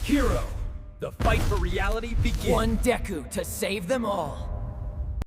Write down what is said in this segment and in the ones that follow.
Hero, the fight for reality begins. One Deku to save them all.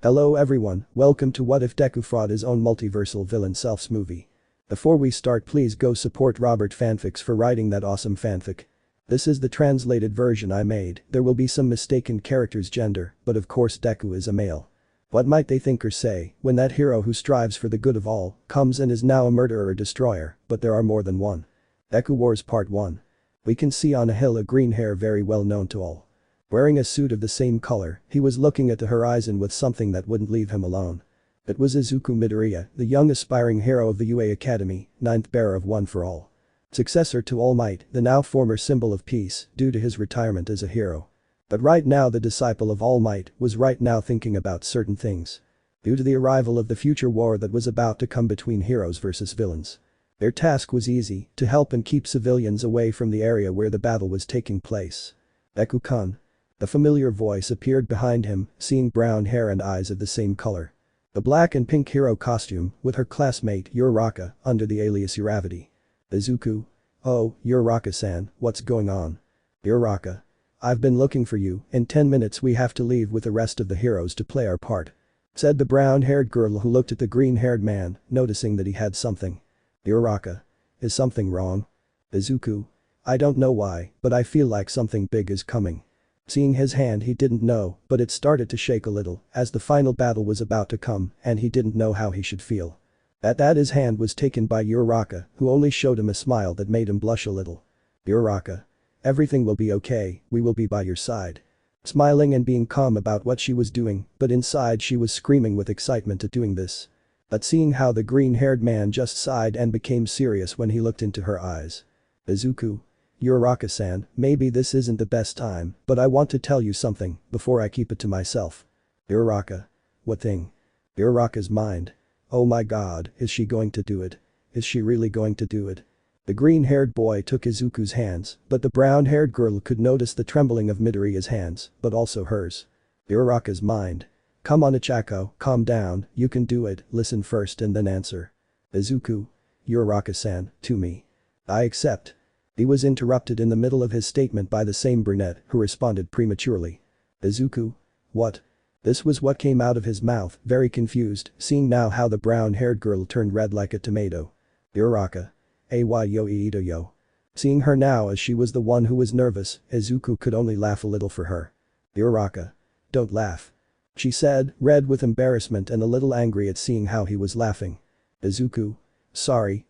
Hello everyone, welcome to What If Deku fought his own multiversal villain self's movie. Before we start, please go support RobertFanfics for writing that awesome fanfic. This is the translated version I made. There will be some mistaken character's gender, but of course Deku is a male. What might they think or say when that hero who strives for the good of all comes and is now a murderer or destroyer, but there are more than one. Deku Wars Part 1. We can see on a hill a green hair very well known to all. Wearing a suit of the same color, he was looking at the horizon with something that wouldn't leave him alone. It was Izuku Midoriya, the young aspiring hero of the UA Academy, ninth bearer of One for All. Successor to Almight, the now former symbol of peace, due to his retirement as a hero. But right now the disciple of Almight was right now thinking about certain things. Due to the arrival of the future war that was about to come between heroes versus villains. Their task was easy, to help and keep civilians away from the area where the battle was taking place. Deku-kun. The familiar voice appeared behind him, seeing brown hair and eyes of the same color. The black and pink hero costume, with her classmate Uraraka, under the alias Uravity. Izuku. Oh, Uraraka-san, what's going on? Uraraka. I've been looking for you, in 10 minutes we have to leave with the rest of the heroes to play our part. Said the brown-haired girl who looked at the green-haired man, noticing that he had something. Uraraka. Is something wrong? Izuku. I don't know why, but I feel like something big is coming. Seeing his hand he didn't know, but it started to shake a little, as the final battle was about to come, and he didn't know how he should feel. At that his hand was taken by Uraraka, who only showed him a smile that made him blush a little. Uraraka. Everything will be okay, we will be by your side. Smiling and being calm about what she was doing, but inside she was screaming with excitement at doing this. But seeing how the green-haired man just sighed and became serious when he looked into her eyes. Izuku. Uraraka-san, maybe this isn't the best time, but I want to tell you something, before I keep it to myself. Uraraka. What thing? Uraraka's mind. Oh my god, is she going to do it? Is she really going to do it? The green-haired boy took Izuku's hands, but the brown-haired girl could notice the trembling of Midoriya's hands, but also hers. Uraraka's mind. Come on Ichako, calm down, you can do it, listen first and then answer. Izuku. Uraraka-san, to me. I accept. He was interrupted in the middle of his statement by the same brunette who responded prematurely. Izuku. What? This was what came out of his mouth, very confused, seeing now how the brown-haired girl turned red like a tomato. Uraraka. Yo. Seeing her now as she was the one who was nervous, Izuku could only laugh a little for her. Uraraka. Don't laugh. She said, red with embarrassment and a little angry at seeing how he was laughing. Izuku. Sorry,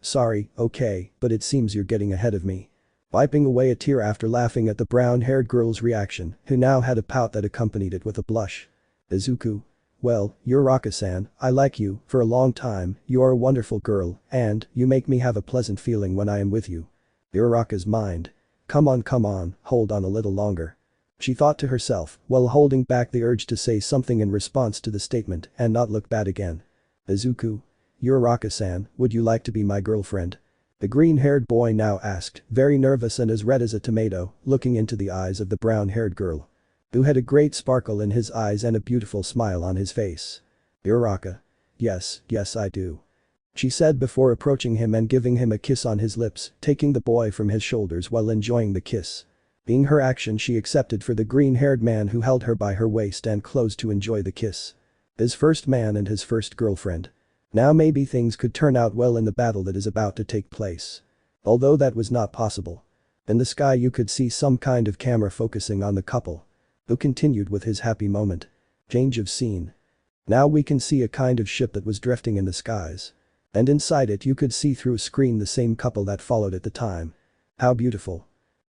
okay, but it seems you're getting ahead of me. Wiping away a tear after laughing at the brown-haired girl's reaction, who now had a pout that accompanied it with a blush. Izuku. Well, Uraraka-san, I like you, for a long time, you are a wonderful girl, and, you make me have a pleasant feeling when I am with you. Uraraka's mind. Come on, hold on a little longer. She thought to herself, while holding back the urge to say something in response to the statement and not look bad again. Izuku. Uraraka-san, would you like to be my girlfriend? The green-haired boy now asked, very nervous and as red as a tomato, looking into the eyes of the brown-haired girl. Who had a great sparkle in his eyes and a beautiful smile on his face. Uraraka. Yes, I do. She said before approaching him and giving him a kiss on his lips, taking the boy from his shoulders while enjoying the kiss. Being her action she accepted for the green-haired man who held her by her waist and closed to enjoy the kiss. His first man and his first girlfriend. Now maybe things could turn out well in the battle that is about to take place. Although that was not possible. In the sky you could see some kind of camera focusing on the couple. Who continued with his happy moment. Change of scene. Now we can see a kind of ship that was drifting in the skies. And inside it you could see through a screen the same couple that followed at the time. How beautiful.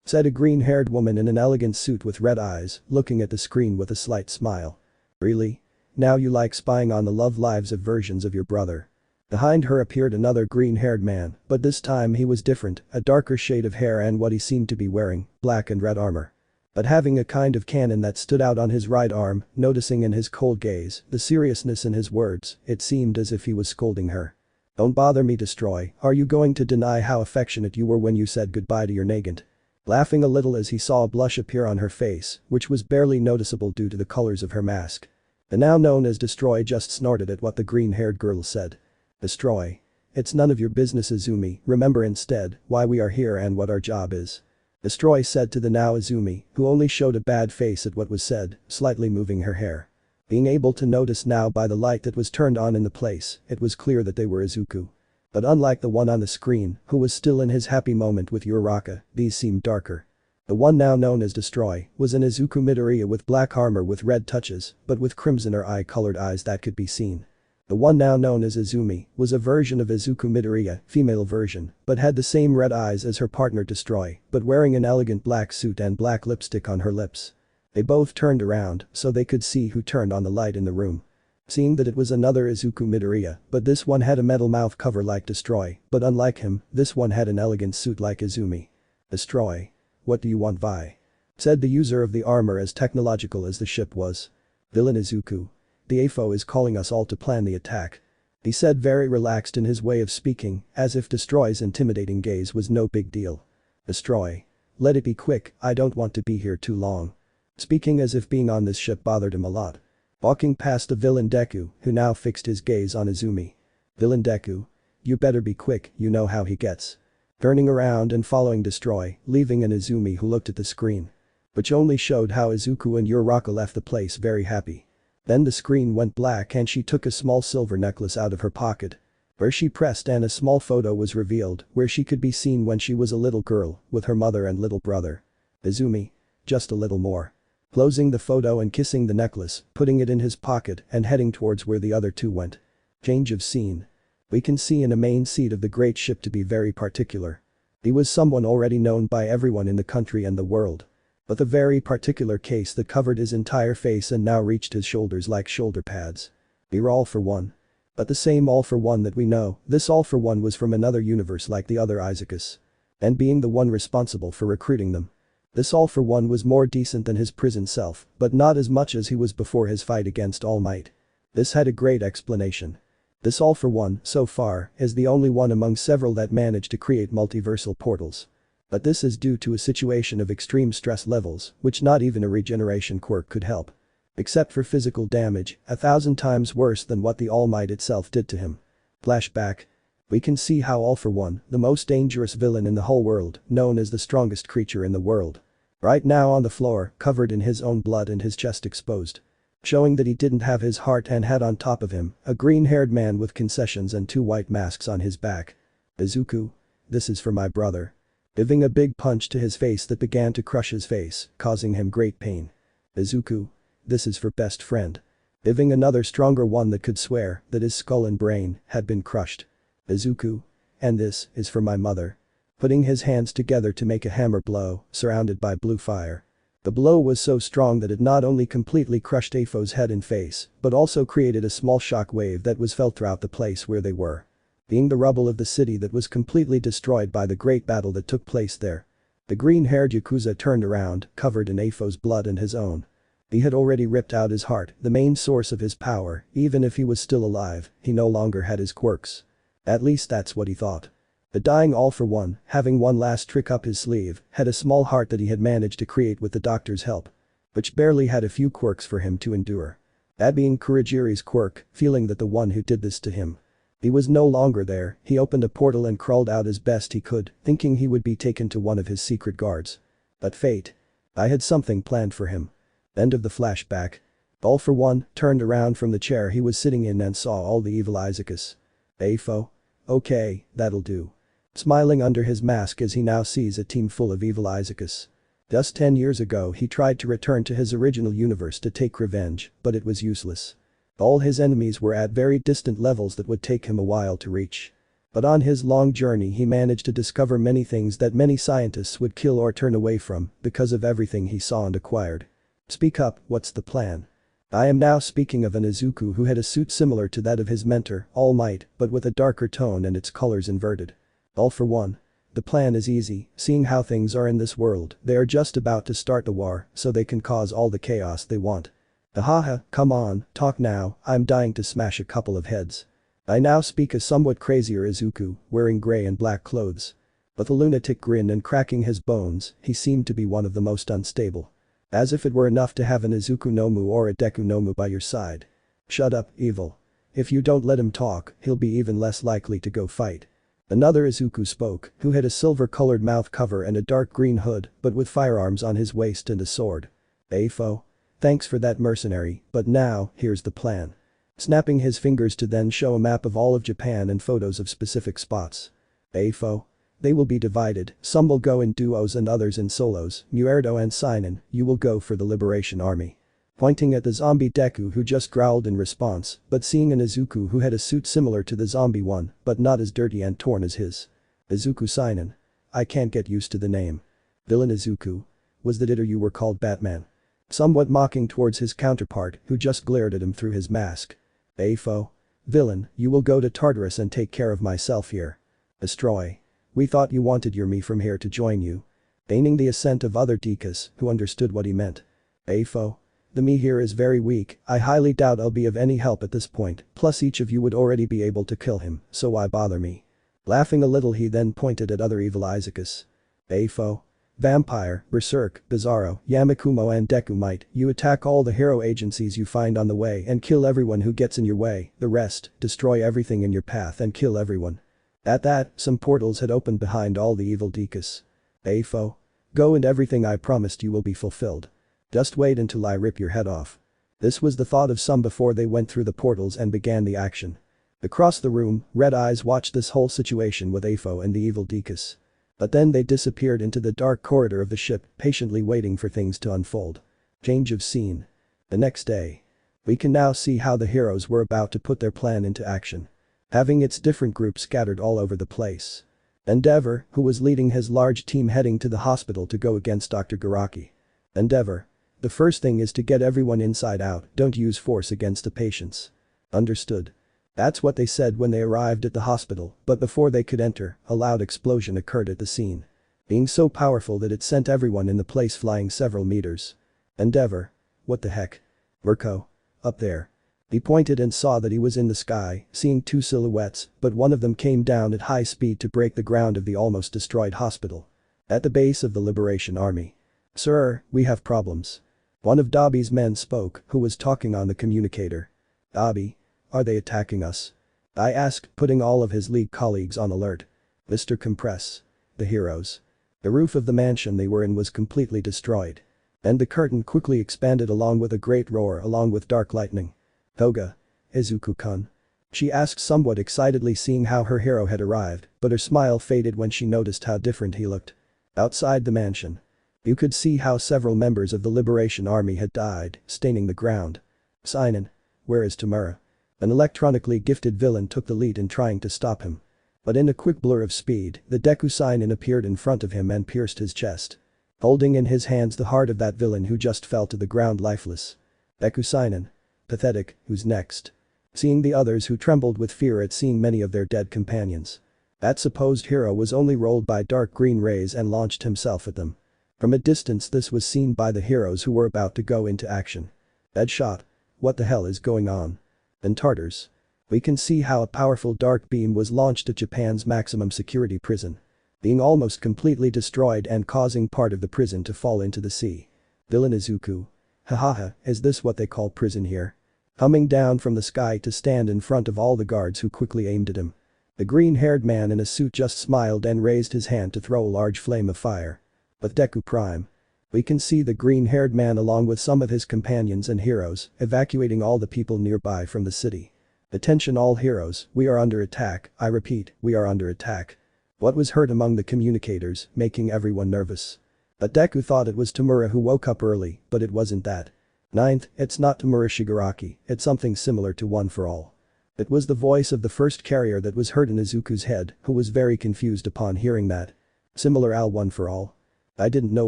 Said a green-haired woman in an elegant suit with red eyes, looking at the screen with a slight smile. Really? Now you like spying on the love lives of versions of your brother. Behind her appeared another green-haired man, but this time he was different, a darker shade of hair and what he seemed to be wearing, black and red armor. But having a kind of cannon that stood out on his right arm, noticing in his cold gaze, the seriousness in his words, it seemed as if he was scolding her. Don't bother me Destroy, are you going to deny how affectionate you were when you said goodbye to your Nagant? Laughing a little as he saw a blush appear on her face, which was barely noticeable due to the colors of her mask. The now known as Destroy just snorted at what the green-haired girl said. Destroy. It's none of your business Izumi, remember instead, why we are here and what our job is. Destroy said to the now Izumi, who only showed a bad face at what was said, slightly moving her hair. Being able to notice now by the light that was turned on in the place, it was clear that they were Izuku. But unlike the one on the screen, who was still in his happy moment with Uraraka, these seemed darker. The one now known as Destroy was an Izuku Midoriya with black armor with red touches, but with crimson or eye-colored eyes that could be seen. The one now known as Izumi was a version of Izuku Midoriya, female version, but had the same red eyes as her partner Destroy, but wearing an elegant black suit and black lipstick on her lips. They both turned around so they could see who turned on the light in the room. Seeing that it was another Izuku Midoriya, but this one had a metal mouth cover like Destroy, but unlike him, this one had an elegant suit like Izumi. Destroy. What do you want, Vi? Said the user of the armor as technological as the ship was. Villain Izuku. The AFO is calling us all to plan the attack. He said very relaxed in his way of speaking, as if Destroy's intimidating gaze was no big deal. Destroy. Let it be quick, I don't want to be here too long. Speaking as if being on this ship bothered him a lot. Walking past the villain Deku, who now fixed his gaze on Izumi. Villain Deku. You better be quick, you know how he gets. Turning around and following Destroy, leaving an Izumi who looked at the screen. Which only showed how Izuku and Uraraka left the place very happy. Then the screen went black and she took a small silver necklace out of her pocket. Where she pressed and a small photo was revealed where she could be seen when she was a little girl with her mother and little brother. Izumi. Just a little more. Closing the photo and kissing the necklace, putting it in his pocket and heading towards where the other two went. Change of scene. We can see in a main seat of the great ship to be very particular. He was someone already known by everyone in the country and the world. But the very particular case that covered his entire face and now reached his shoulders like shoulder pads. We're all for one. But the same all for one that we know, this all for one was from another universe like the other Izukus. And being the one responsible for recruiting them. This all for one was more decent than his prison self, but not as much as he was before his fight against Almight. This had a great explanation. This all for one, so far, is the only one among several that managed to create multiversal portals. But this is due to a situation of extreme stress levels, which not even a regeneration quirk could help. Except for physical damage, 1,000 times worse than what the All Might itself did to him. Flashback. We can see how All for One, the most dangerous villain in the whole world, known as the strongest creature in the world. Right now on the floor, covered in his own blood and his chest exposed. Showing that he didn't have his heart and had on top of him, a green-haired man with concessions and 2 white masks on his back. Izuku. This is for my brother. Giving a big punch to his face that began to crush his face, causing him great pain. Izuku. This is for best friend. Giving another stronger one that could swear that his skull and brain had been crushed. Izuku. And this is for my mother. Putting his hands together to make a hammer blow, surrounded by blue fire. The blow was so strong that it not only completely crushed Afo's head and face, but also created a small shock wave that was felt throughout the place where they were. Being the rubble of the city that was completely destroyed by the great battle that took place there. The green-haired Yakuza turned around, covered in Afo's blood and his own. He had already ripped out his heart, the main source of his power, even if he was still alive, he no longer had his quirks. At least that's what he thought. The dying All for One, having one last trick up his sleeve, had a small heart that he had managed to create with the doctor's help. Which barely had a few quirks for him to endure. That being Kurogiri's quirk, feeling that the one who did this to him. He was no longer there, he opened a portal and crawled out as best he could, thinking he would be taken to one of his secret guards. But fate. I had something planned for him. End of the flashback. All for One turned around from the chair he was sitting in and saw all the evil Izukus. Afo. Okay, that'll do. Smiling under his mask as he now sees a team full of evil Izukus. Just 10 years ago he tried to return to his original universe to take revenge, but it was useless. All his enemies were at very distant levels that would take him a while to reach. But on his long journey he managed to discover many things that many scientists would kill or turn away from because of everything he saw and acquired. Speak up, what's the plan? I am now speaking of an Izuku who had a suit similar to that of his mentor, All Might, but with a darker tone and its colors inverted. All for One. The plan is easy, seeing how things are in this world, they are just about to start the war so they can cause all the chaos they want. Ahaha, come on, talk now, I'm dying to smash a couple of heads. I now speak a somewhat crazier Izuku, wearing grey and black clothes. With a lunatic grin and cracking his bones, he seemed to be one of the most unstable. As if it were enough to have an Izuku Nomu or a Deku Nomu by your side. Shut up, evil. If you don't let him talk, he'll be even less likely to go fight. Another izuku spoke, who had a silver-colored mouth cover and a dark green hood, but with firearms on his waist and a sword. Afo. Thanks for that mercenary, but now, here's the plan. Snapping his fingers to then show a map of all of Japan and photos of specific spots. Afo. They will be divided, some will go in duos and others in solos, Muerto and Seinen, you will go for the Liberation Army. Pointing at the zombie Deku who just growled in response, but seeing an Izuku who had a suit similar to the zombie one, but not as dirty and torn as his. Izuku Seinen. I can't get used to the name. Villain Izuku. Was that it or you were called Batman? Somewhat mocking towards his counterpart, who just glared at him through his mask. Afo. Villain, you will go to Tartarus and take care of myself here. Destroy. We thought you wanted your me from here to join you. Feigning the assent of other Dekas, who understood what he meant. Afo. The me here is very weak, I highly doubt I'll be of any help at this point, plus each of you would already be able to kill him, so why bother me? Laughing a little he then pointed at other evil Izukus. Afo. Vampire, Berserk, Bizarro, Yamakumo and Deku might, you attack all the hero agencies you find on the way and kill everyone who gets in your way, the rest, destroy everything in your path and kill everyone. At that, some portals had opened behind all the evil Dekus. Afo. Go and everything I promised you will be fulfilled. Just wait until I rip your head off. This was the thought of some before they went through the portals and began the action. Across the room, Red Eyes watched this whole situation with Afo and the evil Dekus. But then they disappeared into the dark corridor of the ship, patiently waiting for things to unfold. Change of scene. The next day. We can now see how the heroes were about to put their plan into action. Having its different groups scattered all over the place. Endeavor, who was leading his large team heading to the hospital to go against Dr. Garaki. Endeavor. The first thing is to get everyone inside out, don't use force against the patients. Understood. That's what they said when they arrived at the hospital, but before they could enter, a loud explosion occurred at the scene. Being so powerful that it sent everyone in the place flying several meters. Endeavor. What the heck? Mirko. Up there. He pointed and saw that he was in the sky, seeing two silhouettes, but one of them came down at high speed to break the ground of the almost destroyed hospital. At the base of the Liberation Army. Sir, we have problems. One of Dobby's men spoke, who was talking on the communicator. Dobby. Are they attacking us? I asked, putting all of his league colleagues on alert. Mr. Compress. The heroes. The roof of the mansion they were in was completely destroyed. And the curtain quickly expanded along with a great roar along with dark lightning. Toga. Izuku-kun. She asked somewhat excitedly seeing how her hero had arrived, but her smile faded when she noticed how different he looked. Outside the mansion. You could see how several members of the Liberation Army had died, staining the ground. Seinen. Where is Tamura? An electronically gifted villain took the lead in trying to stop him. But in a quick blur of speed, the Deku Seinen appeared in front of him and pierced his chest. Holding in his hands the heart of that villain who just fell to the ground lifeless. Deku Seinen. Pathetic, who's next? Seeing the others who trembled with fear at seeing many of their dead companions. That supposed hero was only rolled by dark green rays and launched himself at them. From a distance this was seen by the heroes who were about to go into action. Deadshot. What the hell is going on? In Tartars. We can see how a powerful dark beam was launched at Japan's maximum security prison. Being almost completely destroyed and causing part of the prison to fall into the sea. Villain Izuku. Hahaha, is this what they call prison here? Coming down from the sky to stand in front of all the guards who quickly aimed at him. The green-haired man in a suit just smiled and raised his hand to throw a large flame of fire. But Deku Prime. We can see the green-haired man along with some of his companions and heroes evacuating all the people nearby from the city. Attention all heroes, we are under attack, I repeat, we are under attack. What was heard among the communicators, making everyone nervous. But Deku thought it was Tamura who woke up early, but it wasn't that. Ninth, it's not Tamura Shigaraki, it's something similar to One for All. It was the voice of the first carrier that was heard in Izuku's head, who was very confused upon hearing that. Similar Al One for All. I didn't know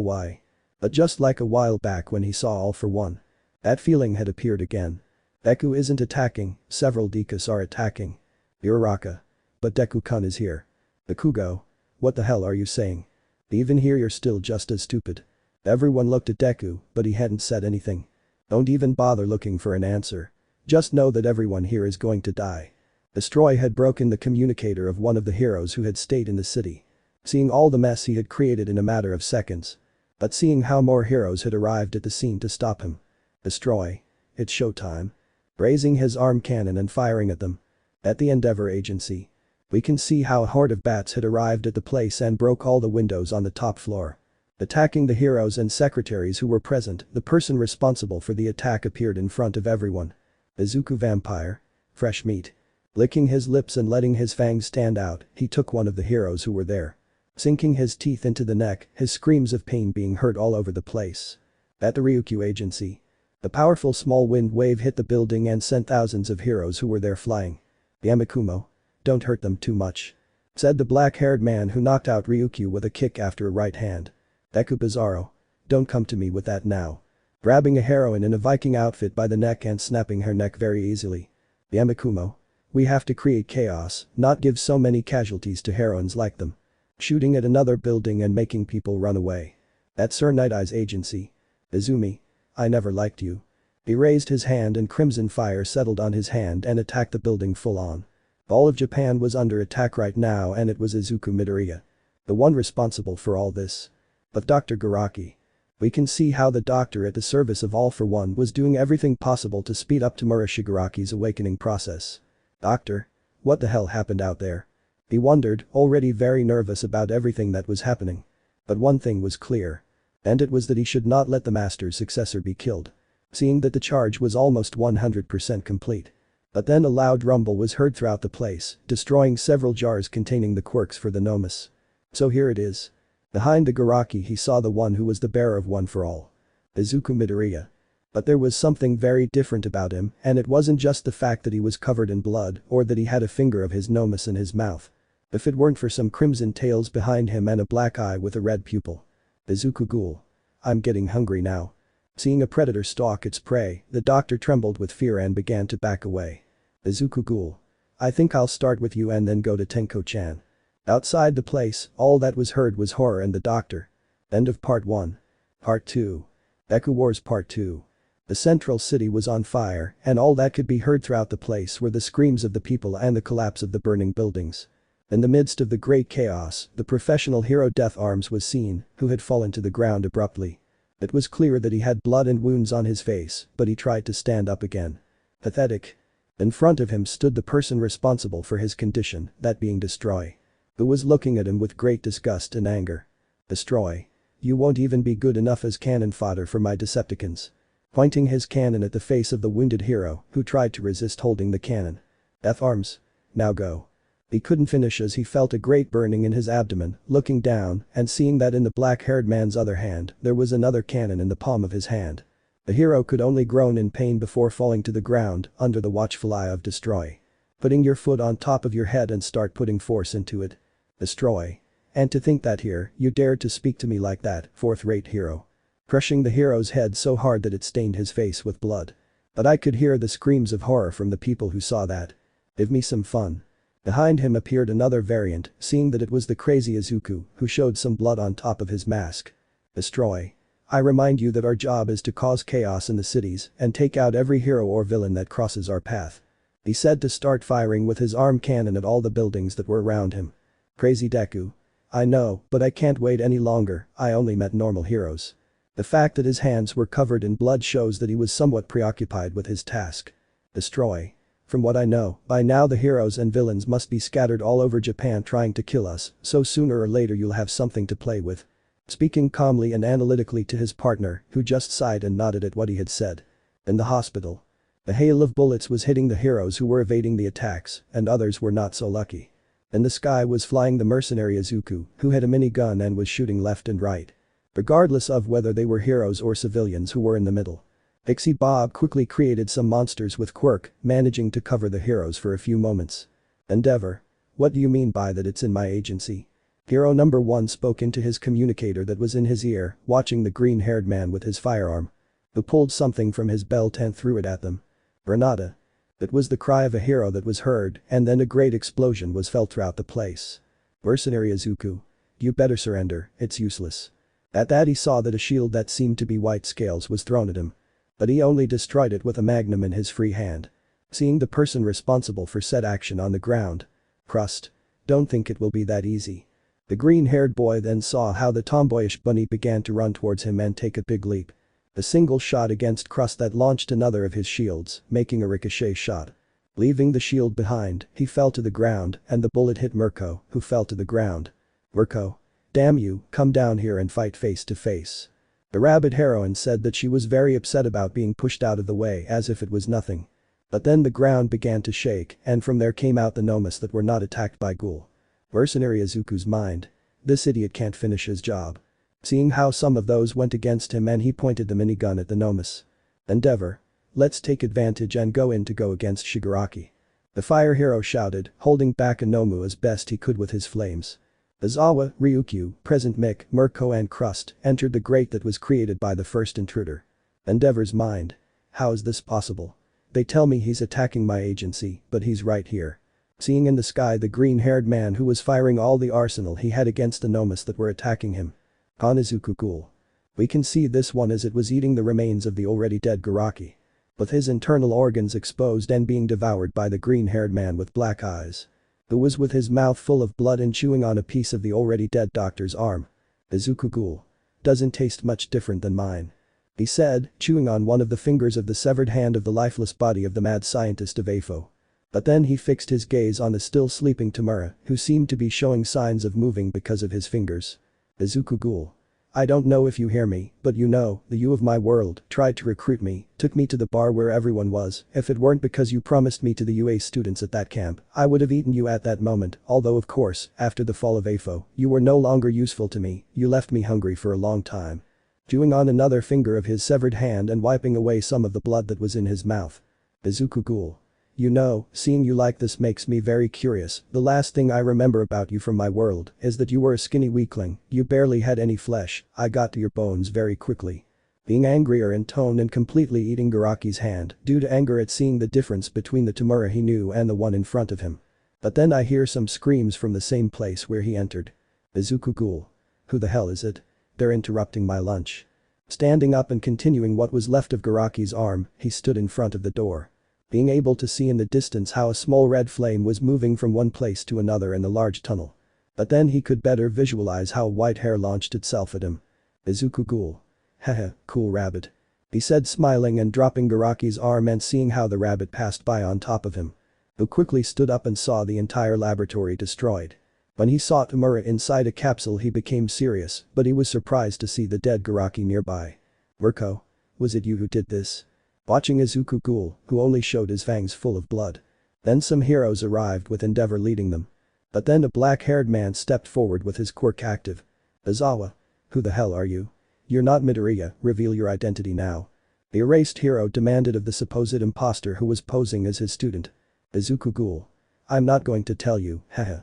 why. But just like a while back when he saw All for One. That feeling had appeared again. Deku isn't attacking, several Dekus are attacking. Uraraka. But Deku-kun is here. Bakugo. What the hell are you saying? Even here you're still just as stupid. Everyone looked at Deku, but he hadn't said anything. Don't even bother looking for an answer. Just know that everyone here is going to die. Destroy had broken the communicator of one of the heroes who had stayed in the city. Seeing all the mess he had created in a matter of seconds. But seeing how more heroes had arrived at the scene to stop him. Destroy. It's showtime. Raising his arm cannon and firing at them. At the Endeavor Agency. We can see how a horde of bats had arrived at the place and broke all the windows on the top floor. Attacking the heroes and secretaries who were present, the person responsible for the attack appeared in front of everyone. Izuku vampire. Fresh meat. Licking his lips and letting his fangs stand out, he took one of the heroes who were there. Sinking his teeth into the neck, his screams of pain being heard all over the place. At the Ryukyu agency. The powerful small wind wave hit the building and sent thousands of heroes who were there flying. Yamakumo. Don't hurt them too much. Said the black-haired man who knocked out Ryukyu with a kick after a right hand. Deku Bizarro. Don't come to me with that now. Grabbing a heroine in a Viking outfit by the neck and snapping her neck very easily. Yamakumo. We have to create chaos, not give so many casualties to heroines like them. Shooting at another building and making people run away. At Sir Night Eye's agency. Izumi. I never liked you. He raised his hand and crimson fire settled on his hand and attacked the building full on. All of Japan was under attack right now and it was Izuku Midoriya. The one responsible for all this. But Dr. Garaki. We can see how the doctor at the service of All for One was doing everything possible to speed up Tamura Shigaraki's awakening process. Doctor? What the hell happened out there? He wondered, already very nervous about everything that was happening. But one thing was clear. And it was that he should not let the master's successor be killed. Seeing that the charge was almost 100% complete. But then a loud rumble was heard throughout the place, destroying several jars containing the quirks for the Nomus. So here it is. Behind the Garaki he saw the one who was the bearer of One for All. Izuku Midoriya. But there was something very different about him, and it wasn't just the fact that he was covered in blood or that he had a finger of his Nomus in his mouth. If it weren't for some crimson tails behind him and a black eye with a red pupil. Izuku Ghoul. I'm getting hungry now. Seeing a predator stalk its prey, the doctor trembled with fear and began to back away. Izuku Ghoul. I think I'll start with you and then go to Tenko-chan. Outside the place, all that was heard was horror and the doctor. End of Part 1. Part 2. Deku Wars Part 2. The central city was on fire and all that could be heard throughout the place were the screams of the people and the collapse of the burning buildings. In the midst of the great chaos, the professional hero Death Arms was seen, who had fallen to the ground abruptly. It was clear that he had blood and wounds on his face, but he tried to stand up again. Pathetic. In front of him stood the person responsible for his condition, that being Destroy. Who was looking at him with great disgust and anger. Destroy. You won't even be good enough as cannon fodder for my Decepticons. Pointing his cannon at the face of the wounded hero, who tried to resist holding the cannon. Death Arms. Now go. He couldn't finish as he felt a great burning in his abdomen, looking down and seeing that in the black-haired man's other hand, there was another cannon in the palm of his hand. The hero could only groan in pain before falling to the ground, under the watchful eye of Destroy. Putting your foot on top of your head and start putting force into it. Destroy. And to think that here, you dared to speak to me like that, fourth-rate hero. Crushing the hero's head so hard that it stained his face with blood. But I could hear the screams of horror from the people who saw that. Give me some fun. Behind him appeared another variant, seeing that it was the crazy Izuku, who showed some blood on top of his mask. Destroy. I remind you that our job is to cause chaos in the cities and take out every hero or villain that crosses our path. He said to start firing with his arm cannon at all the buildings that were around him. Crazy Deku. I know, but I can't wait any longer, I only met normal heroes. The fact that his hands were covered in blood shows that he was somewhat preoccupied with his task. Destroy. From what I know, by now the heroes and villains must be scattered all over Japan trying to kill us, so sooner or later you'll have something to play with. Speaking calmly and analytically to his partner, who just sighed and nodded at what he had said. In the hospital. A hail of bullets was hitting the heroes who were evading the attacks, and others were not so lucky. In the sky was flying the mercenary Izuku, who had a minigun and was shooting left and right. Regardless of whether they were heroes or civilians who were in the middle. Pixie Bob quickly created some monsters with Quirk, managing to cover the heroes for a few moments. Endeavor. What do you mean by that it's in my agency? Hero number 1 spoke into his communicator that was in his ear, watching the green-haired man with his firearm. Who pulled something from his belt and threw it at them. Renata. It was the cry of a hero that was heard, and then a great explosion was felt throughout the place. Mercenary Izuku. You better surrender, it's useless. At that he saw that a shield that seemed to be white scales was thrown at him. But he only destroyed it with a magnum in his free hand. Seeing the person responsible for said action on the ground. Crust. Don't think it will be that easy. The green-haired boy then saw how the tomboyish bunny began to run towards him and take a big leap. A single shot against Crust that launched another of his shields, making a ricochet shot. Leaving the shield behind, he fell to the ground and the bullet hit Mirko, who fell to the ground. Mirko. Damn you, come down here and fight face to face. The rabbit heroine said that she was very upset about being pushed out of the way as if it was nothing. But then the ground began to shake and from there came out the gnomes that were not attacked by ghoul. Mercenary Izuku's mind. This idiot can't finish his job. Seeing how some of those went against him and he pointed the minigun at the gnomes. Endeavor. Let's take advantage and go in to go against Shigaraki. The fire hero shouted, holding back a Nomu as best he could with his flames. Izawa, Ryukyu, Present Mick, Mirko and Crust entered the grate that was created by the first intruder. Endeavor's mind. How is this possible? They tell me he's attacking my agency, but he's right here. Seeing in the sky the green-haired man who was firing all the arsenal he had against the gnomes that were attacking him. Izuku ghoul. We can see this one as it was eating the remains of the already dead Garaki. With his internal organs exposed and being devoured by the green-haired man with black eyes. Who was with his mouth full of blood and chewing on a piece of the already dead doctor's arm. Izuku ghoul. Doesn't taste much different than mine. He said, chewing on one of the fingers of the severed hand of the lifeless body of the mad scientist of AFO. But then he fixed his gaze on the still sleeping Tamura, who seemed to be showing signs of moving because of his fingers. Izuku ghoul. I don't know if you hear me, but you know, the you of my world tried to recruit me, took me to the bar where everyone was. If it weren't because you promised me to the UA students at that camp, I would have eaten you at that moment, although of course, after the fall of AFO, you were no longer useful to me, you left me hungry for a long time. Chewing on another finger of his severed hand and wiping away some of the blood that was in his mouth. Izuku ghoul. You know, seeing you like this makes me very curious. The last thing I remember about you from my world is that you were a skinny weakling, you barely had any flesh, I got to your bones very quickly. Being angrier in tone and completely eating Garaki's hand due to anger at seeing the difference between the Tamura he knew and the one in front of him. But then I hear some screams from the same place where he entered. Izuku ghoul. Who the hell is it? They're interrupting my lunch. Standing up and continuing what was left of Garaki's arm, he stood in front of the door. Being able to see in the distance how a small red flame was moving from one place to another in the large tunnel. But then he could better visualize how white hair launched itself at him. Izuku ghoul. Haha, cool rabbit. He said smiling and dropping Garaki's arm and seeing how the rabbit passed by on top of him. Who quickly stood up and saw the entire laboratory destroyed. When he saw Tamura inside a capsule he became serious, but he was surprised to see the dead Garaki nearby. Mirko. Was it you who did this? Watching Izuku ghoul, who only showed his fangs full of blood. Then some heroes arrived with Endeavor leading them. But then a black-haired man stepped forward with his quirk active. Izawa. Who the hell are you? You're not Midoriya, reveal your identity now. The erased hero demanded of the supposed imposter who was posing as his student. Izuku ghoul. I'm not going to tell you, haha.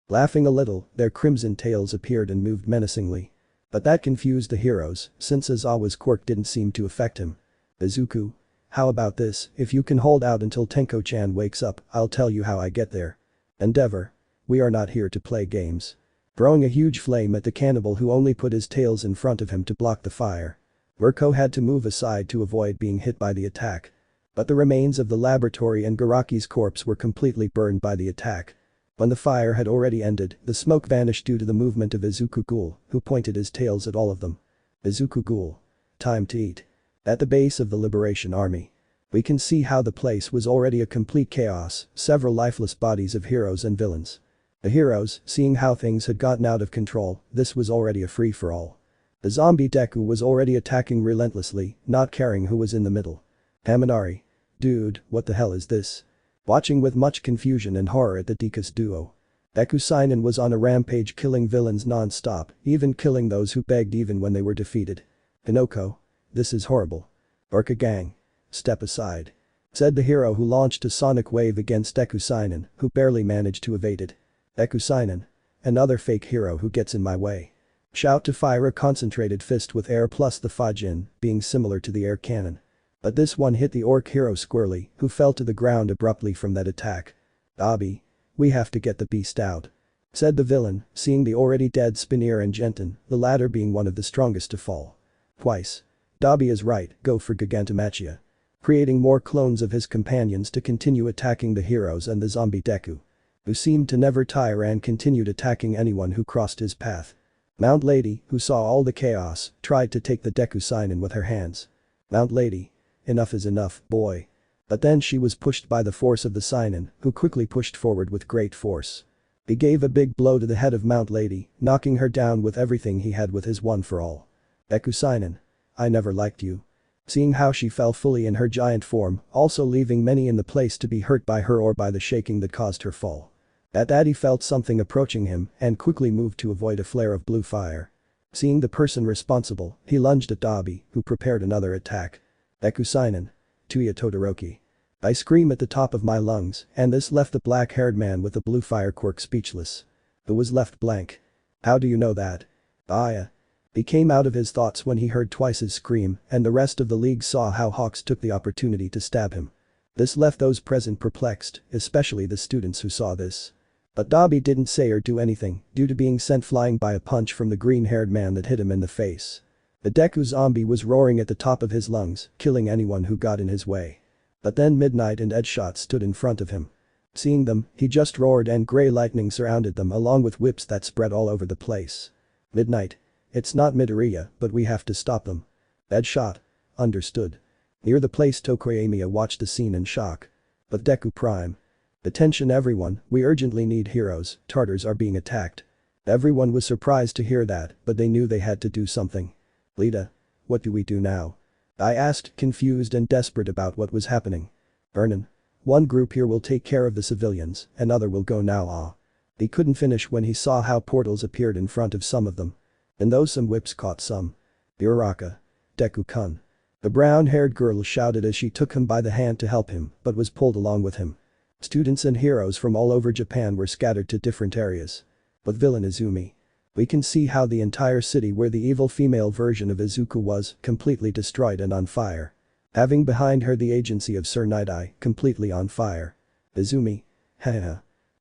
Laughing a little, their crimson tails appeared and moved menacingly. But that confused the heroes, since Izawa's quirk didn't seem to affect him. Izuku. How about this, if you can hold out until Tenko-chan wakes up, I'll tell you how I get there. Endeavor. We are not here to play games. Throwing a huge flame at the cannibal who only put his tails in front of him to block the fire. Mirko had to move aside to avoid being hit by the attack. But the remains of the laboratory and Garaki's corpse were completely burned by the attack. When the fire had already ended, the smoke vanished due to the movement of Izuku ghoul, who pointed his tails at all of them. Izuku ghoul. Time to eat. At the base of the Liberation Army. We can see how the place was already a complete chaos, several lifeless bodies of heroes and villains. The heroes, seeing how things had gotten out of control, this was already a free-for-all. The zombie Deku was already attacking relentlessly, not caring who was in the middle. Haminari. Dude, what the hell is this? Watching with much confusion and horror at the Dekus duo. Deku Seinen was on a rampage killing villains non-stop, even killing those who begged even when they were defeated. Hinoko. This is horrible. Orca gang. Step aside. Said the hero who launched a sonic wave against Deku Seinen, who barely managed to evade it. Deku Seinen. Another fake hero who gets in my way. Shout to fire a concentrated fist with air plus the Fajin, being similar to the air cannon. But this one hit the orc hero squarely, who fell to the ground abruptly from that attack. Abi. We have to get the beast out. Said the villain, seeing the already dead Spinir and Genten, the latter being one of the strongest to fall. Twice. Dabi is right, go for Gigantomachia. Creating more clones of his companions to continue attacking the heroes and the zombie Deku. Who seemed to never tire and continued attacking anyone who crossed his path. Mount Lady, who saw all the chaos, tried to take the Deku Seinen with her hands. Mount Lady. Enough is enough, boy. But then she was pushed by the force of the seinen, who quickly pushed forward with great force. He gave a big blow to the head of Mount Lady, knocking her down with everything he had with his one for all. Deku seinen. I never liked you. Seeing how she fell fully in her giant form, also leaving many in the place to be hurt by her or by the shaking that caused her fall. At that he felt something approaching him and quickly moved to avoid a flare of blue fire. Seeing the person responsible, he lunged at Dabi, who prepared another attack. Deku seinen. Tuya Todoroki. I scream at the top of my lungs, and this left the black-haired man with the blue fire quirk speechless. Who was left blank. How do you know that? Aya. He came out of his thoughts when he heard twice his scream, and the rest of the league saw how Hawks took the opportunity to stab him. This left those present perplexed, especially the students who saw this. But Dabi didn't say or do anything, due to being sent flying by a punch from the green-haired man that hit him in the face. The Deku zombie was roaring at the top of his lungs, killing anyone who got in his way. But then Midnight and Edgeshot stood in front of him. Seeing them, he just roared and grey lightning surrounded them along with whips that spread all over the place. Midnight. It's not Midoriya, but we have to stop them. Edgeshot. Understood. Near the place Tokoyamiya watched the scene in shock. But Deku Prime. Attention everyone, we urgently need heroes, Tartars are being attacked. Everyone was surprised to hear that, but they knew they had to do something. Lita. What do we do now? I asked, confused and desperate about what was happening. Vernon. One group here will take care of the civilians, another will go now. He couldn't finish when he saw how portals appeared in front of some of them. And though some whips caught some. Uraraka. Deku-kun. The brown-haired girl shouted as she took him by the hand to help him, but was pulled along with him. Students and heroes from all over Japan were scattered to different areas. But villain Izumi. We can see how the entire city where the evil female version of Izuku was completely destroyed and on fire. Having behind her the agency of Sir Night-Eye completely on fire. Izumi. Haha.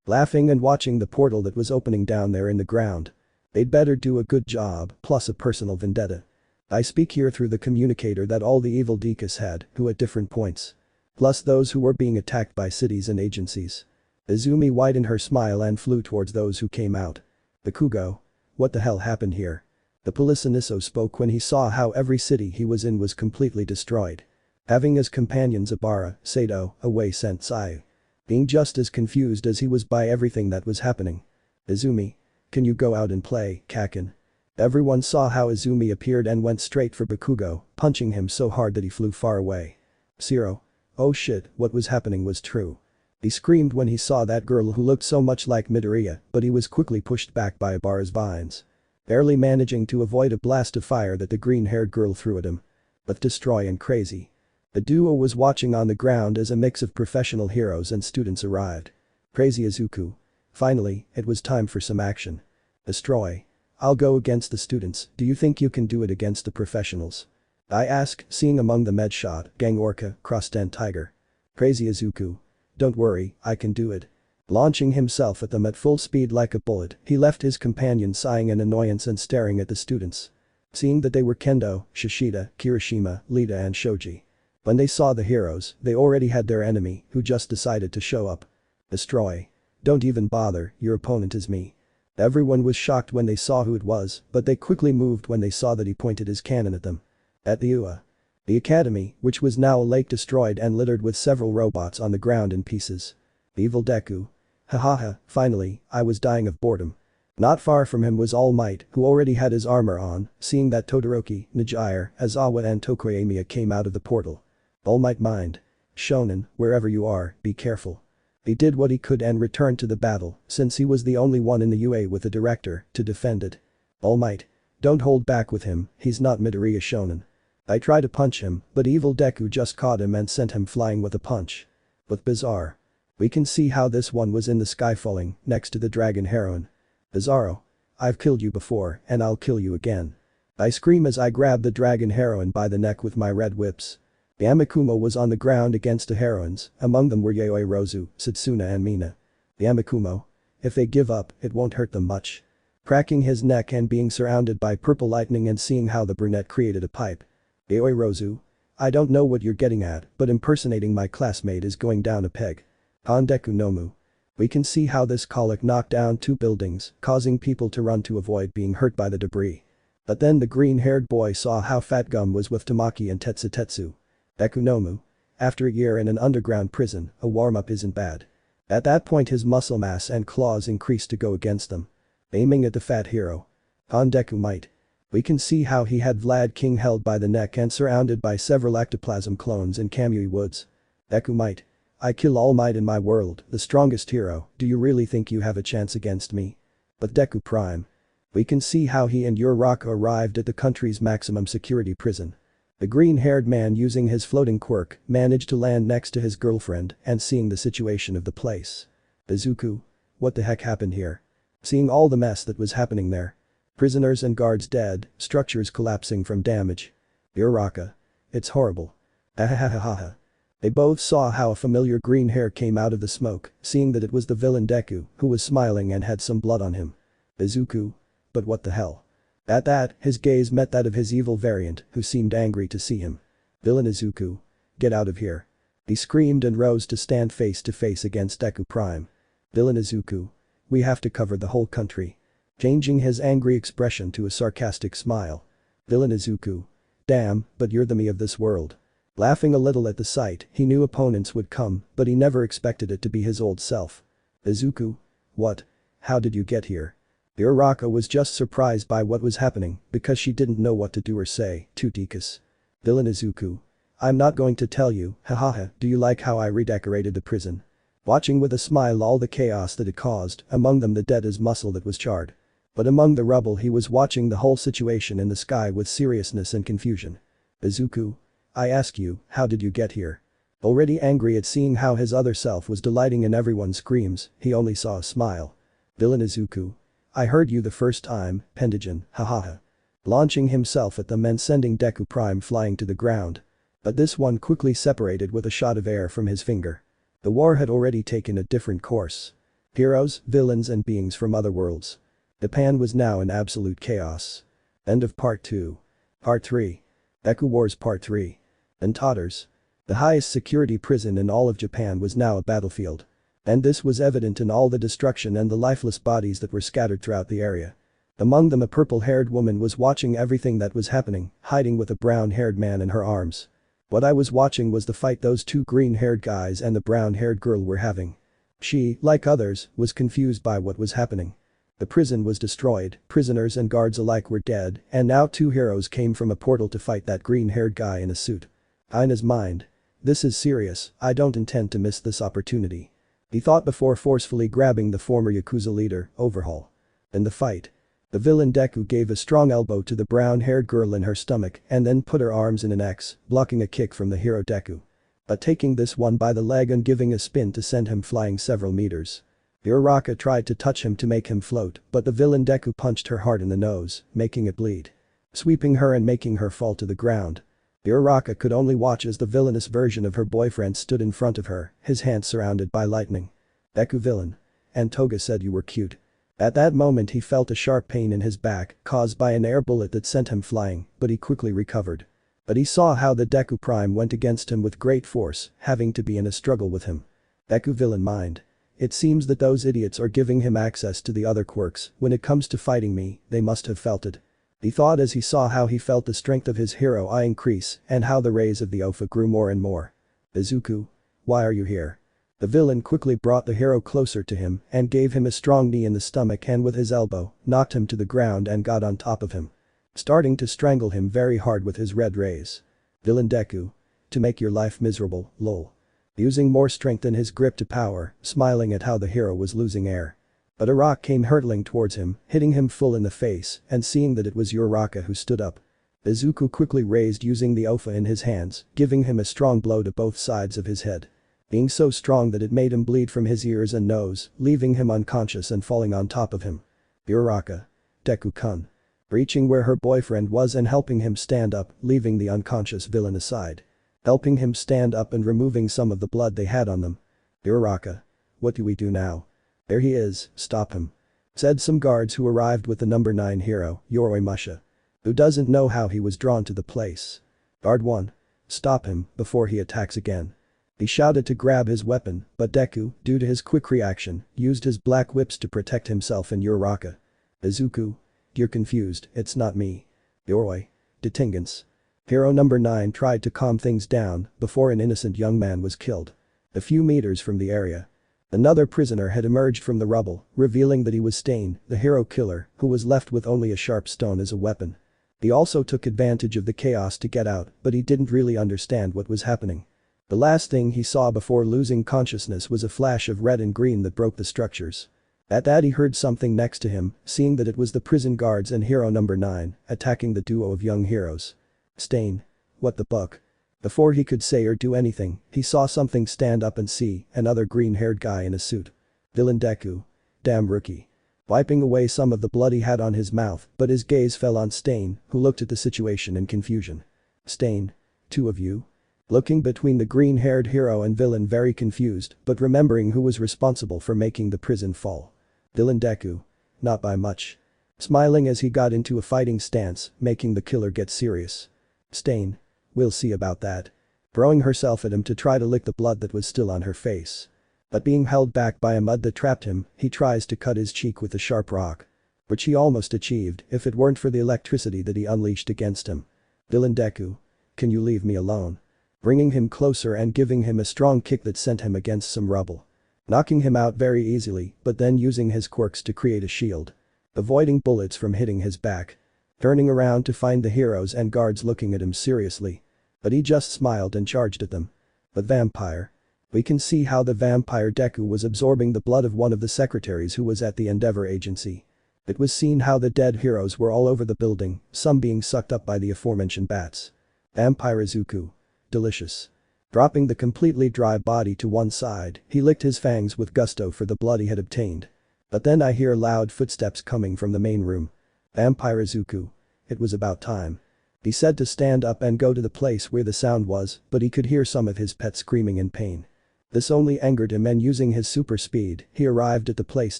Laughing and watching the portal that was opening down there in the ground. They'd better do a good job, plus a personal vendetta. I speak here through the communicator that all the evil Dekus had, who at different points. Plus those who were being attacked by cities and agencies. Izumi widened her smile and flew towards those who came out. Bakugo. What the hell happened here? The Policeniso spoke when he saw how every city he was in was completely destroyed. Having as companions Abara, Sato, Away sent Seiya. Being just as confused as he was by everything that was happening. Izumi. Can you go out and play, Kakin? Everyone saw how Izumi appeared and went straight for Bakugo, punching him so hard that he flew far away. Zero. Oh shit, what was happening was true. He screamed when he saw that girl who looked so much like Midoriya, but he was quickly pushed back by Abara's vines. Barely managing to avoid a blast of fire that the green-haired girl threw at him. But Destroy and Crazy. The duo was watching on the ground as a mix of professional heroes and students arrived. Crazy Izuku. Finally, it was time for some action. Destroy. I'll go against the students, do you think you can do it against the professionals? I ask, seeing among them Edgeshot, Gang Orca, Crossed and Tiger. Crazy Izuku. Don't worry, I can do it. Launching himself at them at full speed like a bullet, he left his companion sighing in annoyance and staring at the students. Seeing that they were Kendo, Shishida, Kirishima, Lita and Shoji. When they saw the heroes, they already had their enemy, who just decided to show up. Destroy. Don't even bother, your opponent is me. Everyone was shocked when they saw who it was, but they quickly moved when they saw that he pointed his cannon at them. At the UA. The academy, which was now a lake destroyed and littered with several robots on the ground in pieces. Evil Deku. Hahaha, finally, I was dying of boredom. Not far from him was Almight, who already had his armor on, seeing that Todoroki, Nijire, Azawa and Tokoyamiya came out of the portal. Almight mind. Shonen, wherever you are, be careful. He did what he could and returned to the battle, since he was the only one in the UA with a director, to defend it. Almight. Don't hold back with him, he's not Midoriya Shonen. I tried to punch him, but evil Deku just caught him and sent him flying with a punch. But bizarre. We can see how this one was in the sky falling, next to the dragon heroine. Bizarro. I've killed you before, and I'll kill you again. I scream as I grab the dragon heroine by the neck with my red whips. Yamakumo was on the ground against the heroines, among them were Yaoi Rozu, Satsuna and Mina. Yamakumo. If they give up, it won't hurt them much. Cracking his neck and being surrounded by purple lightning and seeing how the brunette created a pipe. Yaoi Rozu. I don't know what you're getting at, but impersonating my classmate is going down a peg. Handeku Nomu. We can see how this colic knocked down 2 buildings, causing people to run to avoid being hurt by the debris. But then the green-haired boy saw how Fat Gum was with Tamaki and Tetsutetsu. Deku Nomu. After a year in an underground prison, a warm-up isn't bad. At that point his muscle mass and claws increased to go against them. Aiming at the fat hero. On Deku might. We can see how he had Vlad King held by the neck and surrounded by several ectoplasm clones in Kamui Woods. Deku might. I kill all might in my world, the strongest hero, do you really think you have a chance against me? But Deku Prime. We can see how he and Uraraka arrived at the country's maximum security prison. The green-haired man using his floating quirk managed to land next to his girlfriend and seeing the situation of the place. Izuku. What the heck happened here? Seeing all the mess that was happening there. Prisoners and guards dead, structures collapsing from damage. Uraraka. It's horrible. Ahahahaha. They both saw how a familiar green hair came out of the smoke, seeing that it was the villain Deku, who was smiling and had some blood on him. Izuku. But what the hell? At that, his gaze met that of his evil variant, who seemed angry to see him. Villain Izuku. Get out of here. He screamed and rose to stand face to face against Deku Prime. Villain Izuku. We have to cover the whole country. Changing his angry expression to a sarcastic smile. Villain Izuku. Damn, but you're the me of this world. Laughing a little at the sight, he knew opponents would come, but he never expected it to be his old self. Izuku? What? How did you get here? Uraraka was just surprised by what was happening because she didn't know what to do or say, Tutikas. Villain Izuku. I'm not going to tell you, hahaha, do you like how I redecorated the prison? Watching with a smile all the chaos that it caused, among them the dead as muscle that was charred. But among the rubble he was watching the whole situation in the sky with seriousness and confusion. Izuku. I ask you, how did you get here? Already angry at seeing how his other self was delighting in everyone's screams, he only saw a smile. Villain Izuku. I heard you the first time, Pentagon, hahaha. Launching himself at them and sending Deku Prime flying to the ground. But this one quickly separated with a shot of air from his finger. The war had already taken a different course. Heroes, villains and beings from other worlds. Japan was now in absolute chaos. End of Part 2. Part 3. Deku Wars Part 3. And Totters. The highest security prison in all of Japan was now a battlefield. And this was evident in all the destruction and the lifeless bodies that were scattered throughout the area. Among them a purple-haired woman was watching everything that was happening, hiding with a brown-haired man in her arms. What I was watching was the fight those two green-haired guys and the brown-haired girl were having. She, like others, was confused by what was happening. The prison was destroyed, prisoners and guards alike were dead, and now two heroes came from a portal to fight that green-haired guy in a suit. Aina's mind. This is serious, I don't intend to miss this opportunity. He thought before forcefully grabbing the former Yakuza leader, Overhaul. In the fight. The villain Deku gave a strong elbow to the brown-haired girl in her stomach and then put her arms in an X, blocking a kick from the hero Deku. But taking this one by the leg and giving a spin to send him flying several meters. Uraraka tried to touch him to make him float, but the villain Deku punched her hard in the nose, making it bleed. Sweeping her and making her fall to the ground. Uraraka could only watch as the villainous version of her boyfriend stood in front of her, his hands surrounded by lightning. Deku villain. And Toga said you were cute. At that moment he felt a sharp pain in his back, caused by an air bullet that sent him flying, but he quickly recovered. But he saw how the Deku Prime went against him with great force, having to be in a struggle with him. Deku villain mind. It seems that those idiots are giving him access to the other quirks, when it comes to fighting me, they must have felt it. He thought as he saw how he felt the strength of his hero eye increase and how the rays of the Ofa grew more and more. Izuku. Why are you here? The villain quickly brought the hero closer to him and gave him a strong knee in the stomach and with his elbow, knocked him to the ground and got on top of him. Starting to strangle him very hard with his red rays. Villain Deku. To make your life miserable, lol. Using more strength in his grip to power, smiling at how the hero was losing air. But a rock came hurtling towards him, hitting him full in the face, and seeing that it was Uraraka who stood up. Izuku quickly raised using the Ofa in his hands, giving him a strong blow to both sides of his head. Being so strong that it made him bleed from his ears and nose, leaving him unconscious and falling on top of him. Uraraka. Deku-kun. Reaching where her boyfriend was and helping him stand up, leaving the unconscious villain aside. Helping him stand up and removing some of the blood they had on them. Uraraka. What do we do now? There he is, stop him. Said some guards who arrived with the number 9 hero, Yoroi Musha. Who doesn't know how he was drawn to the place. Guard 1. Stop him, before he attacks again. He shouted to grab his weapon, but Deku, due to his quick reaction, used his black whips to protect himself and Uraraka. Izuku. You're confused, it's not me. Yoroi. Detingans. Hero number 9 tried to calm things down before an innocent young man was killed. A few meters from the area, another prisoner had emerged from the rubble, revealing that he was Stain, the hero killer, who was left with only a sharp stone as a weapon. He also took advantage of the chaos to get out, but he didn't really understand what was happening. The last thing he saw before losing consciousness was a flash of red and green that broke the structures. At that he heard something next to him, seeing that it was the prison guards and hero number 9, attacking the duo of young heroes. Stain. What the buck? Before he could say or do anything, he saw something stand up and see another green-haired guy in a suit. Villain Deku. Damn rookie. Wiping away some of the blood he had on his mouth, but his gaze fell on Stain, who looked at the situation in confusion. Stain. Two of you? Looking between the green-haired hero and villain, very confused, but remembering who was responsible for making the prison fall. Villain Deku. Not by much. Smiling as he got into a fighting stance, making the killer get serious. Stain. We'll see about that. Throwing herself at him to try to lick the blood that was still on her face. But being held back by a mud that trapped him, he tries to cut his cheek with a sharp rock. Which he almost achieved if it weren't for the electricity that he unleashed against him. Villain Deku. Can you leave me alone? Bringing him closer and giving him a strong kick that sent him against some rubble. Knocking him out very easily, but then using his quirks to create a shield. Avoiding bullets from hitting his back. Turning around to find the heroes and guards looking at him seriously. But he just smiled and charged at them. But vampire. We can see how the vampire Deku was absorbing the blood of one of the secretaries who was at the Endeavor agency. It was seen how the dead heroes were all over the building, some being sucked up by the aforementioned bats. Vampire izuku. Delicious. Dropping the completely dry body to one side, he licked his fangs with gusto for the blood he had obtained. But then I hear loud footsteps coming from the main room. Vampire izuku. It was about time. He said to stand up and go to the place where the sound was, but he could hear some of his pets screaming in pain. This only angered him, and using his super speed, he arrived at the place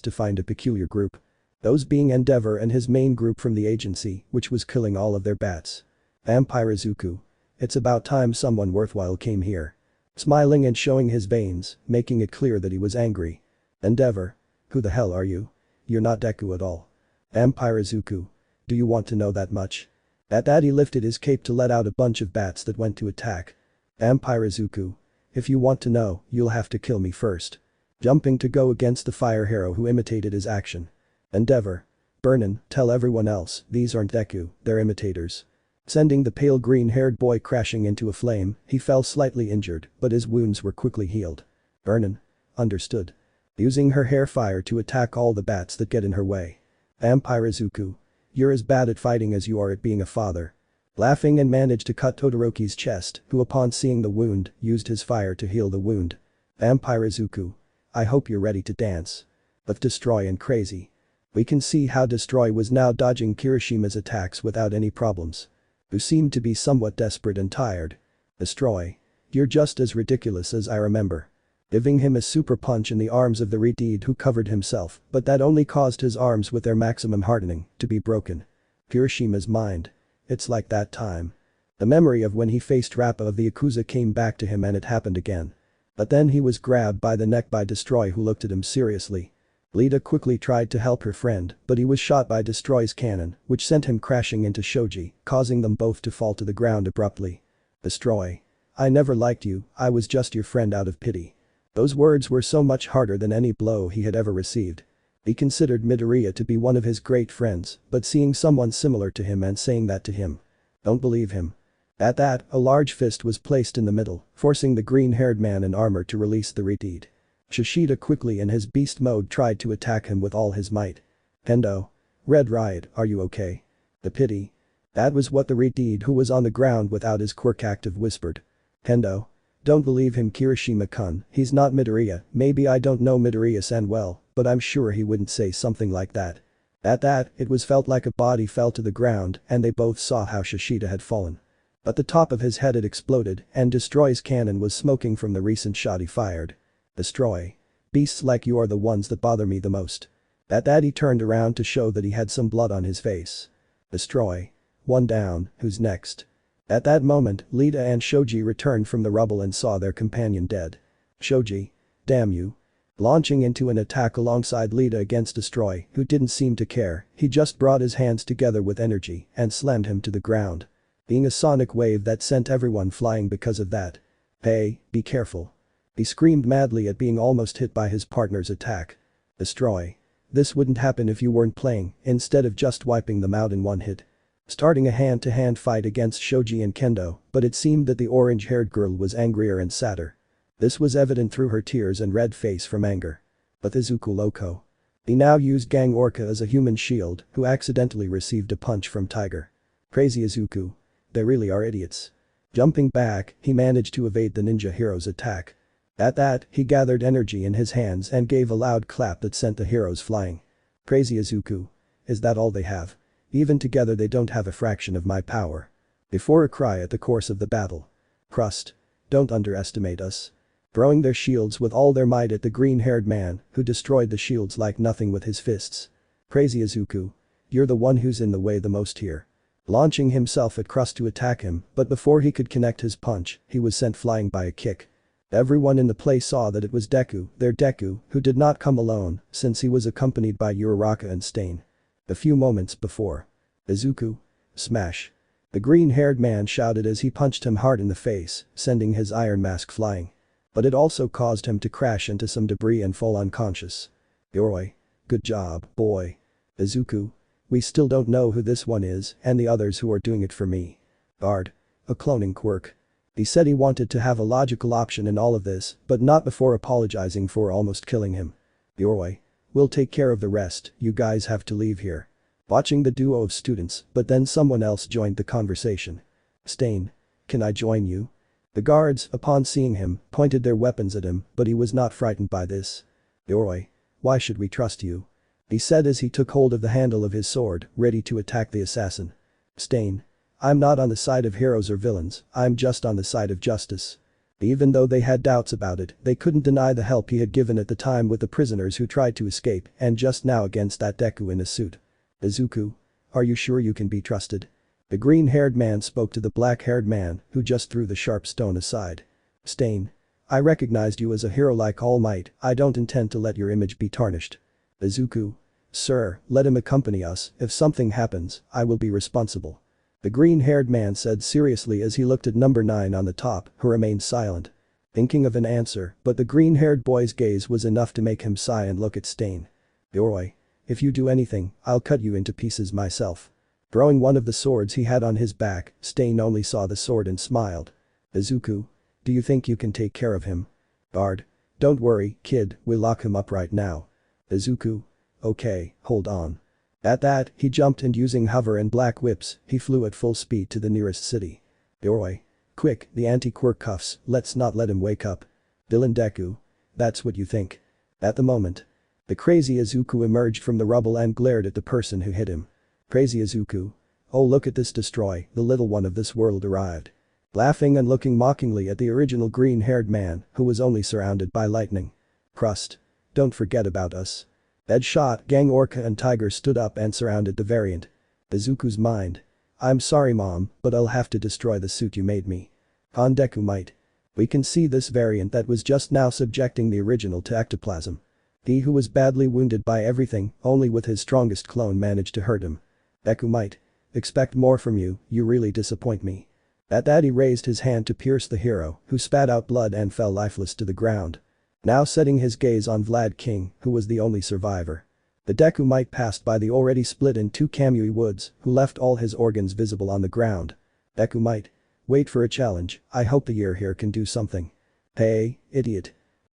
to find a peculiar group. Those being Endeavor and his main group from the agency, which was killing all of their bats. Vampire izuku. It's about time someone worthwhile came here. Smiling and showing his veins, making it clear that he was angry. Endeavor. Who the hell are you? You're not Deku at all. Vampire izuku. Do you want to know that much? At that he lifted his cape to let out a bunch of bats that went to attack. Vampire izuku. If you want to know, you'll have to kill me first. Jumping to go against the fire hero who imitated his action. Endeavor. Burnin, tell everyone else, these aren't Deku, they're imitators. Sending the pale green-haired boy crashing into a flame, he fell slightly injured, but his wounds were quickly healed. Burnin. Understood. Using her hair fire to attack all the bats that get in her way. Vampire izuku. You're as bad at fighting as you are at being a father. Laughing and managed to cut Todoroki's chest, who upon seeing the wound, used his fire to heal the wound. Vampire izuku. I hope you're ready to dance. But Destroy and Crazy. We can see how Destroy was now dodging Kirishima's attacks without any problems. Who seemed to be somewhat desperate and tired. Destroy. You're just as ridiculous as I remember. Giving him a super punch in the arms of the Redeed, who covered himself, but that only caused his arms with their maximum hardening to be broken. Kirishima's mind. It's like that time. The memory of when he faced Rappa of the Yakuza came back to him, and it happened again. But then he was grabbed by the neck by Destroy, who looked at him seriously. Lita quickly tried to help her friend, but he was shot by Destroy's cannon, which sent him crashing into Shoji, causing them both to fall to the ground abruptly. Destroy. I never liked you, I was just your friend out of pity. Those words were so much harder than any blow he had ever received. He considered Midoriya to be one of his great friends, but seeing someone similar to him and saying that to him. Don't believe him. At that, a large fist was placed in the middle, forcing the green-haired man in armor to release the Redeed. Shishida quickly in his beast mode tried to attack him with all his might. Hendo. Red Riot, are you okay? The pity. That was what the Redeed, who was on the ground without his quirk active, whispered. Hendo. Don't believe him, Kirishima-kun, he's not Midoriya. Maybe I don't know Midoriya-san well, but I'm sure he wouldn't say something like that. At that, it was felt like a body fell to the ground, and they both saw how Shishida had fallen. But the top of his head had exploded, and Destroy's cannon was smoking from the recent shot he fired. Destroy. Beasts like you are the ones that bother me the most. At that he turned around to show that he had some blood on his face. Destroy. One down, who's next? At that moment, Lita and Shoji returned from the rubble and saw their companion dead. Shoji. Damn you. Launching into an attack alongside Lita against Destroy, who didn't seem to care, he just brought his hands together with energy and slammed him to the ground. being a sonic wave that sent everyone flying because of that. Hey, be careful. He screamed madly at being almost hit by his partner's attack. Destroy. This wouldn't happen if you weren't playing, instead of just wiping them out in one hit. Starting a hand-to-hand fight against Shoji and Kendo, but it seemed that the orange-haired girl was angrier and sadder. This was evident through her tears and red face from anger. But Izuku Loco. He now used Gang Orca as a human shield, who accidentally received a punch from Tiger. Crazy Izuku. They really are idiots. Jumping back, he managed to evade the ninja hero's attack. At that, he gathered energy in his hands and gave a loud clap that sent the heroes flying. Crazy Izuku. Is that all they have? Even together they don't have a fraction of my power. Before a cry at the course of the battle. Crust. Don't underestimate us. Throwing their shields with all their might at the green-haired man, who destroyed the shields like nothing with his fists. Crazy Izuku. You're the one who's in the way the most here. Launching himself at Crust to attack him, but before he could connect his punch, he was sent flying by a kick. Everyone in the place saw that it was Deku, their Deku, who did not come alone, since he was accompanied by Uraraka and Stain. A few moments before. Izuku. Smash. The green-haired man shouted as he punched him hard in the face, sending his iron mask flying. But it also caused him to crash into some debris and fall unconscious. Yoroi. Good job, boy. Izuku. We still don't know who this one is and the others who are doing it for me. Guard. A cloning quirk. He said he wanted to have a logical option in all of this, but not before apologizing for almost killing him. Yoroi. We'll take care of the rest, you guys have to leave here. Watching the duo of students, but then someone else joined the conversation. Stain. Can I join you? The guards, upon seeing him, pointed their weapons at him, but he was not frightened by this. Yoroi. Why should we trust you? He said as he took hold of the handle of his sword, ready to attack the assassin. Stain. I'm not on the side of heroes or villains, I'm just on the side of justice. Even though they had doubts about it, they couldn't deny the help he had given at the time with the prisoners who tried to escape and just now against that Deku in a suit. Izuku. Are you sure you can be trusted? The green-haired man spoke to the black-haired man, who just threw the sharp stone aside. Stain. I recognized you as a hero like Almight, I don't intend to let your image be tarnished. Izuku. Sir, let him accompany us, if something happens, I will be responsible. The green-haired man said seriously as he looked at number 9 on the top, who remained silent. Thinking of an answer, but the green-haired boy's gaze was enough to make him sigh and look at Stain. Yoroi. If you do anything, I'll cut you into pieces myself. Throwing one of the swords he had on his back, Stain only saw the sword and smiled. Izuku. Do you think you can take care of him? Guard. Don't worry, kid, we'll lock him up right now. Izuku. Okay, hold on. At that, he jumped and using hover and black whips, he flew at full speed to the nearest city. Yoroi. Quick, the anti-quirk cuffs, let's not let him wake up. Villain Deku. That's what you think. At the moment. The crazy Izuku emerged from the rubble and glared at the person who hit him. Crazy Izuku. Oh look at this destroy, the little one of this world arrived. Laughing and looking mockingly at the original green-haired man, who was only surrounded by lightning. Crust. Don't forget about us. Deadshot, Gang Orca and Tiger stood up and surrounded the variant. Izuku's mind. I'm sorry mom, but I'll have to destroy the suit you made me. On Deku might. We can see this variant that was just now subjecting the original to ectoplasm. He who was badly wounded by everything, only with his strongest clone managed to hurt him. Deku might. Expect more from you, you really disappoint me. At that he raised his hand to pierce the hero, who spat out blood and fell lifeless to the ground. Now setting his gaze on Vlad King, who was the only survivor. The Deku might passed by the already split in two Kamui woods, who left all his organs visible on the ground. Deku might. Wait for a challenge, I hope the year here can do something. Hey, idiot.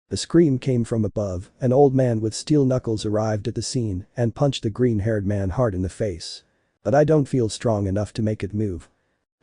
The scream came from above, an old man with steel knuckles arrived at the scene and punched the green-haired man hard in the face. But I don't feel strong enough to make it move.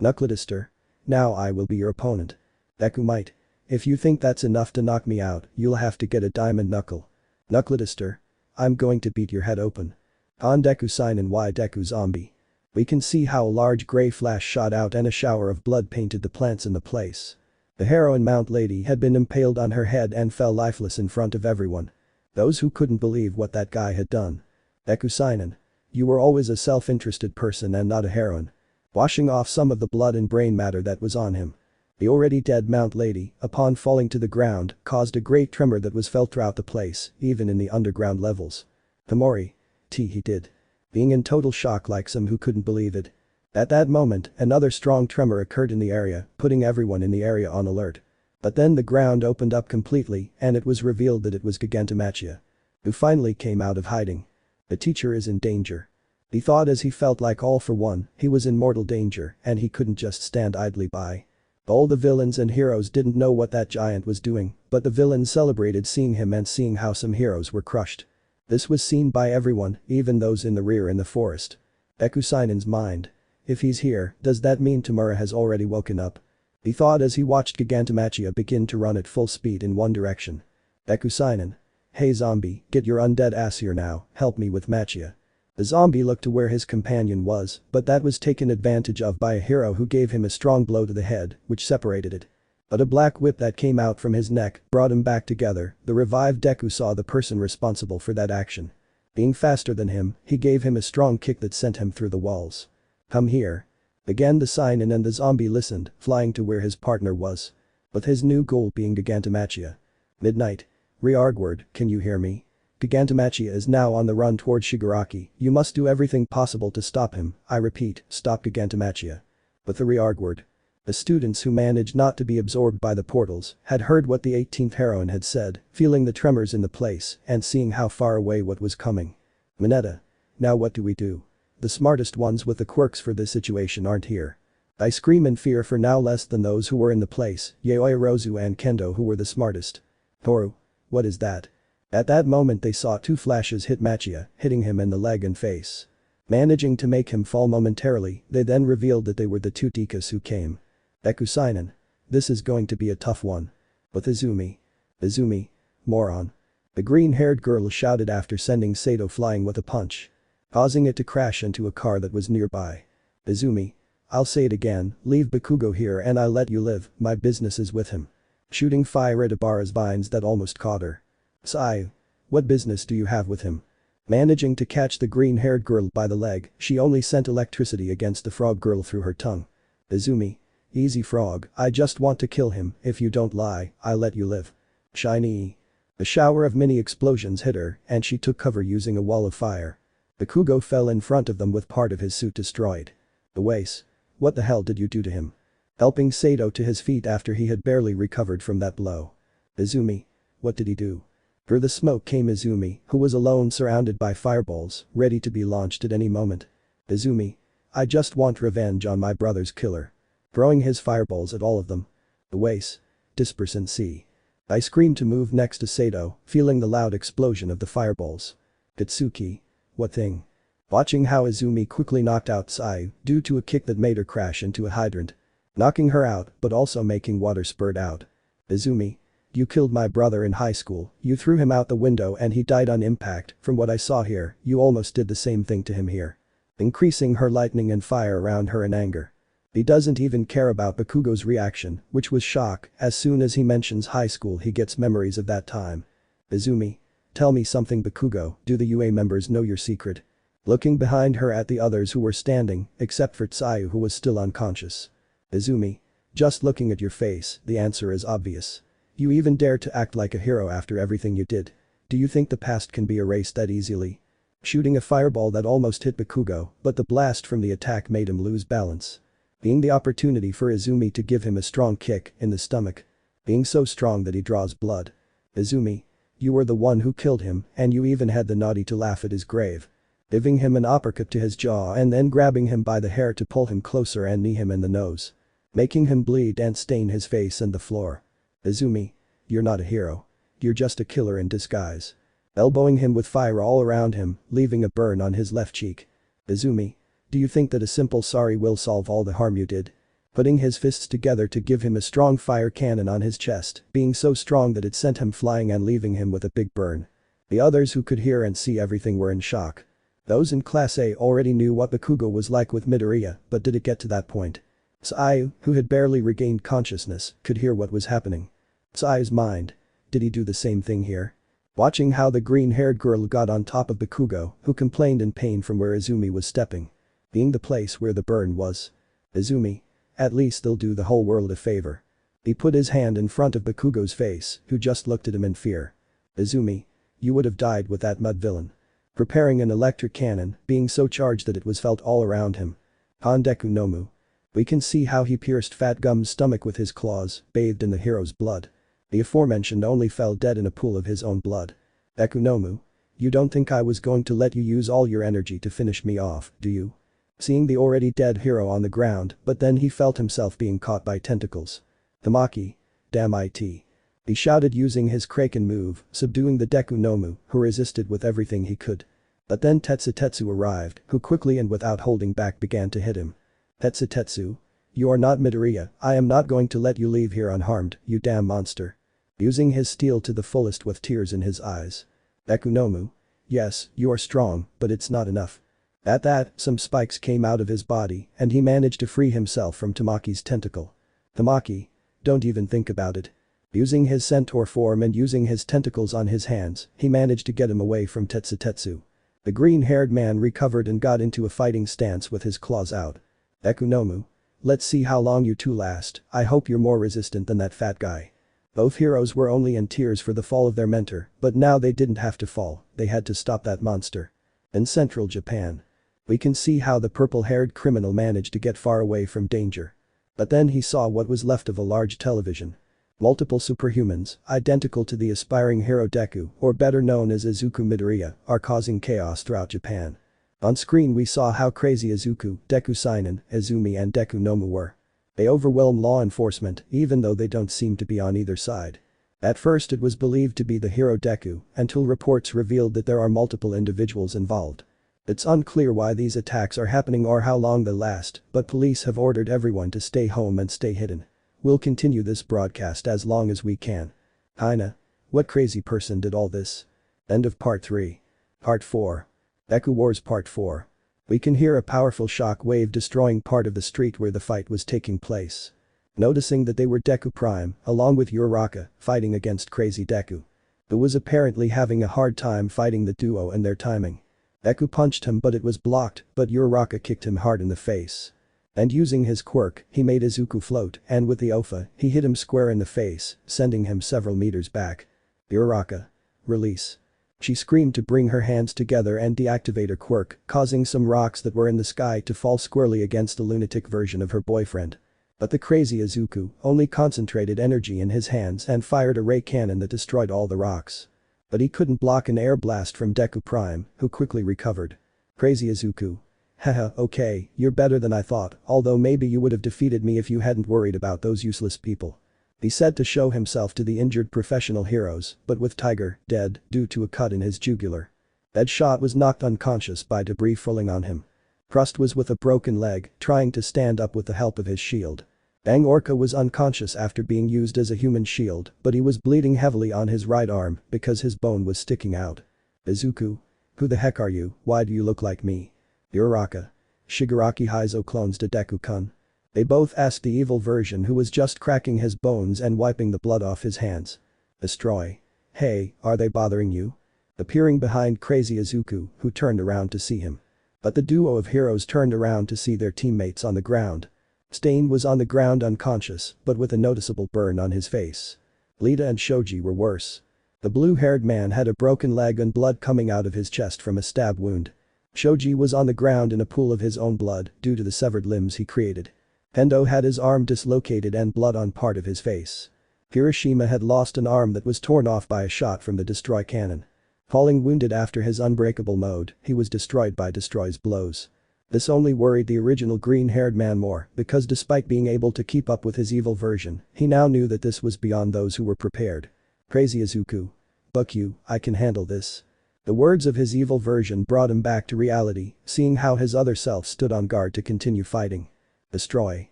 Knuckledister. Now I will be your opponent. Deku might. If you think that's enough to knock me out, you'll have to get a diamond knuckle. Knuckledister. I'm going to beat your head open. On Deku sign and Y Deku zombie. We can see how a large grey flash shot out and a shower of blood painted the plants in the place. The heroine Mount Lady had been impaled on her head and fell lifeless in front of everyone. Those who couldn't believe what that guy had done. Deku Seinen. You were always a self-interested person and not a heroine. Washing off some of the blood and brain matter that was on him. The already dead Mount Lady, upon falling to the ground, caused a great tremor that was felt throughout the place, even in the underground levels. Tamori. He did. Being in total shock like some who couldn't believe it. At that moment, another strong tremor occurred in the area, putting everyone in the area on alert. But then the ground opened up completely and it was revealed that it was Gigantomachia, who finally came out of hiding. The teacher is in danger. He thought as he felt like all for one, he was in mortal danger and he couldn't just stand idly by. All the villains and heroes didn't know what that giant was doing, but the villains celebrated seeing him and seeing how some heroes were crushed. This was seen by everyone, even those in the rear in the forest. Deku-sanen's mind. If he's here, does that mean Tamura has already woken up? He thought as he watched Gigantomachia begin to run at full speed in one direction. Deku-sanen. Hey zombie, get your undead ass here now, help me with Machia. The zombie looked to where his companion was, but that was taken advantage of by a hero who gave him a strong blow to the head, which separated it. But a black whip that came out from his neck brought him back together. The revived Deku saw the person responsible for that action. Being faster than him, he gave him a strong kick that sent him through the walls. Come here. Again the seinen and the zombie listened, flying to where his partner was. With his new goal being Gigantomachia. Midnight. Reargward, can you hear me? Gigantomachia is now on the run towards Shigaraki, you must do everything possible to stop him, I repeat, stop Gigantomachia. With the reargward. The students who managed not to be absorbed by the portals had heard what the 18th heroine had said, feeling the tremors in the place and seeing how far away what was coming. Mineta. Now what do we do? The smartest ones with the quirks for this situation aren't here. I scream in fear for now less than those who were in the place, Yaoi Rozu and Kendo who were the smartest. Toru. What is that? At that moment they saw two flashes hit Machia, hitting him in the leg and face. Managing to make him fall momentarily, they then revealed that they were the two Tikas who came. Deku-sanen. This is going to be a tough one. With Izumi. Izumi. Moron. The green-haired girl shouted after sending Sato flying with a punch, causing it to crash into a car that was nearby. Izumi. I'll say it again, leave Bakugo here and I'll let you live, my business is with him. Shooting fire at Ibara's vines that almost caught her. Seiya. What business do you have with him? Managing to catch the green-haired girl by the leg, she only sent electricity against the frog girl through her tongue. Izumi. Easy frog, I just want to kill him, if you don't lie, I'll let you live. Shiny. A shower of mini explosions hit her and she took cover using a wall of fire. Bakugo fell in front of them with part of his suit destroyed. The Wace. What the hell did you do to him? Helping Sato to his feet after he had barely recovered from that blow. Izumi. What did he do? Through the smoke came Izumi, who was alone surrounded by fireballs, ready to be launched at any moment. Izumi. I just want revenge on my brother's killer. Throwing his fireballs at all of them. The Wace. Disperse and see. I screamed to move next to Sato, feeling the loud explosion of the fireballs. Katsuki. What thing? Watching how Izumi quickly knocked out Seiya due to a kick that made her crash into a hydrant. Knocking her out but also making water spurt out. Izumi. You killed my brother in high school, you threw him out the window and he died on impact, from what I saw here, you almost did the same thing to him here. Increasing her lightning and fire around her in anger. He doesn't even care about Bakugo's reaction, which was shock, as soon as he mentions high school he gets memories of that time. Izumi. Tell me something Bakugo, do the UA members know your secret? Looking behind her at the others who were standing, except for Seiya who was still unconscious. Izumi. Just looking at your face, the answer is obvious. You even dare to act like a hero after everything you did. Do you think the past can be erased that easily? Shooting a fireball that almost hit Bakugo, but the blast from the attack made him lose balance. Being the opportunity for Izumi to give him a strong kick in the stomach. Being so strong that he draws blood. Izumi. You were the one who killed him and you even had the naughty to laugh at his grave. Giving him an uppercut to his jaw and then grabbing him by the hair to pull him closer and knee him in the nose. Making him bleed and stain his face and the floor. Izumi. You're not a hero. You're just a killer in disguise. Elbowing him with fire all around him, leaving a burn on his left cheek. Izumi. Do you think that a simple sorry will solve all the harm you did? Putting his fists together to give him a strong fire cannon on his chest, being so strong that it sent him flying and leaving him with a big burn. The others who could hear and see everything were in shock. Those in Class A already knew what Bakugo was like with Midoriya, but did it get to that point? Seiya, who had barely regained consciousness, could hear what was happening. Seiya's mind. Did he do the same thing here? Watching how the green-haired girl got on top of Bakugo, who complained in pain from where Izumi was stepping. Being the place where the burn was. Izumi. At least they'll do the whole world a favor. He put his hand in front of Bakugo's face, who just looked at him in fear. Izumi. You would have died with that mud villain. Preparing an electric cannon, being so charged that it was felt all around him. Han Deku Nomu. We can see how he pierced Fat Gum's stomach with his claws, bathed in the hero's blood. The aforementioned only fell dead in a pool of his own blood. Deku Nomu. You don't think I was going to let you use all your energy to finish me off, do you? Seeing the already dead hero on the ground, but then he felt himself being caught by tentacles. Tamaki. Damn it. He shouted using his Kraken move, subduing the Deku Nomu, who resisted with everything he could. But then Tetsu arrived, who quickly and without holding back began to hit him. Tetsu. You are not Midoriya, I am not going to let you leave here unharmed, you damn monster. Using his steel to the fullest with tears in his eyes. Deku Nomu. Yes, you are strong, but it's not enough. At that, some spikes came out of his body and he managed to free himself from Tamaki's tentacle. Tamaki. Don't even think about it. Using his centaur form and using his tentacles on his hands, he managed to get him away from Tetsu. The green-haired man recovered and got into a fighting stance with his claws out. Deku Nomu. Let's see how long you two last, I hope you're more resistant than that fat guy. Both heroes were only in tears for the fall of their mentor, but now they didn't have to fall, they had to stop that monster. In central Japan. We can see how the purple-haired criminal managed to get far away from danger. But then he saw what was left of a large television. Multiple superhumans, identical to the aspiring hero Deku, or better known as Izuku Midoriya, are causing chaos throughout Japan. On screen we saw how crazy Izuku, Deku Seinen, Izumi and Deku Nomu were. They overwhelm law enforcement, even though they don't seem to be on either side. At first it was believed to be the hero Deku, until reports revealed that there are multiple individuals involved. It's unclear why these attacks are happening or how long they last, but police have ordered everyone to stay home and stay hidden. We'll continue this broadcast as long as we can. Hina. What crazy person did all this? End of part 3. Part 4. Deku Wars Part 4. We can hear a powerful shock wave destroying part of the street where the fight was taking place. Noticing that they were Deku Prime, along with Uraraka, fighting against Crazy Deku. Who was apparently having a hard time fighting the duo and their timing. Deku punched him but it was blocked, but Uraraka kicked him hard in the face. And using his quirk, he made Izuku float, and with the Ofa, he hit him square in the face, sending him several meters back. Uraraka. Release. She screamed to bring her hands together and deactivate her quirk, causing some rocks that were in the sky to fall squarely against the lunatic version of her boyfriend. But the crazy Izuku only concentrated energy in his hands and fired a ray cannon that destroyed all the rocks. But he couldn't block an air blast from Deku Prime, who quickly recovered. Crazy Izuku. Haha, okay, you're better than I thought, although maybe you would have defeated me if you hadn't worried about those useless people. He said to show himself to the injured professional heroes, but with Tiger dead due to a cut in his jugular. Deadshot was knocked unconscious by debris falling on him. Crust was with a broken leg, trying to stand up with the help of his shield. Bang Orca was unconscious after being used as a human shield, but he was bleeding heavily on his right arm because his bone was sticking out. Izuku. Who the heck are you, why do you look like me? Uraraka. Shigaraki Heizo clones to Deku-kun. They both asked the evil version who was just cracking his bones and wiping the blood off his hands. Destroy. Hey, are they bothering you? Appearing behind crazy Izuku, who turned around to see him. But the duo of heroes turned around to see their teammates on the ground. Stain was on the ground unconscious, but with a noticeable burn on his face. Lita and Shoji were worse. The blue-haired man had a broken leg and blood coming out of his chest from a stab wound. Shoji was on the ground in a pool of his own blood due to the severed limbs he created. Hendo had his arm dislocated and blood on part of his face. Hiroshima had lost an arm that was torn off by a shot from the Destroy cannon. Falling wounded after his unbreakable mode, he was destroyed by Destroy's blows. This only worried the original green-haired man more because despite being able to keep up with his evil version, he now knew that this was beyond those who were prepared. Crazy Izuku. Buck you, I can handle this. The words of his evil version brought him back to reality, seeing how his other self stood on guard to continue fighting. Destroy.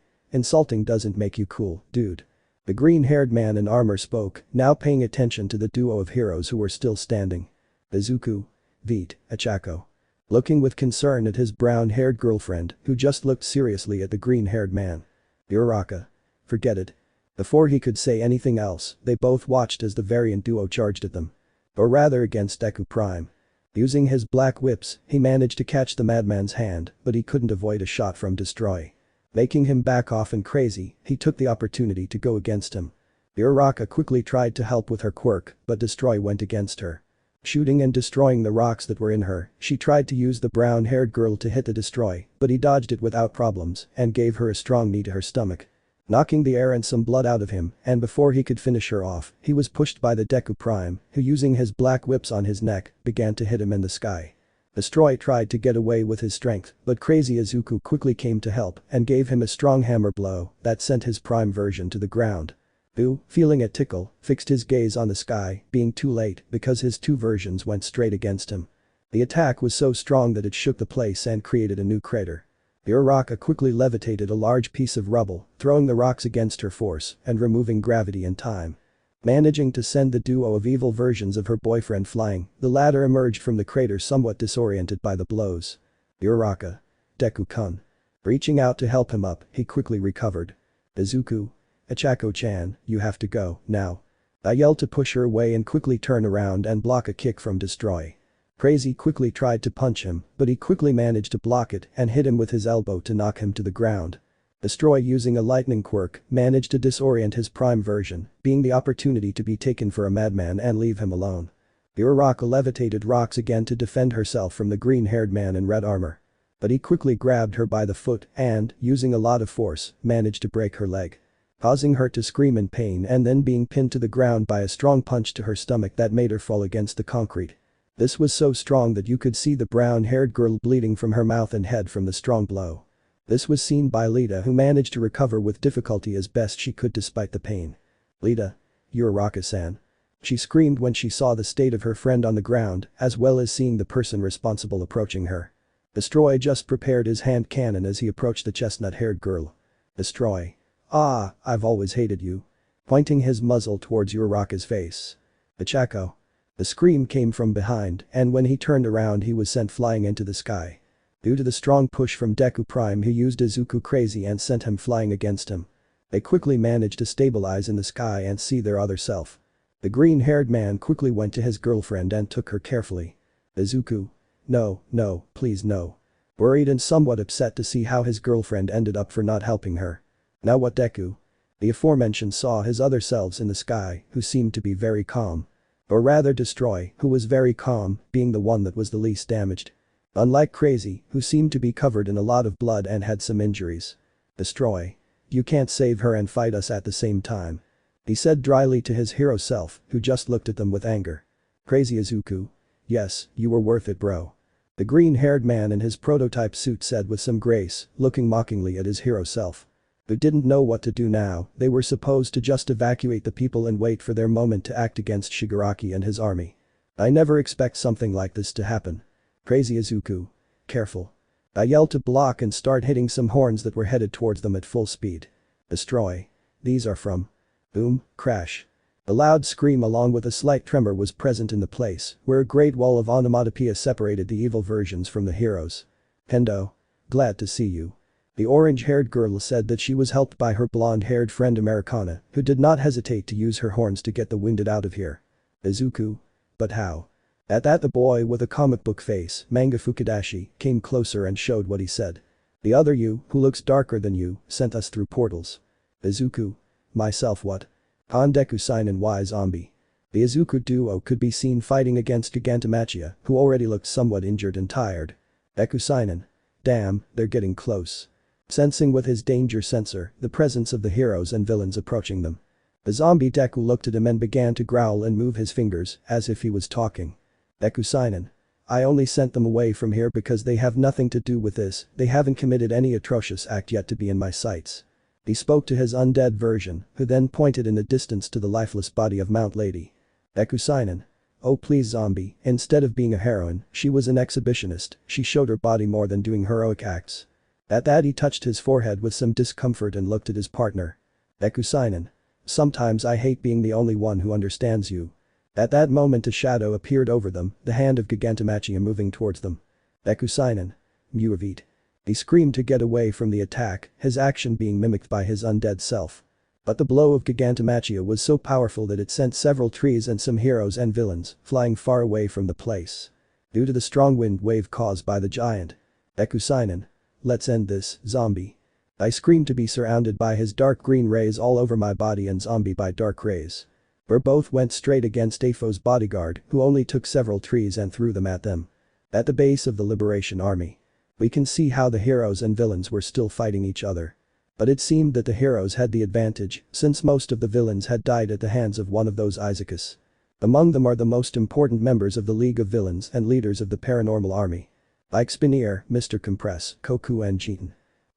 Insulting doesn't make you cool, dude. The green-haired man in armor spoke, now paying attention to the duo of heroes who were still standing. Izuku. Vite, Achako. Looking with concern at his brown-haired girlfriend, who just looked seriously at the green-haired man. Uraraka. Forget it. Before he could say anything else, they both watched as the variant duo charged at them. Or rather against Deku Prime. Using his black whips, he managed to catch the madman's hand, but he couldn't avoid a shot from Destroy. Making him back off and crazy, he took the opportunity to go against him. Uraraka quickly tried to help with her quirk, but Destroy went against her. Shooting and destroying the rocks that were in her, she tried to use the brown-haired girl to hit the destroy, but he dodged it without problems and gave her a strong knee to her stomach. Knocking the air and some blood out of him, and before he could finish her off, he was pushed by the Deku Prime, who using his black whips on his neck, began to hit him in the sky. Destroy tried to get away with his strength, but crazy Izuku quickly came to help and gave him a strong hammer blow that sent his prime version to the ground. Boo, feeling a tickle, fixed his gaze on the sky, being too late because his two versions went straight against him. The attack was so strong that it shook the place and created a new crater. Uraraka quickly levitated a large piece of rubble, throwing the rocks against her force and removing gravity and time. Managing to send the duo of evil versions of her boyfriend flying, the latter emerged from the crater somewhat disoriented by the blows. Uraraka. Deku-kun. Reaching out to help him up, he quickly recovered. Izuku. Achako-chan, you have to go, now. I yelled to push her away and quickly turn around and block a kick from Destroy. Crazy quickly tried to punch him, but he quickly managed to block it and hit him with his elbow to knock him to the ground. Destroy using a lightning quirk managed to disorient his prime version, being the opportunity to be taken for a madman and leave him alone. Uraraka levitated rocks again to defend herself from the green-haired man in red armor. But he quickly grabbed her by the foot and, using a lot of force, managed to break her leg. Causing her to scream in pain and then being pinned to the ground by a strong punch to her stomach that made her fall against the concrete. This was so strong that you could see the brown-haired girl bleeding from her mouth and head from the strong blow. This was seen by Lita, who managed to recover with difficulty as best she could despite the pain. Lita. Uraraka-san. She screamed when she saw the state of her friend on the ground, as well as seeing the person responsible approaching her. Destroy just prepared his hand cannon as he approached the chestnut-haired girl. Destroy. Ah, I've always hated you. Pointing his muzzle towards Uraraka's face. Ichako. The scream came from behind, and when he turned around he was sent flying into the sky. Due to the strong push from Deku Prime, he used Izuku Crazy and sent him flying against him. They quickly managed to stabilize in the sky and see their other self. The green-haired man quickly went to his girlfriend and took her carefully. Izuku. No, please no. Worried and somewhat upset to see how his girlfriend ended up for not helping her. Now what, Deku? The aforementioned saw his other selves in the sky, who seemed to be very calm. Or rather Destroy, who was very calm, being the one that was the least damaged. Unlike Crazy, who seemed to be covered in a lot of blood and had some injuries. Destroy. You can't save her and fight us at the same time. He said dryly to his hero self, who just looked at them with anger. Crazy Izuku. Yes, you were worth it, bro. The green-haired man in his prototype suit said with some grace, looking mockingly at his hero self. Who didn't know what to do now. They were supposed to just evacuate the people and wait for their moment to act against Shigaraki and his army. I never expect something like this to happen. Crazy Izuku. Careful. I yelled to block and start hitting some horns that were headed towards them at full speed. Destroy. These are from. Boom, crash. A loud scream along with a slight tremor was present in the place, where a great wall of onomatopoeia separated the evil versions from the heroes. Hendo. Glad to see you. The orange-haired girl said that she was helped by her blonde-haired friend Americana, who did not hesitate to use her horns to get the wounded out of here. Izuku. But how? At that the boy with a comic book face, Manga Fukudashi, came closer and showed what he said. The other you, who looks darker than you, sent us through portals. Izuku. Myself what? Han Deku-san and Y Zombie. The Izuku duo could be seen fighting against Gigantomachia, who already looked somewhat injured and tired. Deku-san. Damn, they're getting close. Sensing with his danger sensor the presence of the heroes and villains approaching them. The zombie Deku looked at him and began to growl and move his fingers as if he was talking. Deku-san. I only sent them away from here because they have nothing to do with this, they haven't committed any atrocious act yet to be in my sights. He spoke to his undead version, who then pointed in the distance to the lifeless body of Mount Lady. Deku-san. Oh please zombie, instead of being a heroine, she was an exhibitionist, she showed her body more than doing heroic acts. At that he touched his forehead with some discomfort and looked at his partner. Deku-san. Sometimes I hate being the only one who understands you. At that moment a shadow appeared over them, the hand of Gigantomachia moving towards them. Deku-san. Muavit. He screamed to get away from the attack, his action being mimicked by his undead self. But the blow of Gigantomachia was so powerful that it sent several trees and some heroes and villains flying far away from the place. Due to the strong wind wave caused by the giant. Deku-san. Let's end this, zombie. I screamed to be surrounded by his dark green rays all over my body and zombie by dark rays. where both went straight against Afo's bodyguard, who only took several trees and threw them at them. At the base of the Liberation Army, we can see how the heroes and villains were still fighting each other. But it seemed that the heroes had the advantage, since most of the villains had died at the hands of one of those izukus. Among them are the most important members of the League of Villains and leaders of the Paranormal Army. Like Spinneer, Mr. Compress, Koku and Jeton.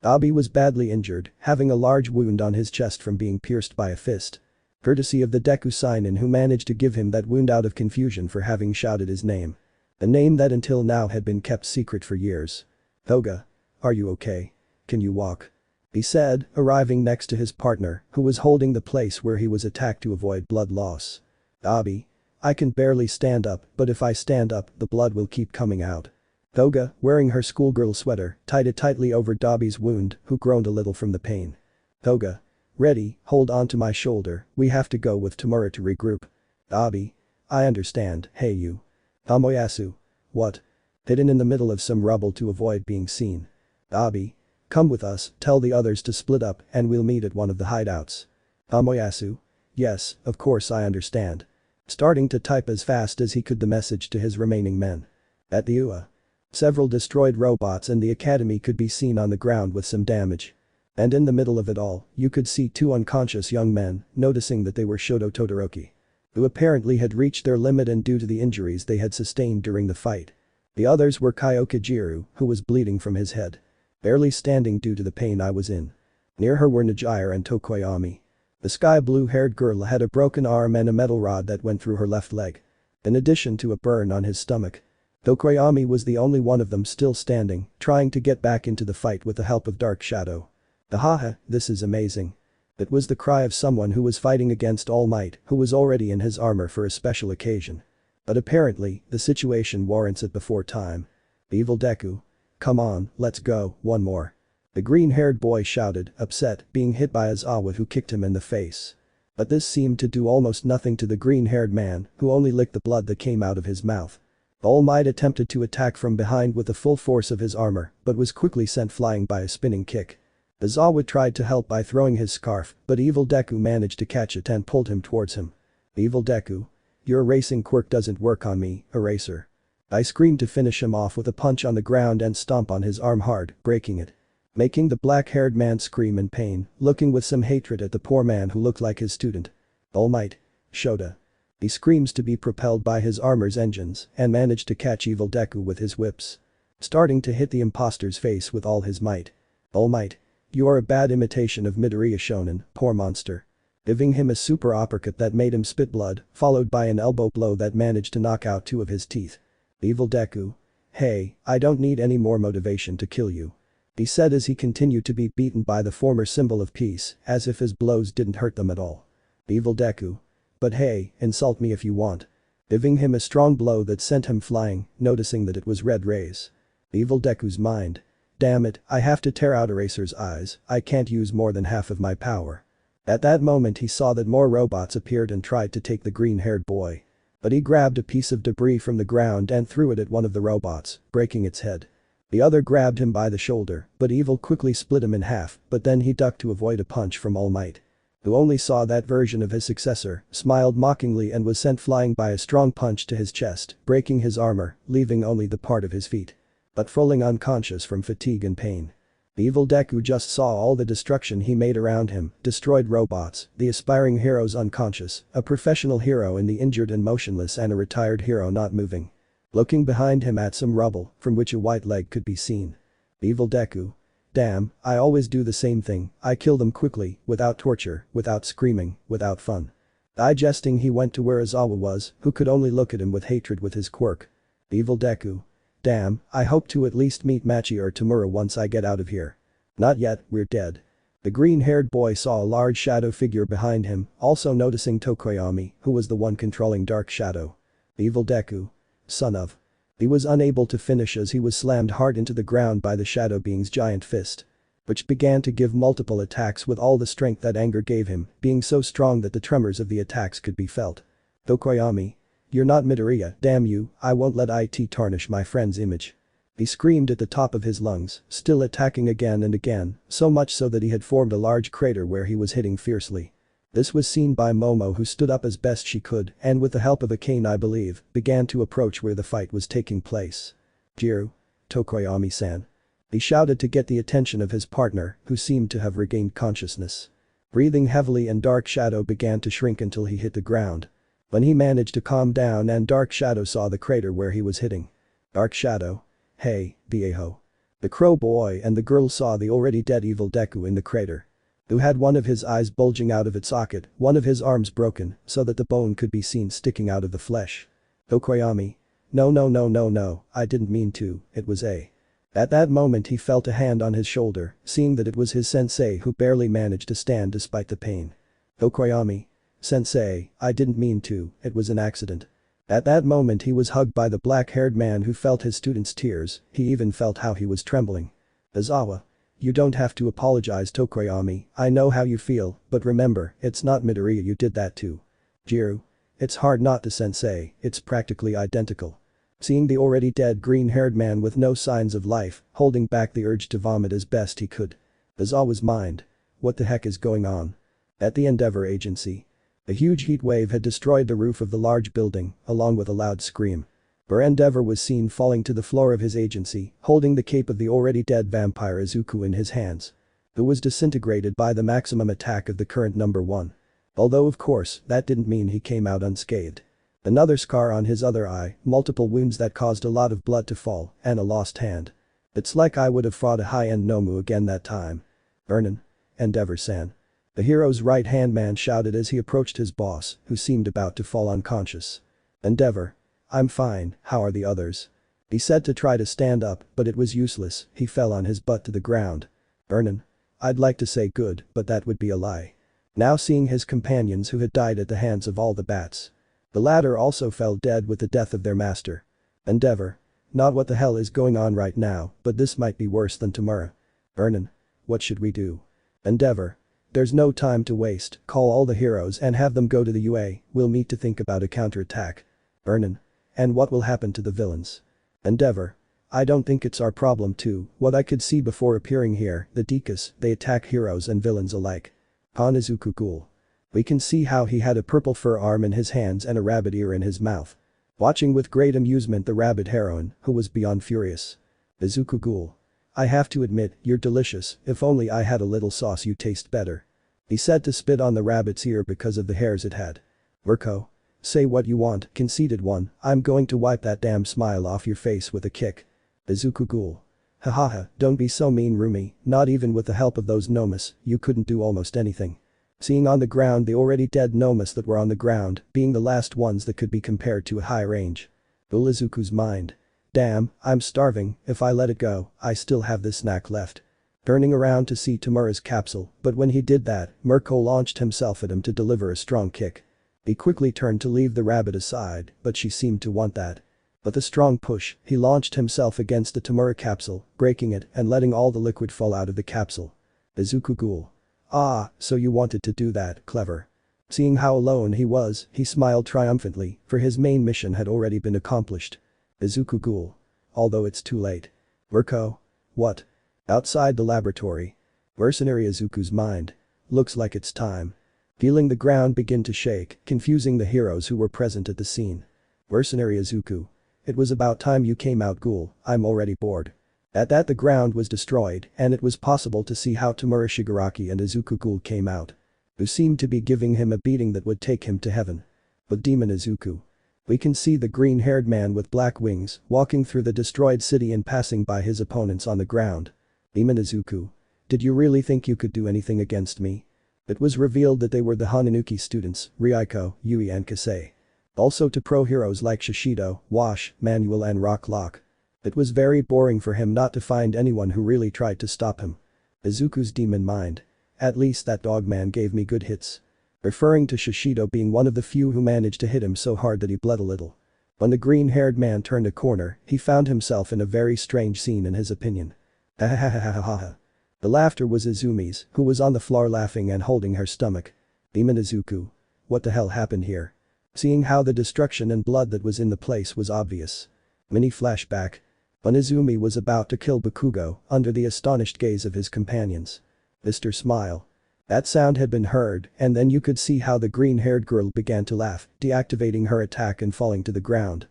Abi was badly injured, having a large wound on his chest from being pierced by a fist. Courtesy of the Deku Seinen, who managed to give him that wound out of confusion for having shouted his name. A name that until now had been kept secret for years. Toga. Are you okay? Can you walk? He said, arriving next to his partner, who was holding the place where he was attacked to avoid blood loss. Abi. I can barely stand up, but if I stand up, the blood will keep coming out. Toga, wearing her schoolgirl sweater, tied it tightly over Dabi's wound, who groaned a little from the pain. Toga. Ready, hold on to my shoulder, we have to go with Tamura to regroup. Abi. I understand, hey you. Tomoyasu. What? Hidden in the middle of some rubble to avoid being seen. Abi. Come with us, tell the others to split up and we'll meet at one of the hideouts. Tomoyasu. Yes, of course I understand. Starting to type as fast as he could the message to his remaining men. At the UA. Several destroyed robots and the academy could be seen on the ground with some damage. And in the middle of it all, you could see two unconscious young men, noticing that they were Shoto Todoroki. Who apparently had reached their limit and due to the injuries they had sustained during the fight. The others were Kyokajiru, who was bleeding from his head. Barely standing due to the pain I was in. Near her were Najire and Tokoyami. The sky blue-haired girl had a broken arm and a metal rod that went through her left leg. In addition to a burn on his stomach. Tokoyami was the only one of them still standing, trying to get back into the fight with the help of Dark Shadow. Ahaha, this is amazing. It was the cry of someone who was fighting against Almight, who was already in his armor for a special occasion. But apparently, the situation warrants it before time. Evil Deku. Come on, let's go, one more. The green-haired boy shouted, upset, being hit by Aizawa who kicked him in the face. But this seemed to do almost nothing to the green-haired man, who only licked the blood that came out of his mouth. All Might attempted to attack from behind with the full force of his armor, but was quickly sent flying by a spinning kick. Aizawa tried to help by throwing his scarf, but Evil Deku managed to catch it and pulled him towards him. Evil Deku. Your erasing quirk doesn't work on me, eraser. I screamed to finish him off with a punch on the ground and stomp on his arm hard, breaking it. Making the black-haired man scream in pain, looking with some hatred at the poor man who looked like his student. All Might. Shota. He screams to be propelled by his armor's engines and managed to catch Evil Deku with his whips. Starting to hit the imposter's face with all his might. All Might. You are a bad imitation of Midoriya Shonen, poor monster. Giving him a super uppercut that made him spit blood, followed by an elbow blow that managed to knock out two of his teeth. Evil Deku. Hey, I don't need any more motivation to kill you. He said as he continued to be beaten by the former symbol of peace, as if his blows didn't hurt them at all. Evil Deku. But hey, insult me if you want. Giving him a strong blow that sent him flying, noticing that it was Red Rays. Evil Deku's mind. Damn it, I have to tear out Eraser's eyes, I can't use more than half of my power. At that moment he saw that more robots appeared and tried to take the green-haired boy. But he grabbed a piece of debris from the ground and threw it at one of the robots, breaking its head. The other grabbed him by the shoulder, but Evil quickly split him in half, but then he ducked to avoid a punch from All Might. Who only saw that version of his successor, smiled mockingly and was sent flying by a strong punch to his chest, breaking his armor, leaving only the part of his feet. But falling unconscious from fatigue and pain. Evil Deku just saw all the destruction he made around him, destroyed robots, the aspiring heroes unconscious, a professional hero in the injured and motionless and a retired hero not moving. Looking behind him at some rubble, from which a white leg could be seen. Evil Deku. Damn, I always do the same thing, I kill them quickly, without torture, without screaming, without fun. Digesting he went to where Aizawa was, who could only look at him with hatred with his quirk. Evil Deku. Damn, I hope to at least meet Machi or Tamura once I get out of here. Not yet, we're dead. The green-haired boy saw a large shadow figure behind him, also noticing Tokoyami, who was the one controlling Dark Shadow. Evil Deku. Son of. He was unable to finish as he was slammed hard into the ground by the shadow being's giant fist. Which began to give multiple attacks with all the strength that anger gave him, being so strong that the tremors of the attacks could be felt. Tokoyami. You're not Midoriya, damn you, I won't let it tarnish my friend's image. He screamed at the top of his lungs, still attacking again and again, so much so that he had formed a large crater where he was hitting fiercely. This was seen by Momo, who stood up as best she could and with the help of a cane, I believe, began to approach where the fight was taking place. "Jiru. Tokoyami-san." He shouted to get the attention of his partner, who seemed to have regained consciousness. Breathing heavily, and Dark Shadow began to shrink until he hit the ground. When he managed to calm down and Dark Shadow saw the crater where he was hitting. Dark Shadow. "Hey, viejo." The crow boy and the girl saw the already dead evil Deku in the crater. Who had one of his eyes bulging out of its socket, one of his arms broken so that the bone could be seen sticking out of the flesh. "Tokoyami. No, no, no, no, no, I didn't mean to, it was a." At that moment he felt a hand on his shoulder, seeing that it was his sensei, who barely managed to stand despite the pain. "Tokoyami. Sensei, I didn't mean to, it was an accident." At that moment he was hugged by the black-haired man, who felt his student's tears, he even felt how he was trembling. "Izawa. You don't have to apologize, Tokoyami, I know how you feel, but remember, it's not Midoriya you did that to." "Jiru. It's hard not to, sensei, it's practically identical." Seeing the already dead green-haired man with no signs of life, holding back the urge to vomit as best he could. Izawa's mind. What the heck is going on? At the Endeavor Agency. A huge heat wave had destroyed the roof of the large building, along with a loud scream. Where Endeavor was seen falling to the floor of his agency, holding the cape of the already dead vampire Izuku in his hands. Who was disintegrated by the maximum attack of the current number 1. Although of course, that didn't mean he came out unscathed. Another scar on his other eye, multiple wounds that caused a lot of blood to fall, and a lost hand. "It's like I would have fought a high-end Nomu again that time." "Vernon. Endeavor-san." The hero's right-hand man shouted as he approached his boss, who seemed about to fall unconscious. "Endeavor. I'm fine, how are the others?" He said to try to stand up, but it was useless, he fell on his butt to the ground. "Vernon. I'd like to say good, but that would be a lie." Now seeing his companions who had died at the hands of all the bats. The latter also fell dead with the death of their master. Endeavor. Not what the hell is going on right now, but this might be worse than tomorrow. Vernon. What should we do? Endeavor. There's no time to waste, call all the heroes and have them go to the UA, we'll meet to think about a counterattack. Vernon. And what will happen to the villains? Endeavor. I don't think it's our problem too, what I could see before appearing here, the Dekus, they attack heroes and villains alike. Izuku Ghoul. We can see how he had a purple fur arm in his hands and a rabbit ear in his mouth. Watching with great amusement the rabbit heroine, who was beyond furious. Izuku Ghoul. I have to admit, you're delicious, if only I had a little sauce you taste better. He said to spit on the rabbit's ear because of the hairs it had. Virko. Say what you want, conceited one, I'm going to wipe that damn smile off your face with a kick. Izuku Ghoul. Hahaha, don't be so mean, Rumi, not even with the help of those Nomus, you couldn't do almost anything. Seeing on the ground the already dead Nomus that were on the ground, being the last ones that could be compared to a high range. Izuku's mind. Damn, I'm starving, if I let it go, I still have this snack left. Turning around to see Tamura's capsule, but when he did that, Mirko launched himself at him to deliver a strong kick. He quickly turned to leave the rabbit aside, but she seemed to want that. With a strong push, he launched himself against the Tamura capsule, breaking it and letting all the liquid fall out of the capsule. Izuku Ghoul. Ah, so you wanted to do that, clever. Seeing how alone he was, he smiled triumphantly, for his main mission had already been accomplished. Izuku Ghoul. Although it's too late. Mirko. What? Outside the laboratory. Mercenary Izuku's mind. Looks like it's time. Feeling the ground begin to shake, confusing the heroes who were present at the scene. Mercenary Izuku. It was about time you came out, Ghoul, I'm already bored. At that the ground was destroyed and it was possible to see how Tamura, Shigaraki and Izuku Ghoul came out. Who seemed to be giving him a beating that would take him to heaven. But Demon Izuku. We can see the green-haired man with black wings walking through the destroyed city and passing by his opponents on the ground. Demon Izuku. Did you really think you could do anything against me? It was revealed that they were the Hananuki students, Ryuko, Yui and Kasei. Also to pro heroes like Shishido, Wash, Manuel and Rock Lock. It was very boring for him not to find anyone who really tried to stop him. Izuku's demon mind. At least that dogman gave me good hits. Referring to Shishido being one of the few who managed to hit him so hard that he bled a little. When the green-haired man turned a corner, he found himself in a very strange scene in his opinion. Hahaha. The laughter was Izumi's, who was on the floor laughing and holding her stomach. Demon Izuku. What the hell happened here? Seeing how the destruction and blood that was in the place was obvious. Mini flashback. When Izumi was about to kill Bakugo, under the astonished gaze of his companions. Mr. Smile. That sound had been heard, and then you could see how the green-haired girl began to laugh, deactivating her attack and falling to the ground.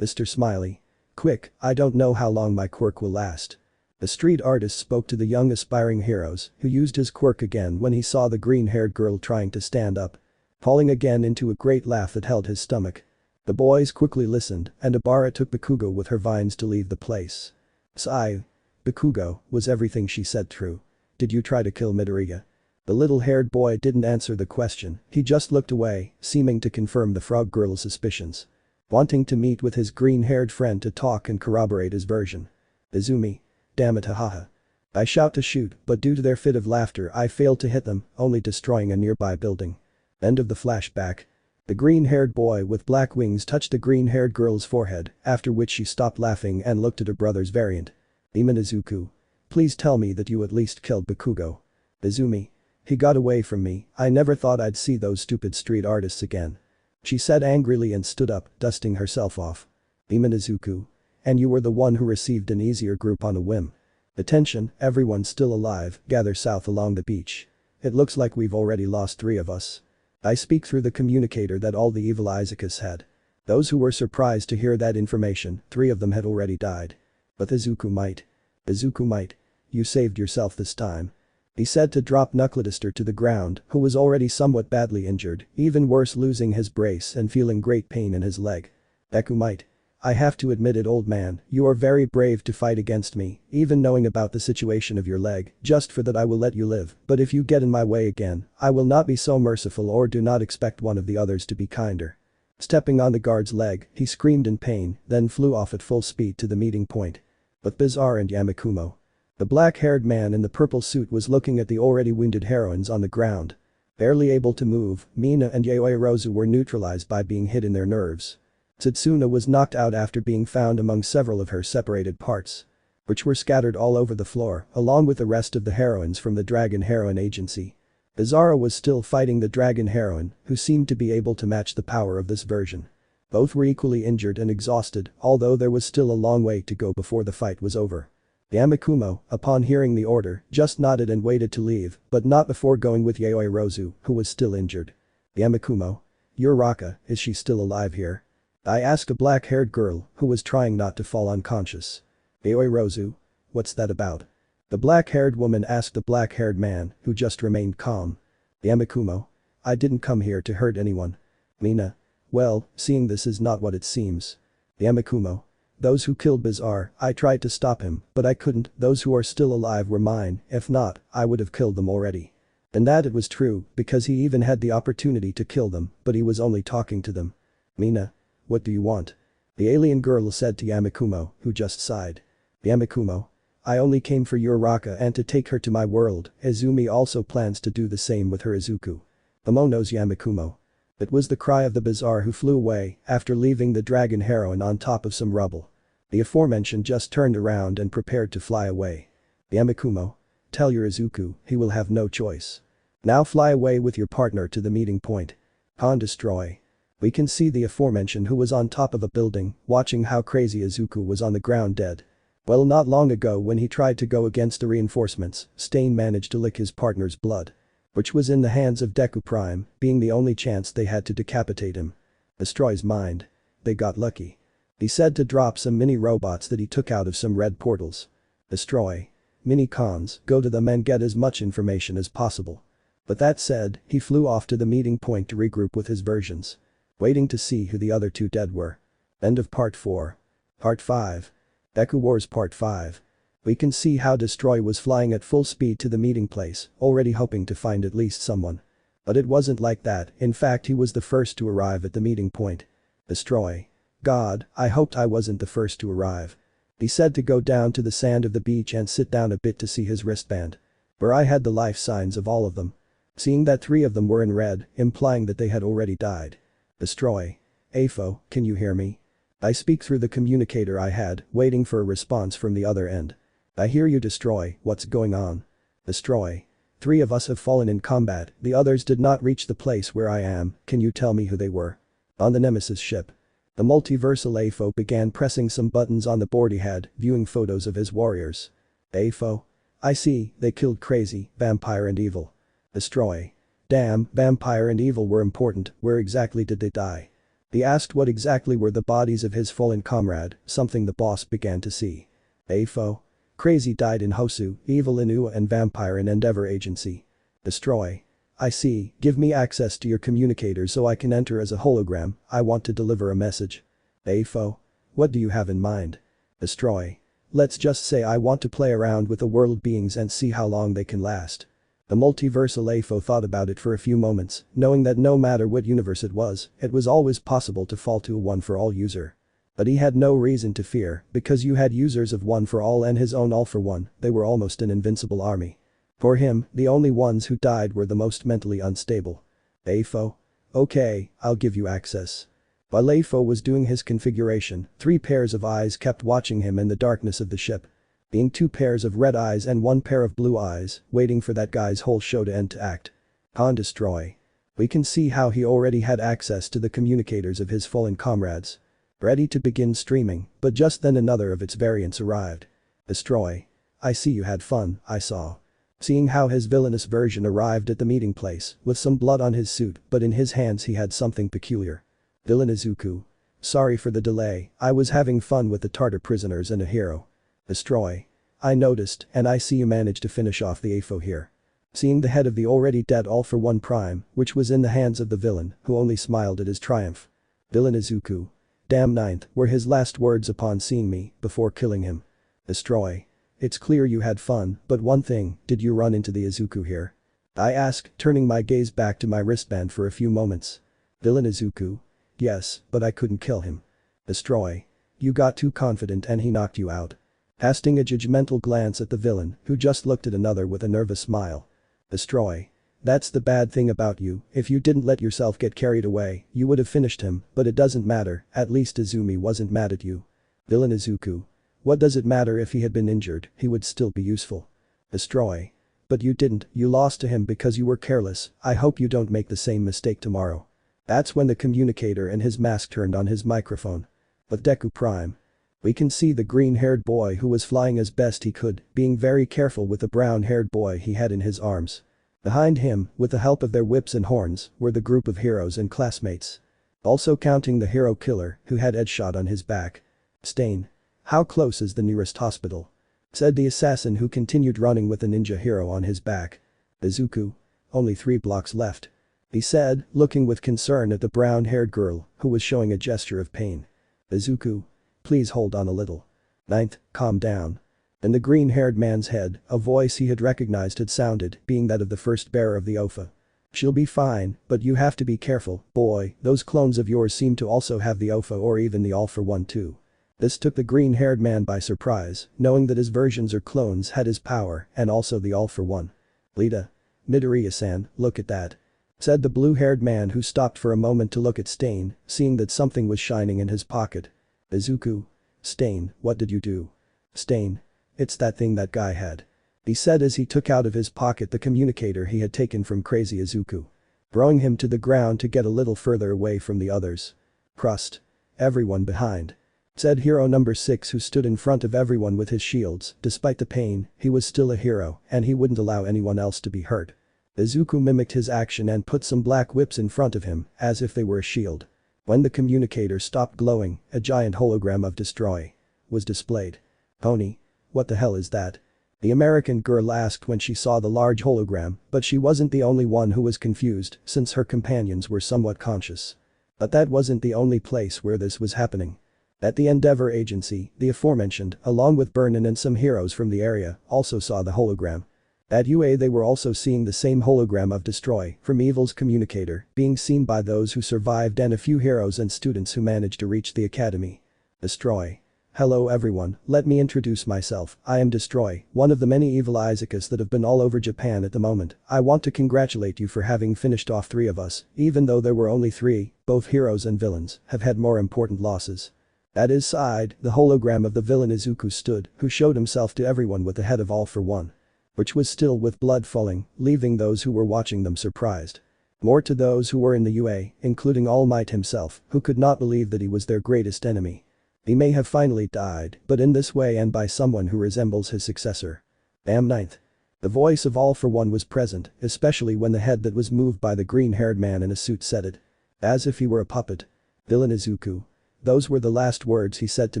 Mr. Smiley. Quick, I don't know how long my quirk will last. The street artist spoke to the young aspiring heroes, who used his quirk again when he saw the green-haired girl trying to stand up. Falling again into a great laugh that held his stomach. The boys quickly listened, and Abara took Bakugo with her vines to leave the place. Sigh. Bakugo, was everything she said true? Did you try to kill Midoriya? The little-haired boy didn't answer the question, he just looked away, seeming to confirm the frog girl's suspicions. Wanting to meet with his green-haired friend to talk and corroborate his version. Izumi. Damn it, hahaha. I shout to shoot, but due to their fit of laughter I failed to hit them, only destroying a nearby building. End of the flashback. The green-haired boy with black wings touched the green-haired girl's forehead, after which she stopped laughing and looked at her brother's variant. Izuku. Please tell me that you at least killed Bakugo. Izumi. He got away from me, I never thought I'd see those stupid street artists again. She said angrily and stood up, dusting herself off. Izuku. And you were the one who received an easier group on a whim. Attention, everyone still alive, gather south along the beach. It looks like we've already lost 3 of us. I speak through the communicator that all the evil Izukus had. Those who were surprised to hear that information, 3 of them had already died. But Izuku might. You saved yourself this time. He said to drop Knuckledister to the ground, who was already somewhat badly injured, even worse losing his brace and feeling great pain in his leg. Deku might. I have to admit it, old man, you are very brave to fight against me, even knowing about the situation of your leg, just for that I will let you live, but if you get in my way again, I will not be so merciful, or do not expect one of the others to be kinder. Stepping on the guard's leg, he screamed in pain, then flew off at full speed to the meeting point. But Bizarre and Yamakumo. The black-haired man in the purple suit was looking at the already wounded heroines on the ground. Barely able to move, Mina and Yaoyorozu were neutralized by being hit in their nerves. Satsuna was knocked out after being found among several of her separated parts, which were scattered all over the floor, along with the rest of the heroines from the Dragon Heroine Agency. Bizarro was still fighting the Dragon Heroine, who seemed to be able to match the power of this version. Both were equally injured and exhausted, although there was still a long way to go before the fight was over. Yamakumo, upon hearing the order, just nodded and waited to leave, but not before going with Yaoyorozu, who was still injured. Yamakumo. Uraraka, is she still alive here? I asked a black-haired girl, who was trying not to fall unconscious. Yaoyorozu. What's that about? The black-haired woman asked the black-haired man, who just remained calm. Yamakumo. I didn't come here to hurt anyone. Mina. Well, seeing this is not what it seems. Yamakumo. Those who killed Bizarre, I tried to stop him, but I couldn't, those who are still alive were mine, if not, I would have killed them already. And that it was true, because he even had the opportunity to kill them, but he was only talking to them. Mina. What do you want? The alien girl said to Yamakumo, who just sighed. Yamakumo. I only came for Uraraka and to take her to my world, Izumi also plans to do the same with her Izuku. Momono's Yamakumo. It was the cry of the Bizarre who flew away after leaving the Dragon Heroine on top of some rubble. The aforementioned just turned around and prepared to fly away. Yamakumo. Tell your Izuku, he will have no choice. Now fly away with your partner to the meeting point. Han destroy. We can see the aforementioned who was on top of a building, watching how crazy Izuku was on the ground dead. Well, not long ago when he tried to go against the reinforcements, Stain managed to lick his partner's blood. Which was in the hands of Deku Prime, being the only chance they had to decapitate him. Destroy's mind. They got lucky. He said to drop some mini-robots that he took out of some red portals. Destroy. Mini-cons, go to them and get as much information as possible. But that said, he flew off to the meeting point to regroup with his versions. Waiting to see who the other 2 dead were. End of Part 4. Part 5. Deku Wars Part 5. We can see how Destroy was flying at full speed to the meeting place, already hoping to find at least someone. But it wasn't like that, in fact he was the first to arrive at the meeting point. Destroy. God, I hoped I wasn't the first to arrive. He said to go down to the sand of the beach and sit down a bit to see his wristband. Where I had the life signs of all of them. Seeing that 3 of them were in red, implying that they had already died. Destroy. Afo, can you hear me? I speak through the communicator I had, waiting for a response from the other end. I hear you, Destroy, what's going on? Destroy. 3 of us have fallen in combat, the others did not reach the place where I am, can you tell me who they were? On the Nemesis ship. The Multiversal Afo began pressing some buttons on the board he had, viewing photos of his warriors. Afo. I see, they killed Crazy, Vampire and Evil. Destroy. Damn, vampire and evil were important, where exactly did they die? He asked what exactly were the bodies of his fallen comrade, something the boss began to see. AFO. Crazy died in Hosu, evil in Ua and vampire in Endeavor Agency. Destroy. I see, give me access to your communicator so I can enter as a hologram, I want to deliver a message. AFO. What do you have in mind? Destroy. Let's just say I want to play around with the world beings and see how long they can last. The multiversal AFO thought about it for a few moments, knowing that no matter what universe it was always possible to fall to a one for all user. But he had no reason to fear, because you had users of one for all and his own all for one, they were almost an invincible army. For him, the only ones who died were the most mentally unstable. AFO? Okay, I'll give you access. While AFO was doing his configuration, 3 pairs of eyes kept watching him in the darkness of the ship. Being 2 pairs of red eyes and 1 pair of blue eyes, waiting for that guy's whole show to end to act. Han destroy. We can see how he already had access to the communicators of his fallen comrades. Ready to begin streaming, but just then another of its variants arrived. Destroy. I see you had fun, I saw. Seeing how his villainous version arrived at the meeting place, with some blood on his suit, but in his hands he had something peculiar. Villain Izuku. Sorry for the delay, I was having fun with the Tartar prisoners and a hero. Destroy. I noticed, and I see you managed to finish off the AFO here. Seeing the head of the already dead All for One Prime, which was in the hands of the villain, who only smiled at his triumph. Villain Izuku. Damn ninth, were his last words upon seeing me, before killing him. Destroy. It's clear you had fun, but one thing, did you run into the Izuku here? I asked, turning my gaze back to my wristband for a few moments. Villain Izuku. Yes, but I couldn't kill him. Destroy. You got too confident and he knocked you out. Casting a judgmental glance at the villain, who just looked at another with a nervous smile. Destroy. That's the bad thing about you, if you didn't let yourself get carried away, you would have finished him, but it doesn't matter, at least Izumi wasn't mad at you. Villain Izuku. What does it matter if he had been injured, he would still be useful. Destroy. But you didn't, you lost to him because you were careless, I hope you don't make the same mistake tomorrow. That's when the communicator and his mask turned on his microphone. With Deku Prime. We can see the green-haired boy who was flying as best he could, being very careful with the brown-haired boy he had in his arms. Behind him, with the help of their whips and horns, were the group of heroes and classmates. Also counting the hero killer, who had Edgeshot on his back. Stain. How close is the nearest hospital? Said the assassin who continued running with the ninja hero on his back. Izuku. Only 3 blocks left. He said, looking with concern at the brown-haired girl, who was showing a gesture of pain. Izuku. Please hold on a little. Ninth, calm down. In the green-haired man's head, a voice he had recognized had sounded, being that of the first bearer of the OFA. She'll be fine, but you have to be careful, boy, those clones of yours seem to also have the OFA or even the All for One too. This took the green-haired man by surprise, knowing that his versions or clones had his power and also the All for One. Lita. Midoriya-san, look at that. Said the blue-haired man who stopped for a moment to look at Stain, seeing that something was shining in his pocket. Izuku. Stain, what did you do? Stain. It's that thing that guy had. He said as he took out of his pocket the communicator he had taken from crazy Izuku. Throwing him to the ground to get a little further away from the others. Crust. Everyone behind. Said hero number 6 who stood in front of everyone with his shields, despite the pain, he was still a hero and he wouldn't allow anyone else to be hurt. Izuku mimicked his action and put some black whips in front of him, as if they were a shield. When the communicator stopped glowing, a giant hologram of Destroy was displayed. Pony. What the hell is that? The American girl asked when she saw the large hologram, but she wasn't the only one who was confused since her companions were somewhat conscious. But that wasn't the only place where this was happening. At the Endeavor Agency, the aforementioned, along with Burnin and some heroes from the area, also saw the hologram. At UA they were also seeing the same hologram of Destroy from Evil's communicator, being seen by those who survived and a few heroes and students who managed to reach the academy. Destroy. Hello everyone, let me introduce myself, I am Destroy, one of the many evil Izukus that have been all over Japan at the moment. I want to congratulate you for having finished off 3 of us, even though there were only 3, both heroes and villains have had more important losses. At his side, the hologram of the villain Izuku stood, who showed himself to everyone with the head of All for One. Which was still with blood falling, leaving those who were watching them surprised. More to those who were in the UA, including Almight himself, who could not believe that he was their greatest enemy. He may have finally died, but in this way and by someone who resembles his successor. Am 9th. The voice of All for One was present, especially when the head that was moved by the green-haired man in a suit said it. As if he were a puppet. Villain Izuku. Those were the last words he said to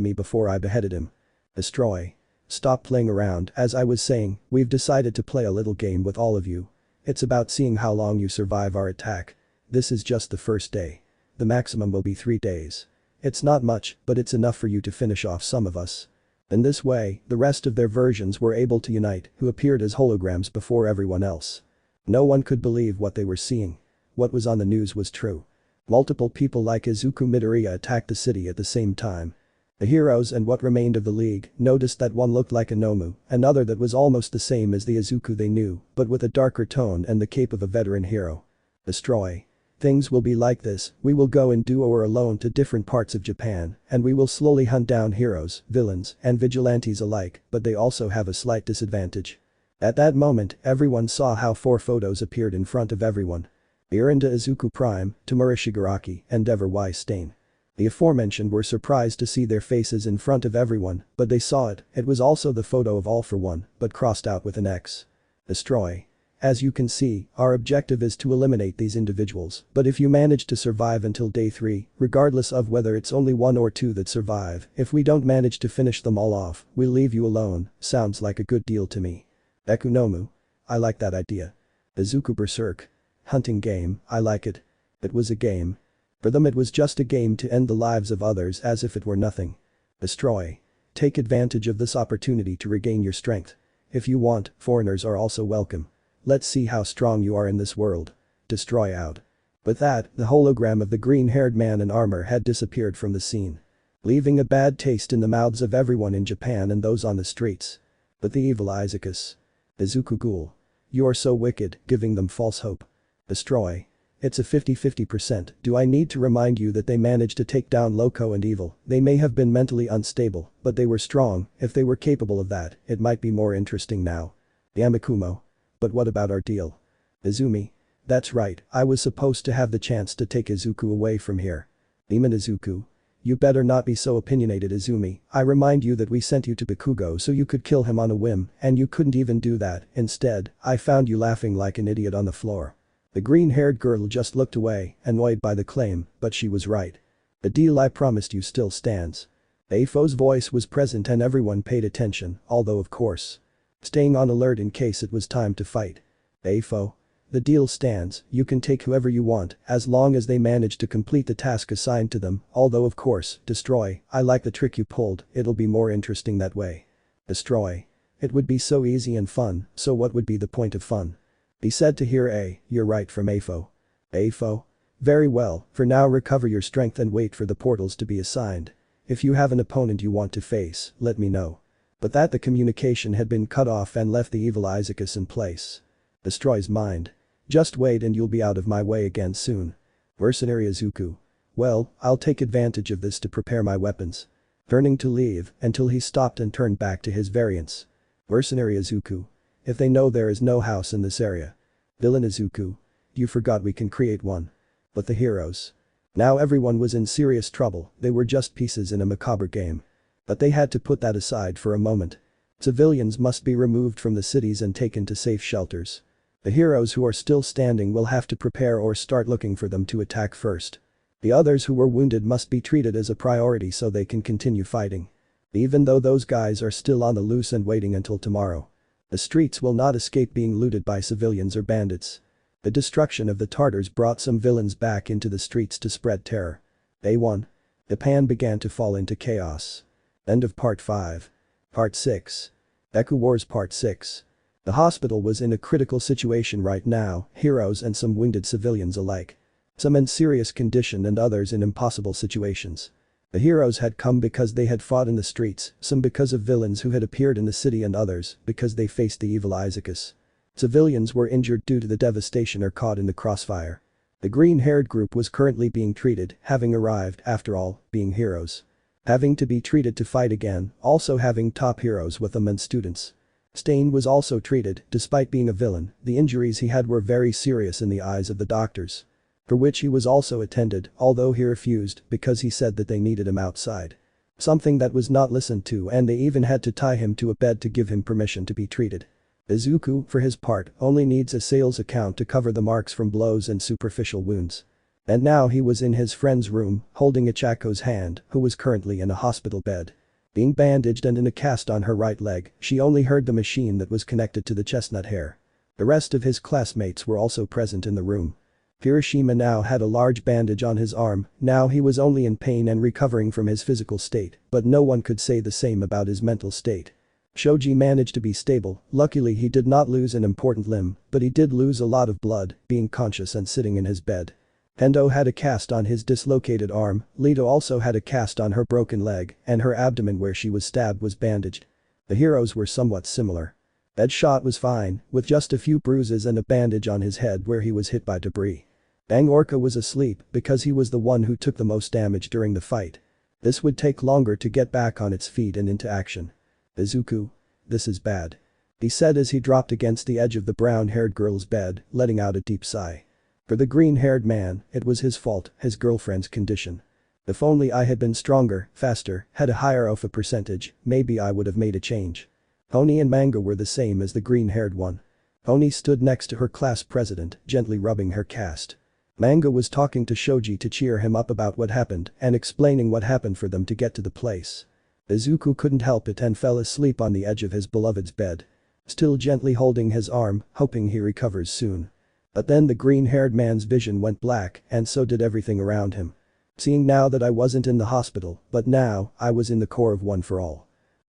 me before I beheaded him. Destroy. Stop playing around. As I was saying, we've decided to play a little game with all of you. It's about seeing how long you survive our attack. This is just the first day. The maximum will be 3 days. It's not much, but it's enough for you to finish off some of us. In this way, the rest of their versions were able to unite, who appeared as holograms before everyone else. No one could believe what they were seeing. What was on the news was true. Multiple people like Izuku Midoriya attacked the city at the same time. The heroes and what remained of the league noticed that one looked like a Nomu, another that was almost the same as the Izuku they knew, but with a darker tone and the cape of a veteran hero. Destroy. Things will be like this, we will go in duo or alone to different parts of Japan, and we will slowly hunt down heroes, villains, and vigilantes alike, but they also have a slight disadvantage. At that moment, everyone saw how 4 photos appeared in front of everyone. Irinda Izuku Prime, Tamura Shigaraki, and Ever Y Stain. The aforementioned were surprised to see their faces in front of everyone, but they saw it, it was also the photo of All for One, but crossed out with an X. Destroy. As you can see, our objective is to eliminate these individuals, but if you manage to survive until day 3, regardless of whether it's only 1 or 2 that survive, if we don't manage to finish them all off, we'll leave you alone. Sounds like a good deal to me. Ekunomu. I like that idea. Izuku Berserk. Hunting game, I like it. It was a game. For them it was just a game to end the lives of others as if it were nothing. Destroy. Take advantage of this opportunity to regain your strength. If you want, foreigners are also welcome. Let's see how strong you are in this world. Destroy out. With that, the hologram of the green-haired man in armor had disappeared from the scene. Leaving a bad taste in the mouths of everyone in Japan and those on the streets. But the evil Izukus. Izuku Ghoul. You are so wicked, giving them false hope. Destroy. It's a 50-50%. Do I need to remind you that they managed to take down Loco and Evil? They may have been mentally unstable, but they were strong. If they were capable of that, it might be more interesting now. Yamakumo. But what about our deal? Izumi. That's right, I was supposed to have the chance to take Izuku away from here. Demon Izuku. You better not be so opinionated, Izumi. I remind you that we sent you to Bakugo so you could kill him on a whim, and you couldn't even do that. Instead, I found you laughing like an idiot on the floor. The green-haired girl just looked away, annoyed by the claim, but she was right. The deal I promised you still stands. Eifo's voice was present and everyone paid attention, although of course. Staying on alert in case it was time to fight. Eifo. The deal stands, you can take whoever you want, as long as they manage to complete the task assigned to them, although of course, destroy. I like the trick you pulled, it'll be more interesting that way. Destroy. It would be so easy and fun, so what would be the point of fun? He said to hear you're right from Eifo. Eifo? Very well, for now recover your strength and wait for the portals to be assigned. If you have an opponent you want to face, let me know. But that the communication had been cut off and left the evil Izukus in place. Destroys mind. Just wait and you'll be out of my way again soon. Mercenary Izuku. Well, I'll take advantage of this to prepare my weapons. Turning to leave, until he stopped and turned back to his variants. Mercenary Izuku. If they know there is no house in this area. Villain Izuku. You forgot we can create one. But the heroes. Now everyone was in serious trouble, they were just pieces in a macabre game. But they had to put that aside for a moment. Civilians must be removed from the cities and taken to safe shelters. The heroes who are still standing will have to prepare or start looking for them to attack first. The others who were wounded must be treated as a priority so they can continue fighting. Even though those guys are still on the loose and waiting until tomorrow. The streets will not escape being looted by civilians or bandits. The destruction of the Tartars brought some villains back into the streets to spread terror. Day 1. Japan began to fall into chaos. End of Part 5. Part 6. Deku Wars Part 6. The hospital was in a critical situation right now, heroes and some wounded civilians alike. Some in serious condition and others in impossible situations. The heroes had come because they had fought in the streets, some because of villains who had appeared in the city and others because they faced the evil Izukus. Civilians were injured due to the devastation or caught in the crossfire. The green-haired group was currently being treated, having arrived, after all, being heroes. Having to be treated to fight again, also having top heroes with them and students. Stain was also treated, despite being a villain, the injuries he had were very serious in the eyes of the doctors. For which he was also attended, although he refused because he said that they needed him outside. Something that was not listened to and they even had to tie him to a bed to give him permission to be treated. Izuku, for his part, only needs a sales account to cover the marks from blows and superficial wounds. And now he was in his friend's room, holding Ichako's hand, who was currently in a hospital bed. Being bandaged and in a cast on her right leg, she only heard the machine that was connected to the chestnut hair. The rest of his classmates were also present in the room. Hiroshima now had a large bandage on his arm, now he was only in pain and recovering from his physical state, but no one could say the same about his mental state. Shoji managed to be stable, luckily he did not lose an important limb, but he did lose a lot of blood, being conscious and sitting in his bed. Hendo had a cast on his dislocated arm, Lito also had a cast on her broken leg, and her abdomen where she was stabbed was bandaged. The heroes were somewhat similar. Deadshot was fine, with just a few bruises and a bandage on his head where he was hit by debris. Bang Orca was asleep because he was the one who took the most damage during the fight. This would take longer to get back on its feet and into action. Izuku. This is bad. He said as he dropped against the edge of the brown-haired girl's bed, letting out a deep sigh. For the green-haired man, it was his fault, his girlfriend's condition. If only I had been stronger, faster, had a higher OFA percentage, maybe I would have made a change. Oni and Manga were the same as the green-haired one. Oni stood next to her class president, gently rubbing her cast. Manga was talking to Shoji to cheer him up about what happened and explaining what happened for them to get to the place. Izuku couldn't help it and fell asleep on the edge of his beloved's bed. Still gently holding his arm, hoping he recovers soon. But then the green-haired man's vision went black and so did everything around him. Seeing now that I wasn't in the hospital, but now, I was in the core of One for All.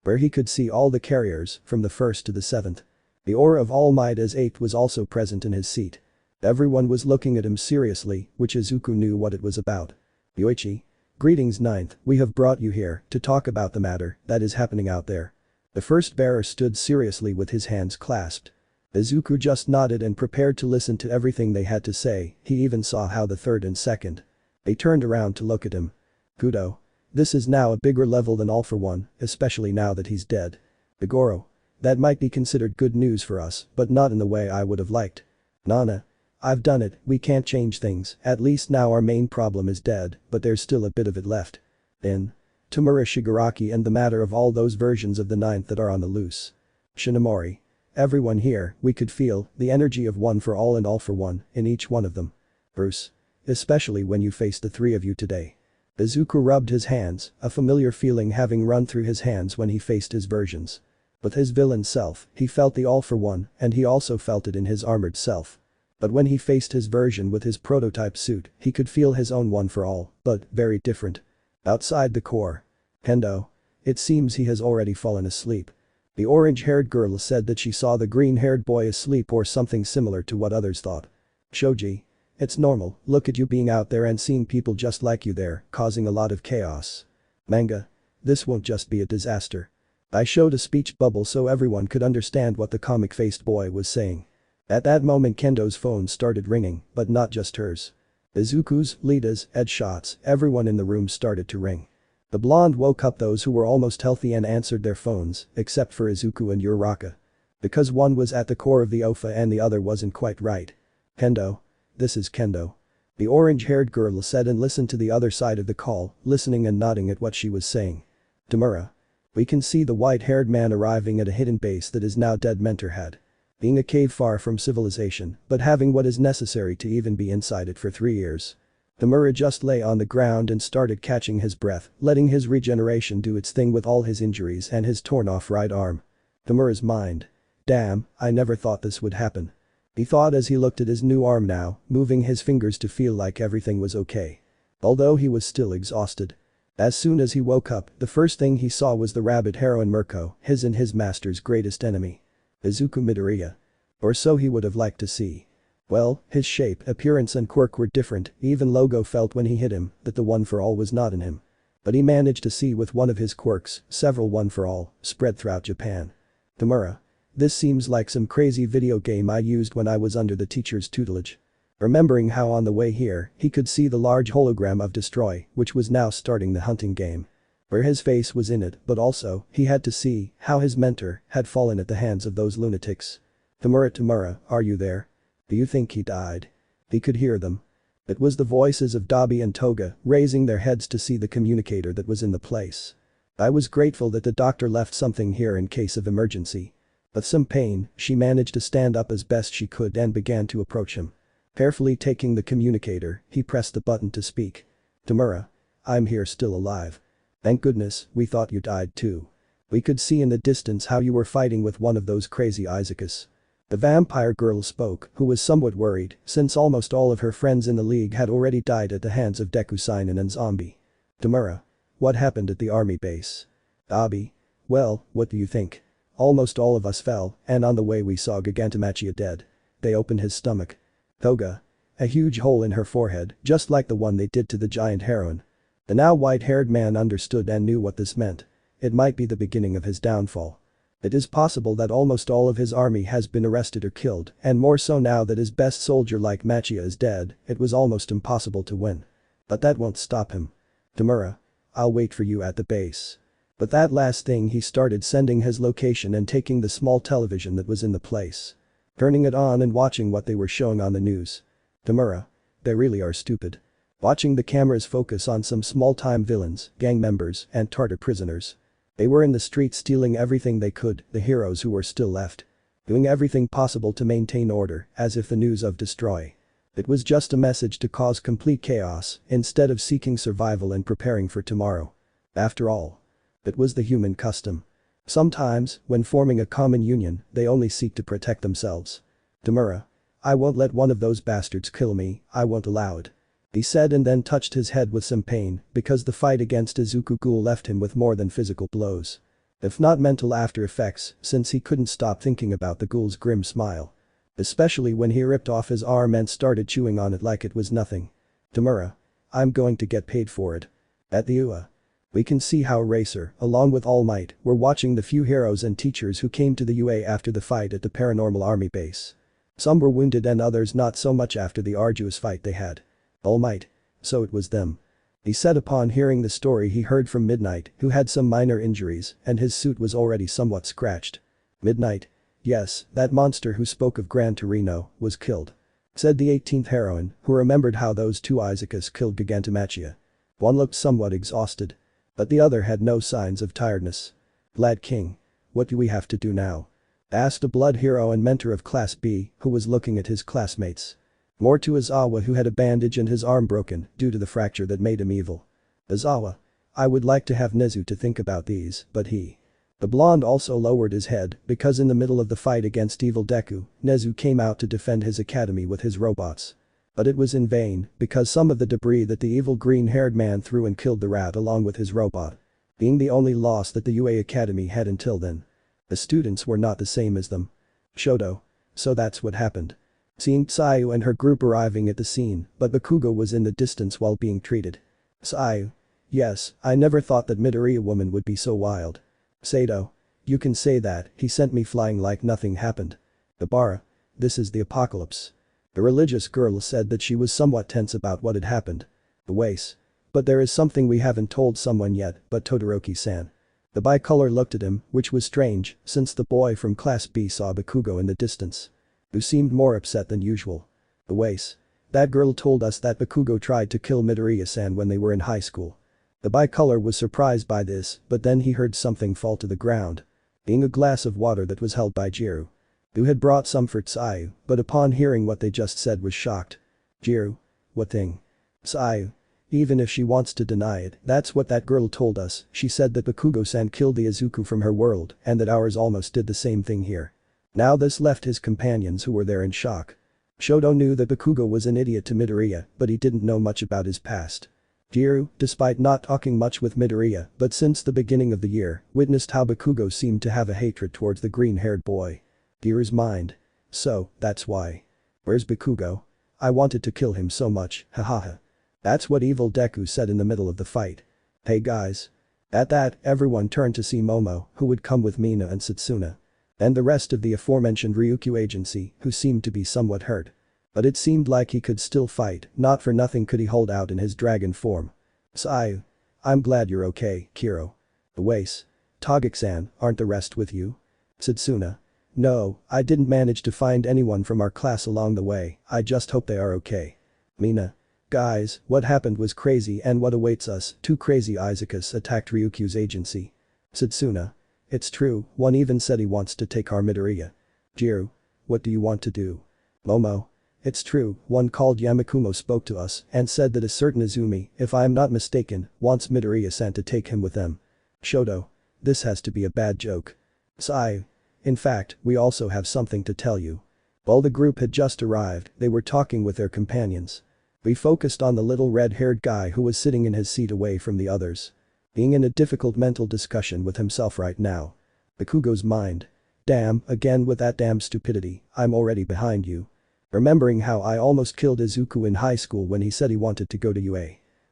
Where he could see all the carriers, from the 1st to the 7th. The aura of Almight as 8th was also present in his seat. Everyone was looking at him seriously, which Izuku knew what it was about. Yoichi. Greetings 9th, we have brought you here to talk about the matter that is happening out there. The first bearer stood seriously with his hands clasped. Izuku just nodded and prepared to listen to everything they had to say, he even saw how the 3rd and 2nd. They turned around to look at him. Kudo. This is now a bigger level than All for One, especially now that he's dead. Bigoro. That might be considered good news for us, but not in the way I would have liked. Nana. I've done it, we can't change things, at least now our main problem is dead, but there's still a bit of it left. Then. Tamura Shigaraki and the matter of all those versions of the 9th that are on the loose. Shinomori. Everyone here, we could feel the energy of One for All and All for One in each one of them. Bruce. Especially when you faced the 3 of you today. Izuku rubbed his hands, a familiar feeling having run through his hands when he faced his versions. With his villain self, he felt the All for One and he also felt it in his armored self. But when he faced his version with his prototype suit, he could feel his own One for All, but very different. Outside the core. Hendo. It seems he has already fallen asleep. The orange-haired girl said that she saw the green-haired boy asleep or something similar to what others thought. Shoji. It's normal, look at you being out there and seeing people just like you there, causing a lot of chaos. Manga. This won't just be a disaster. I showed a speech bubble so everyone could understand what the comic-faced boy was saying. At that moment Kendo's phone started ringing, but not just hers. Izuku's, Lita's, Deadshot's, everyone in the room started to ring. The blonde woke up those who were almost healthy and answered their phones, except for Izuku and Uraraka. Because one was at the core of the OFA and the other wasn't quite right. Kendo. This is Kendo. The orange-haired girl said and listened to the other side of the call, listening and nodding at what she was saying. Tamura. We can see the white-haired man arriving at a hidden base that is now dead Mentor had. Being a cave far from civilization, but having what is necessary to even be inside it for 3 years. Tamura just lay on the ground and started catching his breath, letting his regeneration do its thing with all his injuries and his torn-off right arm. Tamura's mind. Damn, I never thought this would happen. He thought as he looked at his new arm now, moving his fingers to feel like everything was okay. Although he was still exhausted. As soon as he woke up, the first thing he saw was the rabbit heroine Mirko, his and his master's greatest enemy. Izuku Midoriya. Or so he would have liked to see. Well, his shape, appearance and quirk were different, even Logo felt when he hit him that the One for All was not in him. But he managed to see with one of his quirks, several One for All, spread throughout Japan. Tamura. This seems like some crazy video game I used when I was under the teacher's tutelage. Remembering how on the way here, he could see the large hologram of Destroy, which was now starting the hunting game. Where his face was in it, but also, he had to see how his mentor had fallen at the hands of those lunatics. Tamura, are you there? Do you think he died? He could hear them. It was the voices of Dabi and Toga, raising their heads to see the communicator that was in the place. I was grateful that the doctor left something here in case of emergency. With some pain, she managed to stand up as best she could and began to approach him. Carefully taking the communicator, he pressed the button to speak. Tamura. I'm here still alive. Thank goodness, we thought you died too. We could see in the distance how you were fighting with one of those crazy izukus. The vampire girl spoke, who was somewhat worried since almost all of her friends in the league had already died at the hands of Deku Seinen and Zombie. Tamura. What happened at the army base? Abi. Well, what do you think? Almost all of us fell, and on the way we saw Gigantomachia dead. They opened his stomach. Toga. A huge hole in her forehead, just like the one they did to the giant heroine. The now white-haired man understood and knew what this meant. It might be the beginning of his downfall. It is possible that almost all of his army has been arrested or killed, and more so now that his best soldier like Machia is dead, it was almost impossible to win. But that won't stop him. Tamura. I'll wait for you at the base. But that last thing he started sending his location and taking the small television that was in the place. Turning it on and watching what they were showing on the news. Tamura. They really are stupid. Watching the cameras focus on some small-time villains, gang members, and Tartar prisoners. They were in the streets stealing everything they could, the heroes who were still left. Doing everything possible to maintain order, as if the news of destroy. It was just a message to cause complete chaos, instead of seeking survival and preparing for tomorrow. After all. It was the human custom. Sometimes, when forming a common union, they only seek to protect themselves. Tamura. I won't let one of those bastards kill me, I won't allow it. He said and then touched his head with some pain because the fight against Izuku Ghoul left him with more than physical blows. If not mental after effects, since he couldn't stop thinking about the ghoul's grim smile. Especially when he ripped off his arm and started chewing on it like it was nothing. Tamura. I'm going to get paid for it. At the UA. We can see how Racer, along with Almight, were watching the few heroes and teachers who came to the UA after the fight at the paranormal army base. Some were wounded and others not so much after the arduous fight they had. Almight. So it was them. He said upon hearing the story he heard from Midnight, who had some minor injuries and his suit was already somewhat scratched. Midnight. Yes, that monster who spoke of Gran Torino was killed. Said the 18th heroine, who remembered how those two izukus killed Gigantomachia. One looked somewhat exhausted. But the other had no signs of tiredness. Lad King. What do we have to do now? Asked a blood hero and mentor of Class B, who was looking at his classmates. More to Izawa, who had a bandage and his arm broken due to the fracture that made him evil. Izawa. I would like to have Nezu to think about these, but he. The blonde also lowered his head because in the middle of the fight against evil Deku, Nezu came out to defend his academy with his robots. But it was in vain because some of the debris that the evil green-haired man threw and killed the rat along with his robot. Being the only loss that the UA Academy had until then. The students were not the same as them. Shoto. So that's what happened. Seeing Tsuyu and her group arriving at the scene, but Bakugo was in the distance while being treated. Tsuyu. Yes, I never thought that Midoriya woman would be so wild. Sato. You can say that, he sent me flying like nothing happened. Ibara. This is the apocalypse. The religious girl said that she was somewhat tense about what had happened. The Wace. But there is something we haven't told someone yet, but Todoroki-san. The bicolor looked at him, which was strange, since the boy from Class B saw Bakugo in the distance. Who seemed more upset than usual. The Wace. That girl told us that Bakugo tried to kill Midoriya-san when they were in high school. The bicolor was surprised by this, but then he heard something fall to the ground. Being a glass of water that was held by Jiru. Who had brought some for Tsuyu, but upon hearing what they just said was shocked. Jiru. What thing? Tsuyu. Even if she wants to deny it, that's what that girl told us. She said that Bakugo-san killed the Izuku from her world and that ours almost did the same thing here. Now this left his companions who were there in shock. Shoto knew that Bakugo was an idiot to Midoriya, but he didn't know much about his past. Jiru, despite not talking much with Midoriya, but since the beginning of the year, witnessed how Bakugo seemed to have a hatred towards the green-haired boy. Jiru's mind. So, that's why. Where's Bakugo? I wanted to kill him so much, hahaha. That's what evil Deku said in the middle of the fight. Hey guys. At that, everyone turned to see Momo, who would come with Mina and Satsuna. And the rest of the aforementioned Ryukyu agency, who seemed to be somewhat hurt. But it seemed like he could still fight, not for nothing could he hold out in his dragon form. Tsuyu. I'm glad you're okay, Kiro. The Wace. Togek-san, aren't the rest with you? Satsuna. No, I didn't manage to find anyone from our class along the way, I just hope they are okay. Mina. Guys, what happened was crazy and what awaits us, two crazy izukus attacked Ryukyu's agency. Satsuna. It's true, one even said he wants to take our Midoriya. Jiru. What do you want to do? Momo. It's true, one called Yamakumo spoke to us and said that a certain Izumi, if I am not mistaken, wants Midoriya-san to take him with them. Shoto. This has to be a bad joke. Sai. In fact, we also have something to tell you. While the group had just arrived, they were talking with their companions. We focused on the little red-haired guy who was sitting in his seat away from the others. Being in a difficult mental discussion with himself right now. Bakugo's mind. Damn, again with that damn stupidity, I'm already behind you. Remembering how I almost killed Izuku in high school when he said he wanted to go to UA.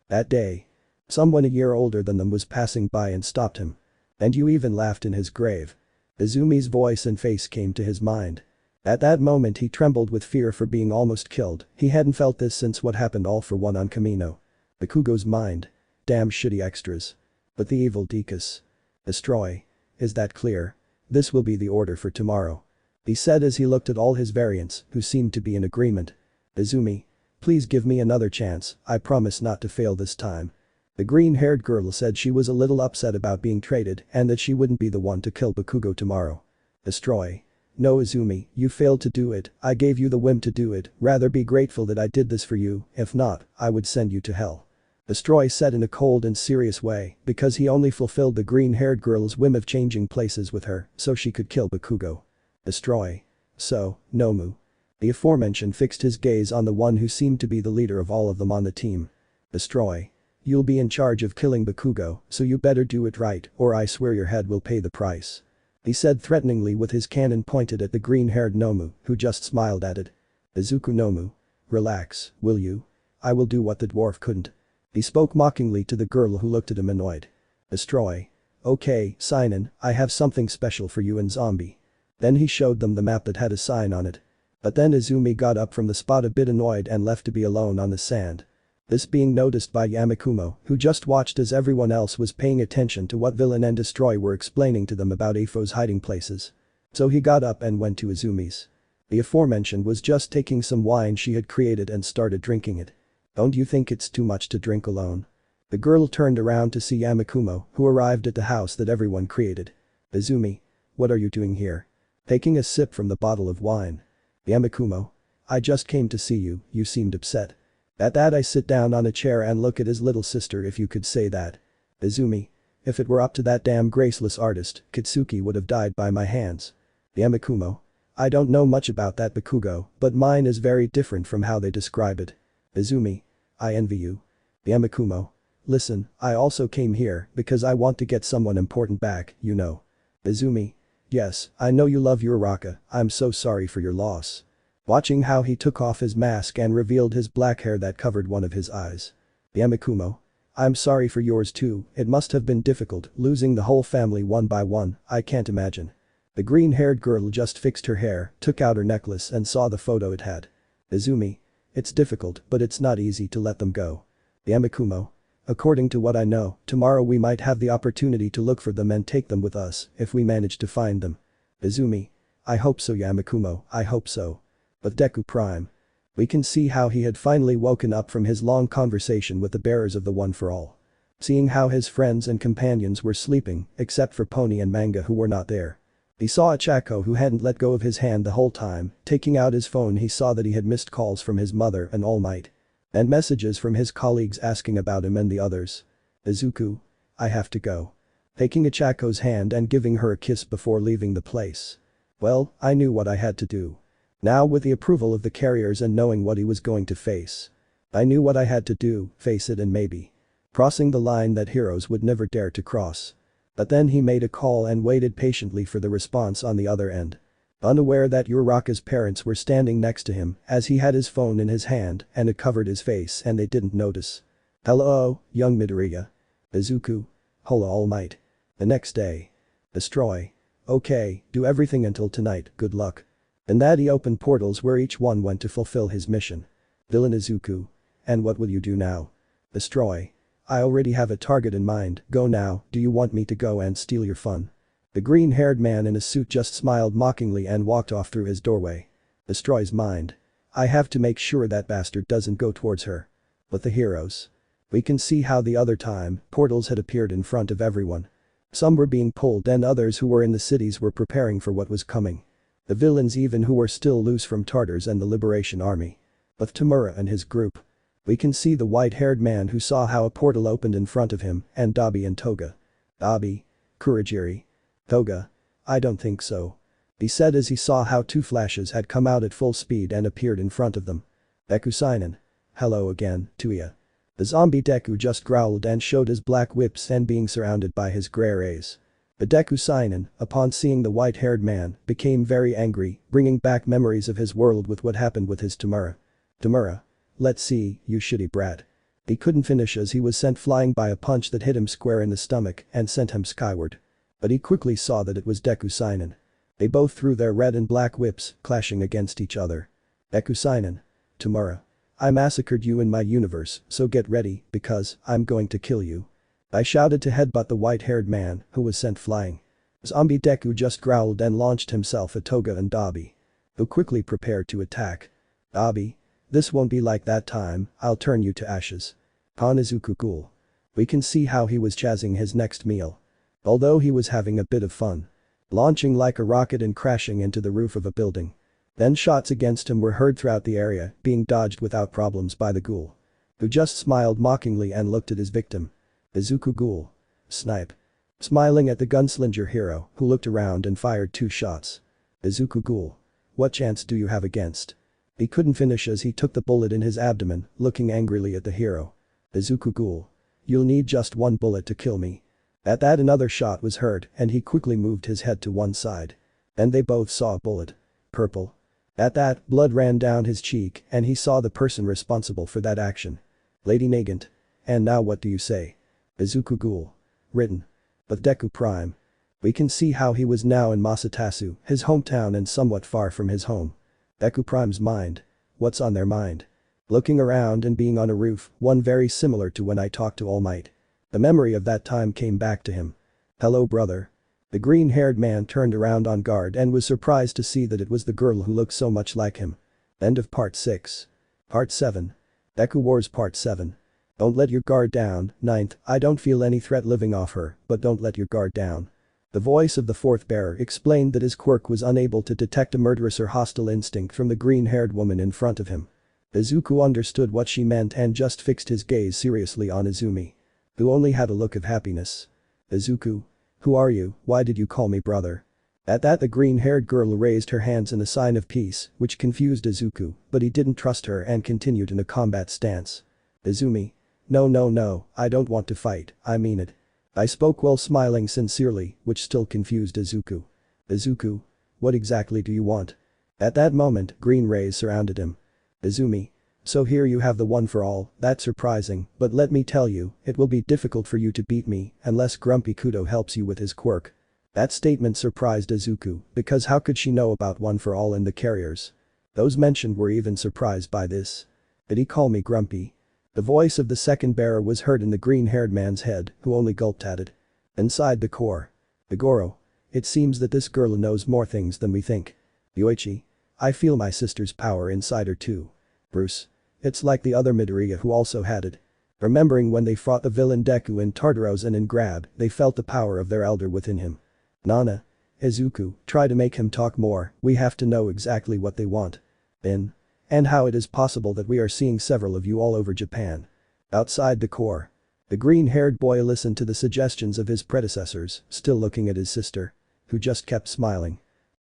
That day. Someone a year older than them was passing by and stopped him. And you even laughed in his grave. Izumi's voice and face came to his mind. At that moment he trembled with fear for being almost killed, he hadn't felt this since what happened all for one on Kamino. Bakugo's mind. Damn shitty extras. But the evil Dekus. Destroy. Is that clear? This will be the order for tomorrow. He said as he looked at all his variants, who seemed to be in agreement. Izumi. Please give me another chance, I promise not to fail this time. The green-haired girl said she was a little upset about being traded and that she wouldn't be the one to kill Bakugo tomorrow. Destroy. No Izumi, you failed to do it, I gave you the whim to do it, rather be grateful that I did this for you, if not, I would send you to hell. Destroy said in a cold and serious way because he only fulfilled the green-haired girl's whim of changing places with her so she could kill Bakugo. Destroy. So, Nomu. The aforementioned fixed his gaze on the one who seemed to be the leader of all of them on the team. Destroy. You'll be in charge of killing Bakugo, so you better do it right or I swear your head will pay the price. He said threateningly with his cannon pointed at the green-haired Nomu, who just smiled at it. Izuku Nomu. Relax, will you? I will do what the dwarf couldn't. He spoke mockingly to the girl who looked at him annoyed. Destroy. Okay, Seinen, I have something special for you and Zombie. Then he showed them the map that had a sign on it. But then Izumi got up from the spot a bit annoyed and left to be alone on the sand. This being noticed by Yamakumo, who just watched as everyone else was paying attention to what Villain and Destroy were explaining to them about Afo's hiding places. So he got up and went to Izumi's. The aforementioned was just taking some wine she had created and started drinking it. Don't you think it's too much to drink alone? The girl turned around to see Yamakumo, who arrived at the house that everyone created. Izumi. What are you doing here? Taking a sip from the bottle of wine. Yamakumo. I just came to see you, you seemed upset. At that I sit down on a chair and look at his little sister if you could say that. Izumi. If it were up to that damn graceless artist, Kitsuki would have died by my hands. Yamakumo. I don't know much about that Bakugo, but mine is very different from how they describe it. Izumi. I envy you. Yamakumo. Listen, I also came here because I want to get someone important back, you know. Izumi. Yes, I know you love Uraraka, I'm so sorry for your loss. Watching how he took off his mask and revealed his black hair that covered one of his eyes. Yamakumo. I'm sorry for yours too, it must have been difficult losing the whole family one by one, I can't imagine. The green-haired girl just fixed her hair, took out her necklace and saw the photo it had. Izumi. It's difficult, but it's not easy to let them go. Yamakumo. According to what I know, tomorrow we might have the opportunity to look for them and take them with us if we manage to find them. Izumi. I hope so Yamakumo, I hope so. But Deku Prime. We can see how he had finally woken up from his long conversation with the bearers of the One for All. Seeing how his friends and companions were sleeping, except for Pony and Manga who were not there. He saw a Chaco who hadn't let go of his hand the whole time, taking out his phone he saw that he had missed calls from his mother and Almight. And messages from his colleagues asking about him and the others. Izuku. I have to go. Taking a Chaco's hand and giving her a kiss before leaving the place. Well, I knew what I had to do. Now with the approval of the carriers and knowing what he was going to face. I knew what I had to do, face it and maybe. Crossing the line that heroes would never dare to cross. But then he made a call and waited patiently for the response on the other end. Unaware that Uraraka's parents were standing next to him as he had his phone in his hand and it covered his face and they didn't notice. Hello, young Midoriya. Izuku. Hello All Might. The next day. Destroy. Okay, do everything until tonight, good luck. And that he opened portals where each one went to fulfill his mission. Villain Izuku. And what will you do now? Destroy. I already have a target in mind, go now, do you want me to go and steal your fun? The green-haired man in a suit just smiled mockingly and walked off through his doorway. Destroy's mind. I have to make sure that bastard doesn't go towards her. But the heroes. We can see how the other time, portals had appeared in front of everyone. Some were being pulled and others who were in the cities were preparing for what was coming. The villains even who were still loose from Tartars and the Liberation Army. With Tamura and his group. We can see the white-haired man who saw how a portal opened in front of him, and Dabi and Toga. Dabi. Kurogiri. Toga. I don't think so. He said as he saw how two flashes had come out at full speed and appeared in front of them. Deku Seinen. Hello again, Tuya. The zombie Deku just growled and showed his black whips and being surrounded by his grey rays. But Deku Seinen, upon seeing the white-haired man, became very angry, bringing back memories of his world with what happened with his Tamura. Tamura. Let's see, you shitty brat. He couldn't finish as he was sent flying by a punch that hit him square in the stomach and sent him skyward. But he quickly saw that it was Deku Seinen. They both threw their red and black whips, clashing against each other. Deku Seinen. Tamura. I massacred you in my universe, so get ready, because I'm going to kill you. I shouted to headbutt the white-haired man, who was sent flying. Zombie Deku just growled and launched himself at Toga and Dabi. Who quickly prepared to attack. Dabi. This won't be like that time, I'll turn you to ashes. Izuku cool. We can see how he was chazzing his next meal. Although he was having a bit of fun. Launching like a rocket and crashing into the roof of a building. Then shots against him were heard throughout the area, being dodged without problems by the ghoul. Who just smiled mockingly and looked at his victim. Izuku ghoul. Snipe. Smiling at the gunslinger hero, who looked around and fired 2 shots. Izuku ghoul. What chance do you have against? He couldn't finish as he took the bullet in his abdomen, looking angrily at the hero. Izuku ghoul. You'll need just 1 bullet to kill me. At that another shot was heard and he quickly moved his head to one side. Then they both saw a bullet. Purple. At that, blood ran down his cheek and he saw the person responsible for that action. Lady Nagant. And now what do you say? Izuku ghoul. Written. With Deku Prime. We can see how he was now in Masatasu, his hometown and somewhat far from his home. Deku Prime's mind. What's on their mind? Looking around and being on a roof, one very similar to when I talked to Almight. The memory of that time came back to him. Hello brother. The green-haired man turned around on guard and was surprised to see that it was the girl who looked so much like him. End of Part 6. Part 7. Deku Wars Part 7. Don't let your guard down, 9th, I don't feel any threat living off her, but don't let your guard down. The voice of the 4th bearer explained that his quirk was unable to detect a murderous or hostile instinct from the green-haired woman in front of him. Izuku understood what she meant and just fixed his gaze seriously on Izumi. Who only had a look of happiness. Izuku. Who are you, why did you call me brother? At that the green-haired girl raised her hands in a sign of peace, which confused Izuku, but he didn't trust her and continued in a combat stance. Izumi. No, I don't want to fight, I mean it. I spoke while smiling sincerely, which still confused Izuku. Izuku. What exactly do you want? At that moment, green rays surrounded him. Izumi. So here you have the one for all, that's surprising, but let me tell you, it will be difficult for you to beat me unless Grumpy Kudo helps you with his quirk. That statement surprised Izuku, because how could she know about one for all and the carriers? Those mentioned were even surprised by this. Did he call me Grumpy? The voice of the 2nd bearer was heard in the green-haired man's head, who only gulped at it. Inside the core. Goro. It seems that this girl knows more things than we think. Yoichi. I feel my sister's power inside her too. Bruce. It's like the other Midoriya who also had it. Remembering when they fought the villain Deku in Tartaros and in Grab, they felt the power of their elder within him. Nana. Izuku, try to make him talk more, we have to know exactly what they want. And how it is possible that we are seeing several of you all over Japan. Outside the core. The green-haired boy listened to the suggestions of his predecessors, still looking at his sister. Who just kept smiling.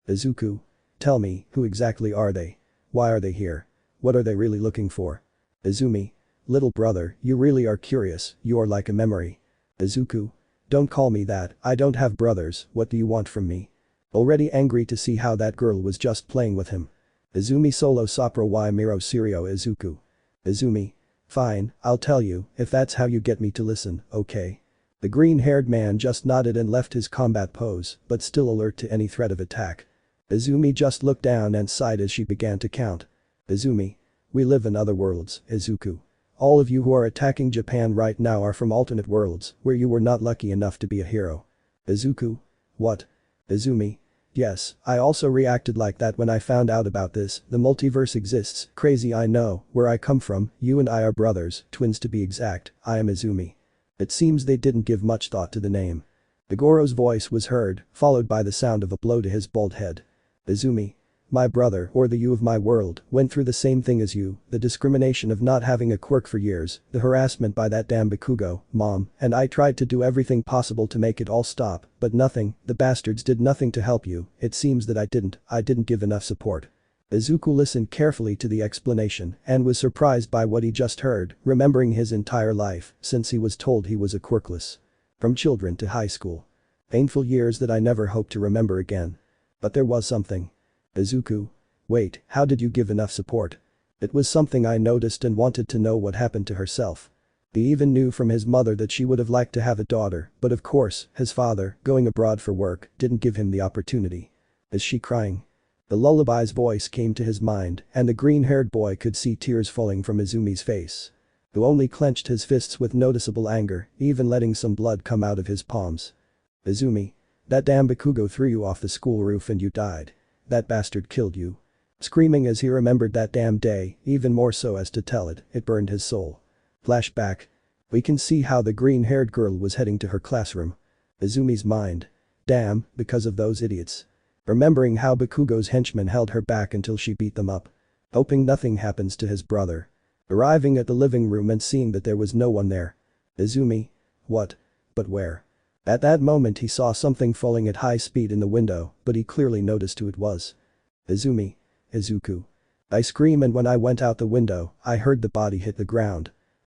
Izuku. Tell me, who exactly are they? Why are they here? What are they really looking for? Izumi. Little brother, you really are curious, you are like a memory. Izuku. Don't call me that, I don't have brothers, what do you want from me? Already angry to see how that girl was just playing with him. Izumi solo sopra y miro serio Izuku. Izumi. Fine, I'll tell you, if that's how you get me to listen, okay. The green-haired man just nodded and left his combat pose, but still alert to any threat of attack. Izumi just looked down and sighed as she began to count. Izumi. We live in other worlds, Izuku. All of you who are attacking Japan right now are from alternate worlds, where you were not lucky enough to be a hero. Izuku. What? Izumi. Yes, I also reacted like that when I found out about this, the multiverse exists, crazy I know, where I come from, you and I are brothers, twins to be exact, I am Izumi. It seems they didn't give much thought to the name. Goro's voice was heard, followed by the sound of a blow to his bald head. Izumi. My brother, or the you of my world, went through the same thing as you, the discrimination of not having a quirk for years, the harassment by that damn Bakugo, mom, and I tried to do everything possible to make it all stop, but nothing, the bastards did nothing to help you, it seems that I didn't give enough support. Izuku listened carefully to the explanation and was surprised by what he just heard, remembering his entire life since he was told he was a quirkless. From children to high school. Painful years that I never hope to remember again. But there was something. Izuku. Wait, how did you give enough support? It was something I noticed and wanted to know what happened to herself. He even knew from his mother that she would have liked to have a daughter, but of course, his father, going abroad for work, didn't give him the opportunity. Is she crying? The lullaby's voice came to his mind, and the green-haired boy could see tears falling from Izumi's face. Who only clenched his fists with noticeable anger, even letting some blood come out of his palms. Izumi. That damn Bakugo threw you off the school roof and you died. That bastard killed you. Screaming as he remembered that damn day, even more so as to tell it, it burned his soul. Flashback. We can see how the green-haired girl was heading to her classroom. Izumi's mind. Damn, because of those idiots. Remembering how Bakugo's henchmen held her back until she beat them up. Hoping nothing happens to his brother. Arriving at the living room and seeing that there was no one there. Izumi. What? But where? At that moment he saw something falling at high speed in the window, but he clearly noticed who it was. Izumi. Izuku. I screamed, and when I went out the window, I heard the body hit the ground.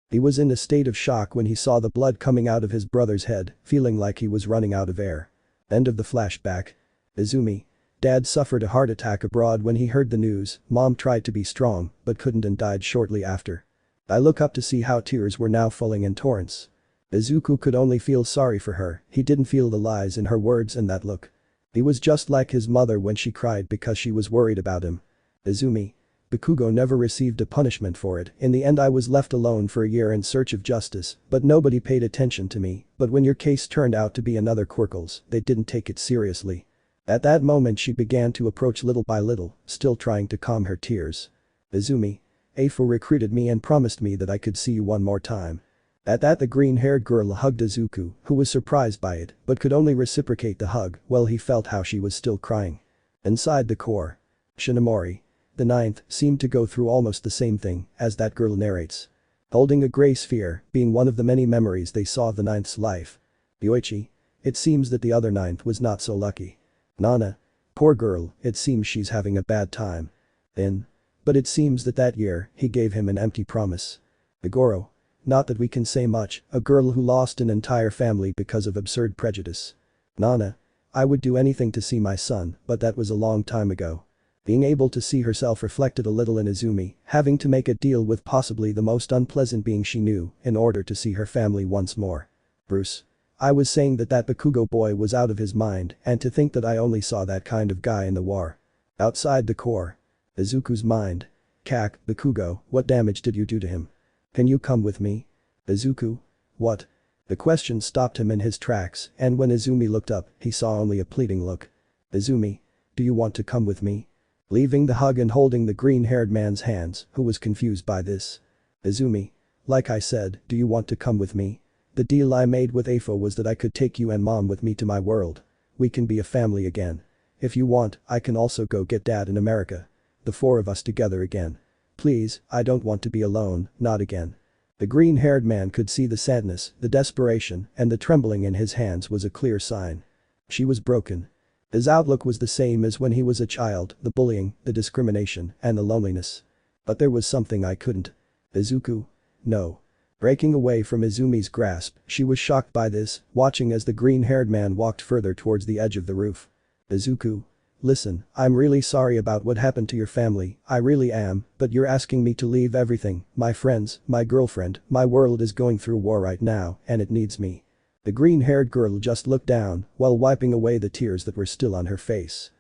He was in a state of shock when he saw the blood coming out of his brother's head, feeling like he was running out of air. End of the flashback. Izumi. Dad suffered a heart attack abroad when he heard the news, Mom tried to be strong, but couldn't and died shortly after. I look up to see how tears were now falling in torrents. Izuku could only feel sorry for her, he didn't feel the lies in her words and that look. He was just like his mother when she cried because she was worried about him. Izumi. Bakugo never received a punishment for it, in the end I was left alone for a year in search of justice, but nobody paid attention to me, but when your case turned out to be another Quirkless, they didn't take it seriously. At that moment she began to approach little by little, still trying to calm her tears. Izumi. Afo recruited me and promised me that I could see you one more time. At that the green-haired girl hugged Izuku, who was surprised by it, but could only reciprocate the hug while he felt how she was still crying. Inside the core. Shinomori. The ninth seemed to go through almost the same thing as that girl narrates. Holding a gray sphere, being one of the many memories they saw of the ninth's life. Yoichi. It seems that the other ninth was not so lucky. Nana. Poor girl, it seems she's having a bad time. But it seems that year, he gave him an empty promise. Goro. Not that we can say much, a girl who lost an entire family because of absurd prejudice. Nana. I would do anything to see my son, but that was a long time ago. Being able to see herself reflected a little in Izumi, having to make a deal with possibly the most unpleasant being she knew in order to see her family once more. Bruce. I was saying that Bakugo boy was out of his mind, and to think that I only saw that kind of guy in the war. Outside the core. Izuku's mind. Bakugo, what damage did you do to him? Can you come with me? Izuku. What? The question stopped him in his tracks, and when Izumi looked up, he saw only a pleading look. Izumi. Do you want to come with me? Leaving the hug and holding the green-haired man's hands, who was confused by this. Izumi. Like I said, do you want to come with me? The deal I made with Afo was that I could take you and Mom with me to my world. We can be a family again. If you want, I can also go get Dad in America. The four of us together again. Please, I don't want to be alone, not again. The green-haired man could see the sadness, the desperation, and the trembling in his hands was a clear sign. She was broken. His outlook was the same as when he was a child, the bullying, the discrimination, and the loneliness. But there was something I couldn't. Izuku? No. Breaking away from Izumi's grasp, she was shocked by this, watching as the green-haired man walked further towards the edge of the roof. Izuku. Listen, I'm really sorry about what happened to your family, I really am, but you're asking me to leave everything, my friends, my girlfriend, my world is going through war right now, and it needs me. The green-haired girl just looked down, while wiping away the tears that were still on her face.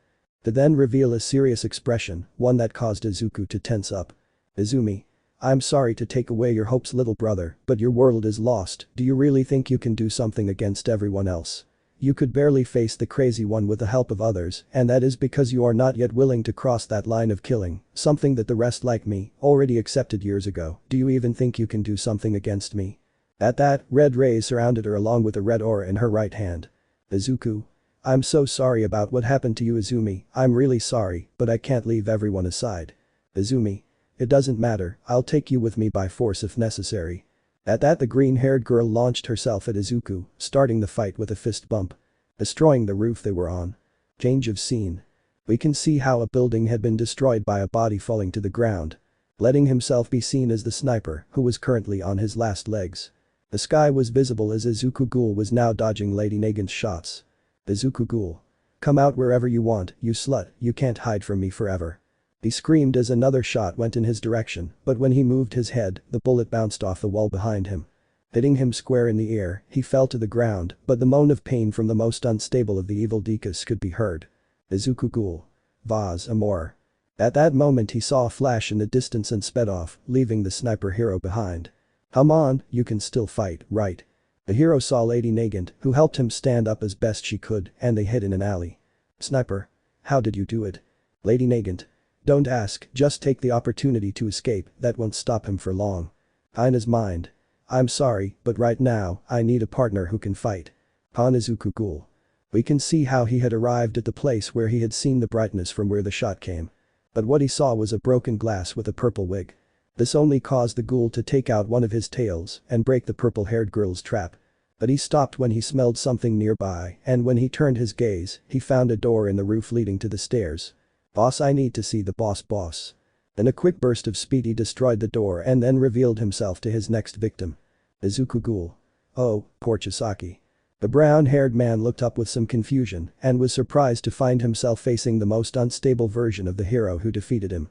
To then reveal a serious expression, one that caused Izuku to tense up. Izumi. I'm sorry to take away your hopes, little brother, but your world is lost. Do you really think you can do something against everyone else? You could barely face the crazy one with the help of others, and that is because you are not yet willing to cross that line of killing, something that the rest like me already accepted years ago. Do you even think you can do something against me? At that, red rays surrounded her along with a red aura in her right hand. Izuku. I'm so sorry about what happened to you, Izumi. I'm really sorry, but I can't leave everyone aside. Izumi. It doesn't matter, I'll take you with me by force if necessary. At that, the green-haired girl launched herself at Izuku, starting the fight with a fist bump. Destroying the roof they were on. Change of scene. We can see how a building had been destroyed by a body falling to the ground. Letting himself be seen as the sniper, who was currently on his last legs. The sky was visible as Izuku Ghoul was now dodging Lady Nagant's shots. Izuku Ghoul. Come out wherever you want, you slut, you can't hide from me forever. He screamed as another shot went in his direction, but when he moved his head, the bullet bounced off the wall behind him. Hitting him square in the ear, he fell to the ground, but the moan of pain from the most unstable of the evil Dekus could be heard. Izuku Ghoul. Vaz Amor. At that moment he saw a flash in the distance and sped off, leaving the sniper hero behind. Come on, you can still fight, right? The hero saw Lady Nagant, who helped him stand up as best she could, and they hid in an alley. Sniper. How did you do it? Lady Nagant. Don't ask, just take the opportunity to escape, that won't stop him for long. Ina's mind. I'm sorry, but right now, I need a partner who can fight. Izuku Ghoul. We can see how he had arrived at the place where he had seen the brightness from where the shot came. But what he saw was a broken glass with a purple wig. This only caused the ghoul to take out one of his tails and break the purple-haired girl's trap. But he stopped when he smelled something nearby, and when he turned his gaze, he found a door in the roof leading to the stairs. Boss, I need to see the boss. In a quick burst of speed he destroyed the door and then revealed himself to his next victim. Izuku Ghoul. Oh, poor Chisaki. The brown-haired man looked up with some confusion and was surprised to find himself facing the most unstable version of the hero who defeated him.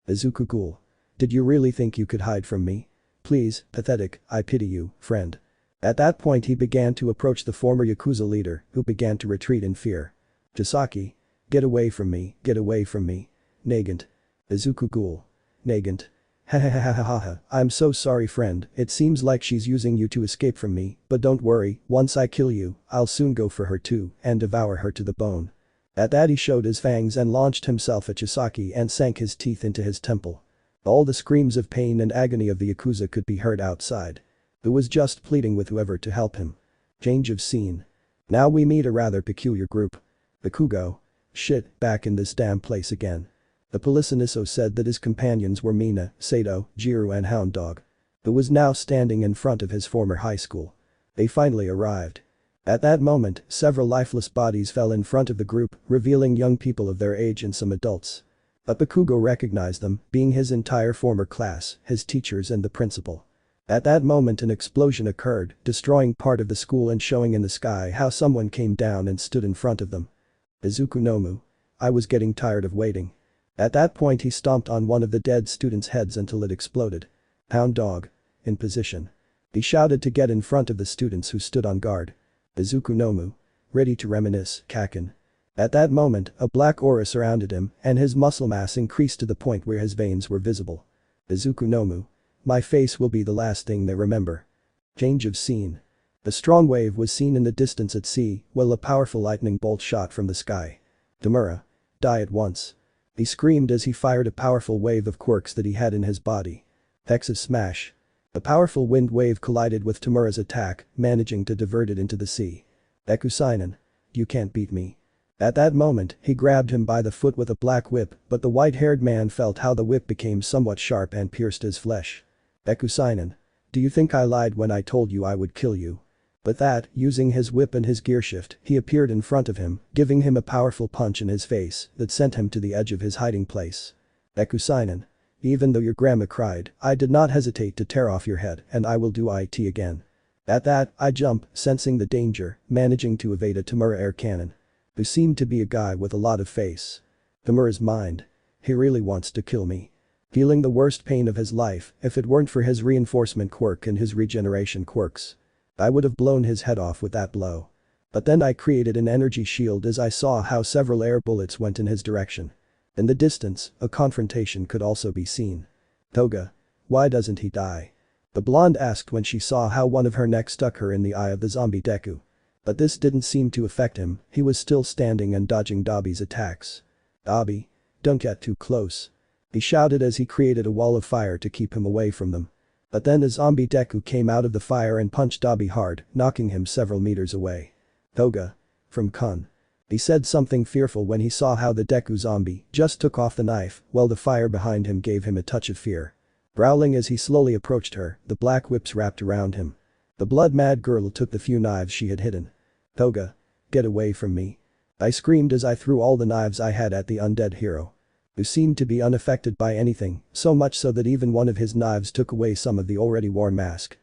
Izuku Ghoul. Did you really think you could hide from me? Please, pathetic, I pity you, friend. At that point he began to approach the former Yakuza leader, who began to retreat in fear. Chisaki. Get away from me, get away from me. Nagant. Izuku Ghoul. Nagant. Ha. I'm so sorry, friend, it seems like she's using you to escape from me, but don't worry, once I kill you, I'll soon go for her too and devour her to the bone. At that he showed his fangs and launched himself at Chisaki and sank his teeth into his temple. All the screams of pain and agony of the Yakuza could be heard outside. Who was just pleading with whoever to help him. Change of scene. Now we meet a rather peculiar group. The Kugo. Shit, back in this damn place again. The Policiniso said that his companions were Mina, Sato, Jiru and Hound Dog. Who was now standing in front of his former high school. They finally arrived. At that moment, several lifeless bodies fell in front of the group, revealing young people of their age and some adults. But Bakugo recognized them, being his entire former class, his teachers and the principal. At that moment an explosion occurred, destroying part of the school and showing in the sky how someone came down and stood in front of them. Izuku Nomu. I was getting tired of waiting. At that point he stomped on one of the dead students' heads until it exploded. Hound Dog. In position. He shouted to get in front of the students who stood on guard. Izuku Nomu. Ready to reminisce, Kaken. At that moment, a black aura surrounded him, and his muscle mass increased to the point where his veins were visible. Izuku Nomu. My face will be the last thing they remember. Change of scene. A strong wave was seen in the distance at sea, while a powerful lightning bolt shot from the sky. Tamura. Die at once. He screamed as he fired a powerful wave of quirks that he had in his body. Texas Smash. A powerful wind wave collided with Tamura's attack, managing to divert it into the sea. Ekusainen. You can't beat me. At that moment, he grabbed him by the foot with a black whip, but the white-haired man felt how the whip became somewhat sharp and pierced his flesh. Ekusainen. Do you think I lied when I told you I would kill you? But that, using his whip and his gearshift, he appeared in front of him, giving him a powerful punch in his face that sent him to the edge of his hiding place. Ekusainen. Even though your grandma cried, I did not hesitate to tear off your head and I will do it again. At that, I jump, sensing the danger, managing to evade a Tamura air cannon. Who seemed to be a guy with a lot of face. Tamura's mind. He really wants to kill me. Feeling the worst pain of his life, if it weren't for his reinforcement quirk and his regeneration quirks. I would have blown his head off with that blow. But then I created an energy shield as I saw how several air bullets went in his direction. In the distance, a confrontation could also be seen. Toga. Why doesn't he die? The blonde asked when she saw how one of her neck stuck her in the eye of the zombie Deku. But this didn't seem to affect him, he was still standing and dodging Dabi's attacks. Dabi. Don't get too close. He shouted as he created a wall of fire to keep him away from them. But then a zombie Deku came out of the fire and punched Dabi hard, knocking him several meters away. Toga. from Kun. He said something fearful when he saw how the Deku zombie just took off the knife while the fire behind him gave him a touch of fear. Growling as he slowly approached her, the black whips wrapped around him. The blood-mad girl took the few knives she had hidden. "Toga. Get away from me." I screamed as I threw all the knives I had at the undead hero. Who seemed to be unaffected by anything, so much so that even one of his knives took away some of the already worn mask.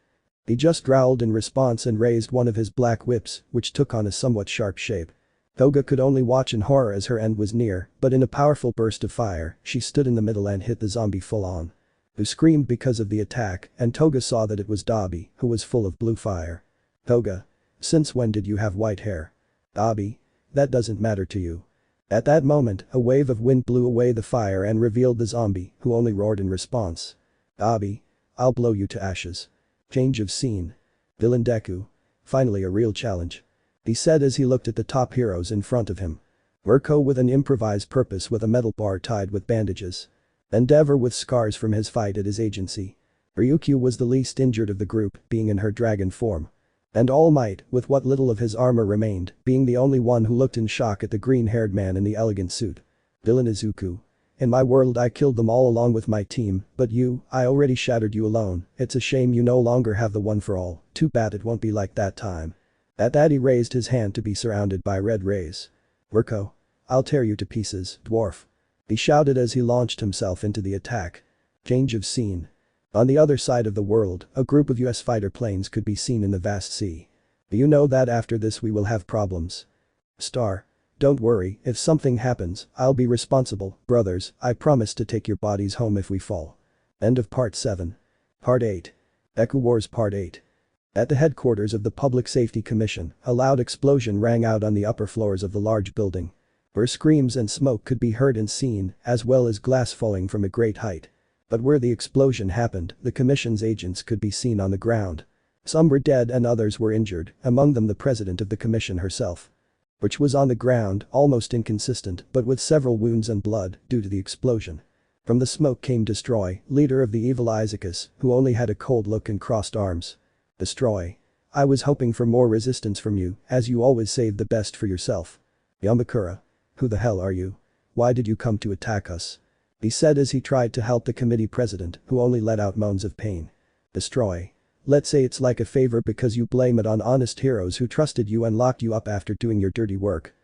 He just growled in response and raised one of his black whips, which took on a somewhat sharp shape. Toga could only watch in horror as her end was near, but in a powerful burst of fire, she stood in the middle and hit the zombie full on. Who screamed because of the attack, and Toga saw that it was Dabi, who was full of blue fire. "Toga. Since when did you have white hair?" "Dabi. That doesn't matter to you." At that moment, a wave of wind blew away the fire and revealed the zombie, who only roared in response. "Dabi. I'll blow you to ashes." Change of scene. Villain Deku. Finally a real challenge. He said as he looked at the top heroes in front of him. Mirko with an improvised purpose with a metal bar tied with bandages. Endeavor with scars from his fight at his agency. Ryukyu was the least injured of the group, being in her dragon form. And Almight, with what little of his armor remained, being the only one who looked in shock at the green-haired man in the elegant suit. Villain Izuku. In my world I killed them all along with my team, but you, I already shattered you alone. It's a shame you no longer have the one for all. Too bad it won't be like that time. At that he raised his hand to be surrounded by red rays. "Mirko. I'll tear you to pieces, dwarf." He shouted as he launched himself into the attack. Change of scene. On the other side of the world, a group of US fighter planes could be seen in the vast sea. "You know that after this we will have problems. Star. Don't worry, if something happens, I'll be responsible, brothers, I promise to take your bodies home if we fall." End of Part 7. Part 8. Deku Wars Part 8. At the headquarters of the Public Safety Commission, a loud explosion rang out on the upper floors of the large building. Where screams and smoke could be heard and seen, as well as glass falling from a great height. But where the explosion happened, the Commission's agents could be seen on the ground. Some were dead and others were injured, among them the president of the Commission herself. Which was on the ground, almost inconsistent, but with several wounds and blood, due to the explosion. From the smoke came Destroy, leader of the evil Izukus, who only had a cold look and crossed arms. Destroy. I was hoping for more resistance from you, as you always save the best for yourself. Yamakura. Who the hell are you? Why did you come to attack us? He said as he tried to help the committee president, who only let out moans of pain. Destroy. Let's say it's like a favor because you blame it on honest heroes who trusted you and locked you up after doing your dirty work.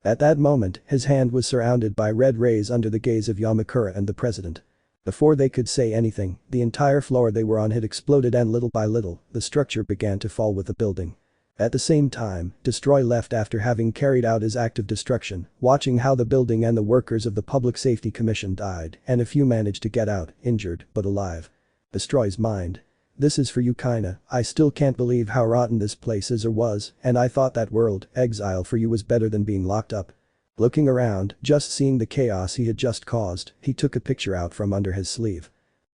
At that moment, his hand was surrounded by red rays under the gaze of Yamakura and the president. Before they could say anything, the entire floor they were on had exploded and little by little, the structure began to fall with the building. At the same time, Destroy left after having carried out his act of destruction, watching how the building and the workers of the Public Safety Commission died, and a few managed to get out, injured, but alive. Destroy's mind. This is for you kinda, I still can't believe how rotten this place is or was, and I thought that world, exile for you was better than being locked up. Looking around, just seeing the chaos he had just caused, he took a picture out from under his sleeve.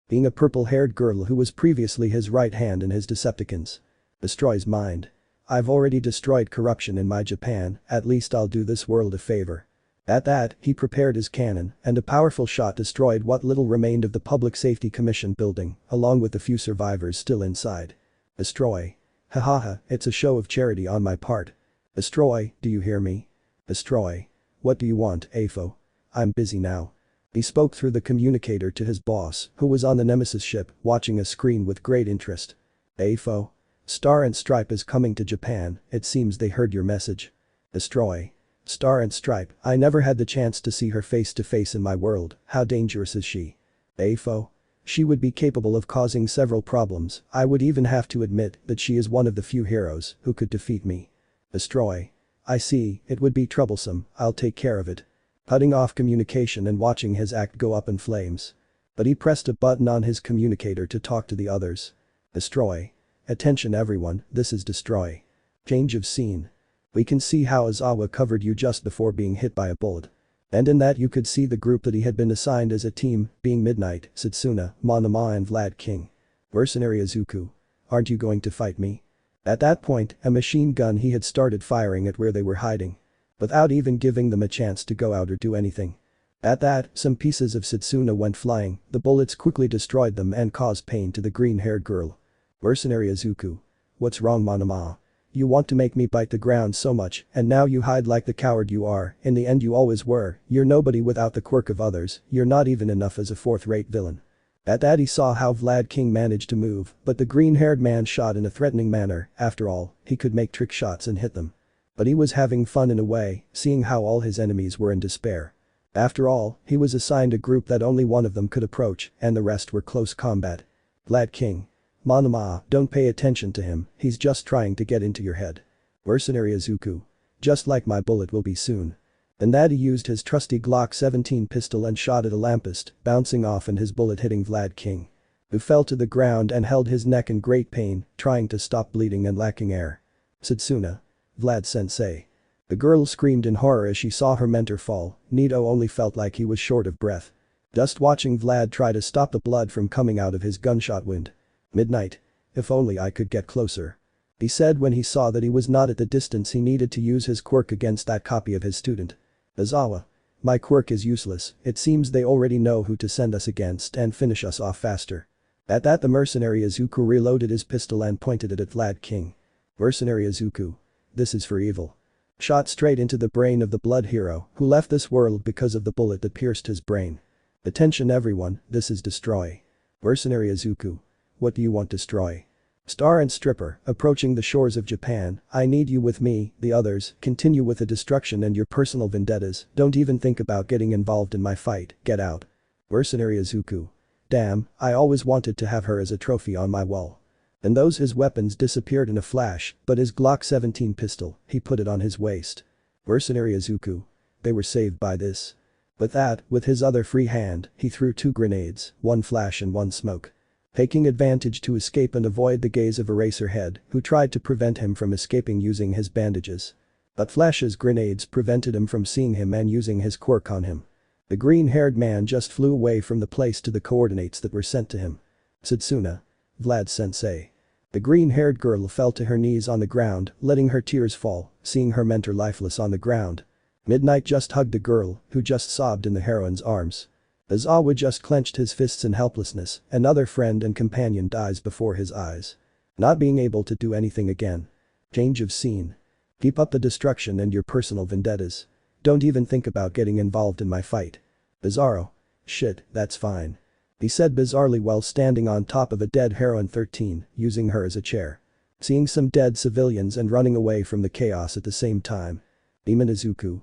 Being a purple-haired girl who was previously his right hand in his Decepticons. Destroy's mind. I've already destroyed corruption in my Japan, at least I'll do this world a favor. At that, he prepared his cannon, and a powerful shot destroyed what little remained of the Public Safety Commission building, along with the few survivors still inside. Destroy. Hahaha, it's a show of charity on my part. Destroy, do you hear me? Destroy. What do you want, AFO? I'm busy now. He spoke through the communicator to his boss, who was on the Nemesis ship, watching a screen with great interest. AFO. Star and Stripe is coming to Japan, it seems they heard your message. Destroy. Star and Stripe, I never had the chance to see her face to face in my world, how dangerous is she? AFO. She would be capable of causing several problems, I would even have to admit that she is one of the few heroes who could defeat me. Destroy. I see, it would be troublesome, I'll take care of it. Cutting off communication and watching his act go up in flames. But he pressed a button on his communicator to talk to the others. Destroy. Attention everyone, this is Destroy. Change of scene. We can see how Izawa covered you just before being hit by a bullet. And in that you could see the group that he had been assigned as a team, being Midnight, Setsuna, Monoma and Vlad King. Mercenary Izuku. Aren't you going to fight me? At that point, a machine gun he had started firing at where they were hiding. Without even giving them a chance to go out or do anything. At that, some pieces of Setsuna went flying, the bullets quickly destroyed them and caused pain to the green-haired girl. Mercenary Izuku. What's wrong Monoma? You want to make me bite the ground so much, and now you hide like the coward you are, in the end you always were, you're nobody without the quirk of others, you're not even enough as a fourth-rate villain. At that he saw how Vlad King managed to move, but the green-haired man shot in a threatening manner, after all, he could make trick shots and hit them. But he was having fun in a way, seeing how all his enemies were in despair. After all, he was assigned a group that only one of them could approach, and the rest were close combat. Vlad King. Manama, don't pay attention to him, he's just trying to get into your head. Mercenary Izuku. Just like my bullet will be soon. And that he used his trusty Glock 17 pistol and shot at a lamppost, bouncing off and his bullet hitting Vlad King. Who fell to the ground and held his neck in great pain, trying to stop bleeding and lacking air. Satsuna. Vlad sensei. The girl screamed in horror as she saw her mentor fall, Nito only felt like he was short of breath. Just watching Vlad try to stop the blood from coming out of his gunshot wound. Midnight. If only I could get closer. He said when he saw that he was not at the distance he needed to use his quirk against that copy of his student. Izawa. My quirk is useless, it seems they already know who to send us against and finish us off faster. At that the mercenary Izuku reloaded his pistol and pointed it at Vlad King. Mercenary Izuku. This is for evil. Shot straight into the brain of the blood hero, who left this world because of the bullet that pierced his brain. Attention everyone, this is destroy. Mercenary Izuku. What do you want destroy? Star and Stripper, approaching the shores of Japan, I need you with me, the others, continue with the destruction and your personal vendettas, don't even think about getting involved in my fight, get out. Mercenary Izuku. Damn, I always wanted to have her as a trophy on my wall. And those his weapons disappeared in a flash, but his Glock 17 pistol, he put it on his waist. Mercenary Izuku. They were saved by this. With that, with his other free hand, he threw 2 grenades, one flash and one smoke. Taking advantage to escape and avoid the gaze of Eraserhead, who tried to prevent him from escaping using his bandages. But Flash's grenades prevented him from seeing him and using his quirk on him. The green-haired man just flew away from the place to the coordinates that were sent to him. Satsuna. Vlad sensei. The green-haired girl fell to her knees on the ground, letting her tears fall, seeing her mentor lifeless on the ground. Midnight just hugged the girl, who just sobbed in the heroine's arms. Izawa just clenched his fists in helplessness, another friend and companion dies before his eyes. Not being able to do anything again. Change of scene. Keep up the destruction and your personal vendettas. Don't even think about getting involved in my fight. Bizarro. Shit, that's fine. He said bizarrely while standing on top of a dead heroine 13, using her as a chair. Seeing some dead civilians and running away from the chaos at the same time. Demon Izuku.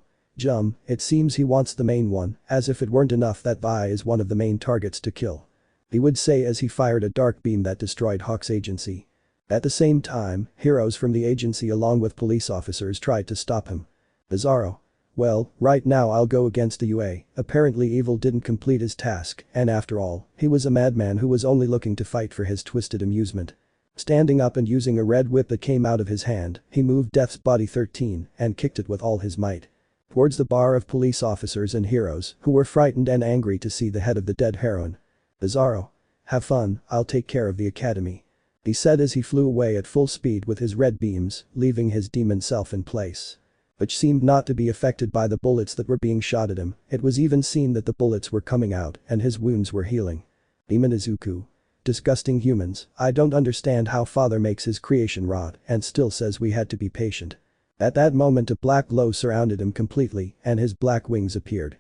It seems he wants the main one, as if it weren't enough that Vi is one of the main targets to kill. He would say as he fired a dark beam that destroyed Hawk's agency. At the same time, heroes from the agency along with police officers tried to stop him. Bizarro. Well, right now I'll go against the UA, apparently Evil didn't complete his task, and after all, he was a madman who was only looking to fight for his twisted amusement. Standing up and using a red whip that came out of his hand, he moved Death's Body 13 and kicked it with all his might. Towards the bar of police officers and heroes who were frightened and angry to see the head of the dead heroine. Bizarro. Have fun, I'll take care of the academy. He said as he flew away at full speed with his red beams, leaving his demon self in place. Which seemed not to be affected by the bullets that were being shot at him, it was even seen that the bullets were coming out and his wounds were healing. Demon Izuku. Disgusting humans, I don't understand how father makes his creation rot and still says we had to be patient. At that moment a black glow surrounded him completely and his black wings appeared.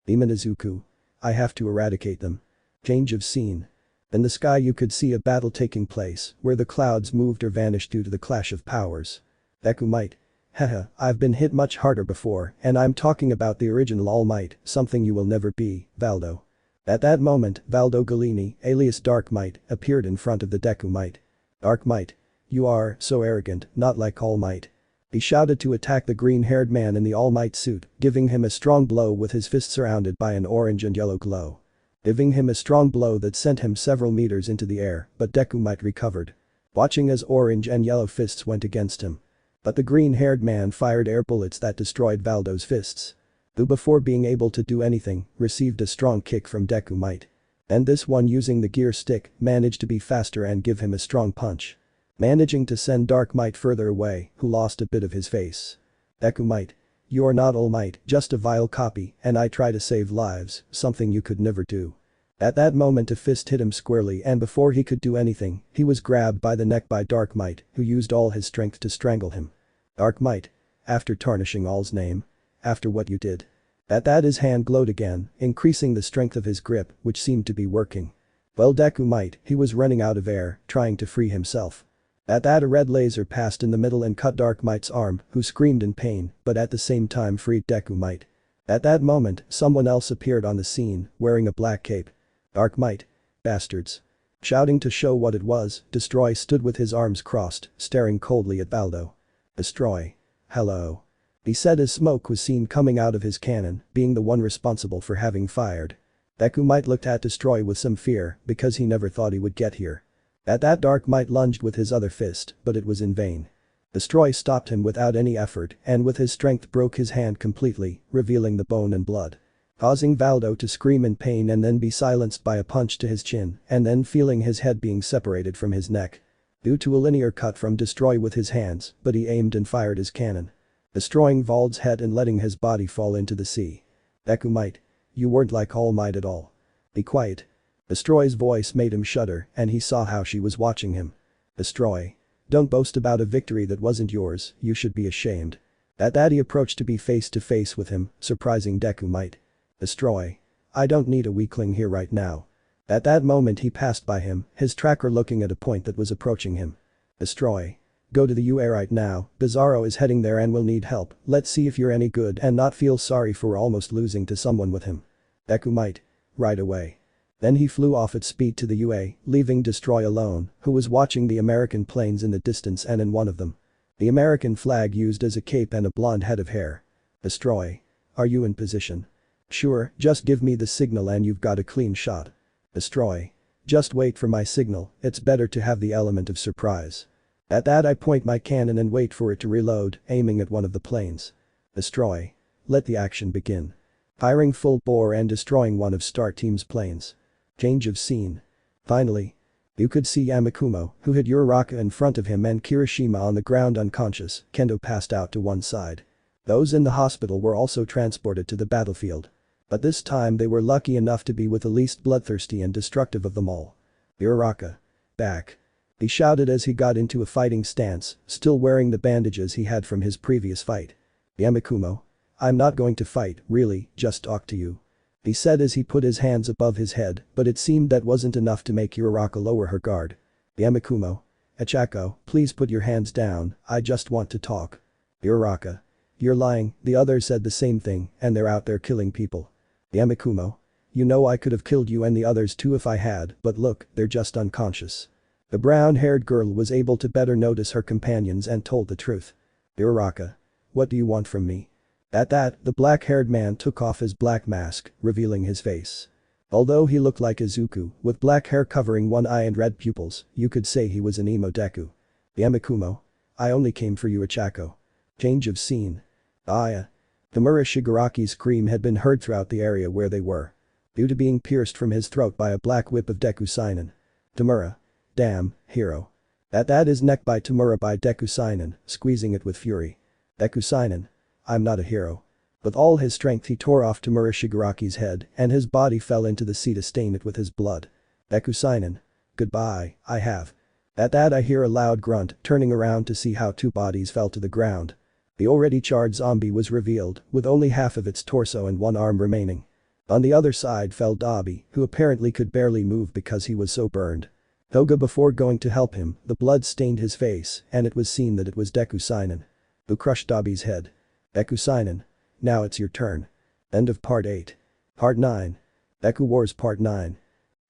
Demon Izuku. I have to eradicate them. Change of scene. In the sky you could see a battle taking place where the clouds moved or vanished due to the clash of powers. Deku might. Haha, I've been hit much harder before and I'm talking about the original Almight, something you will never be, Valdo. At that moment, Valdo Galini, alias Dark Might, appeared in front of the Deku Might. Dark Might. You are so arrogant, not like All Might. He shouted to attack the green-haired man in the All Might suit, giving him a strong blow with his fist surrounded by an orange and yellow glow. Giving him a strong blow that sent him several meters into the air, but Deku Might recovered. Watching as orange and yellow fists went against him. But the green-haired man fired air bullets that destroyed Valdo's fists. Who before being able to do anything, received a strong kick from Deku Might. And this one using the gear stick, managed to be faster and give him a strong punch. Managing to send Dark Might further away, who lost a bit of his face. Deku Might. You're not All Might, just a vile copy, and I try to save lives, something you could never do. At that moment a fist hit him squarely and before he could do anything, he was grabbed by the neck by Almight, who used all his strength to strangle him. Almight. After tarnishing All's name. After what you did. At that his hand glowed again, increasing the strength of his grip, which seemed to be working. Well Deku might, he was running out of air, trying to free himself. At that a red laser passed in the middle and cut Almight's arm, who screamed in pain, but at the same time freed Deku might. At that moment, someone else appeared on the scene, wearing a black cape. Almight. Bastards. Shouting to show what it was, Destroy stood with his arms crossed, staring coldly at Baldo. Destroy. Hello. He said as smoke was seen coming out of his cannon, being the one responsible for having fired. Deku might looked at Destroy with some fear, because he never thought he would get here. At that Almight lunged with his other fist, but it was in vain. Destroy stopped him without any effort and with his strength broke his hand completely, revealing the bone and blood. Causing Baldo to scream in pain and then be silenced by a punch to his chin and then feeling his head being separated from his neck. Due to a linear cut from Destroy with his hands, but he aimed and fired his cannon. Destroying Vald's head and letting his body fall into the sea. Deku might. You weren't like All Might at all. Be quiet. Destroy's voice made him shudder and he saw how she was watching him. Destroy. Don't boast about a victory that wasn't yours, you should be ashamed. At that he approached to be face to face with him, surprising Deku might. Destroy. I don't need a weakling here right now. At that moment he passed by him, his tracker looking at a point that was approaching him. Destroy. Go to the UA right now, Bizarro is heading there and will need help, let's see if you're any good and not feel sorry for almost losing to someone with him. Deku might. Right away. Then he flew off at speed to the UA, leaving Destroy alone, who was watching the American planes in the distance and in one of them. The American flag used as a cape and a blonde head of hair. Destroy. Are you in position? Sure, just give me the signal and you've got a clean shot. Destroy. Just wait for my signal, it's better to have the element of surprise. At that I point my cannon and wait for it to reload, aiming at one of the planes. Destroy. Let the action begin. Firing full bore and destroying one of Star Team's planes. Change of scene. Finally. You could see Yamakumo, who had Uraraka in front of him and Kirishima on the ground unconscious, Kendo passed out to one side. Those in the hospital were also transported to the battlefield. But this time they were lucky enough to be with the least bloodthirsty and destructive of them all. Uraraka. Back. He shouted as he got into a fighting stance, still wearing the bandages he had from his previous fight. Yamakumo. I'm not going to fight, really, just talk to you. He said as he put his hands above his head, but it seemed that wasn't enough to make Uraraka lower her guard. Yamakumo. Echako, please put your hands down, I just want to talk. Uraraka. You're lying, the others said the same thing, and they're out there killing people. Yamakumo. You know I could have killed you and the others too if I had, but look, they're just unconscious. The brown-haired girl was able to better notice her companions and told the truth. Uraraka. What do you want from me? At that, the black-haired man took off his black mask, revealing his face. Although he looked like Izuku, with black hair covering one eye and red pupils, you could say he was an emo Deku. Yamakumo. I only came for you Echako. Change of scene. Aya. Tamura Shigaraki's scream had been heard throughout the area where they were. Due to being pierced from his throat by a black whip of Deku Seinen. Tamura. Damn, hero. At that his neck by Tamura by Deku Seinen, squeezing it with fury. Deku Seinen. I'm not a hero. With all his strength he tore off Tamura Shigaraki's head and his body fell into the sea to stain it with his blood. Deku Seinen. Goodbye, I have. At that I hear a loud grunt, turning around to see how two bodies fell to the ground. The already charred zombie was revealed, with only half of its torso and one arm remaining. On the other side fell Dabi, who apparently could barely move because he was so burned. Toga before going to help him, the blood stained his face and it was seen that it was Deku Seinen. Who crushed Dabi's head. Deku Seinen. Now it's your turn. End of Part 8. Part 9. Deku Wars Part 9.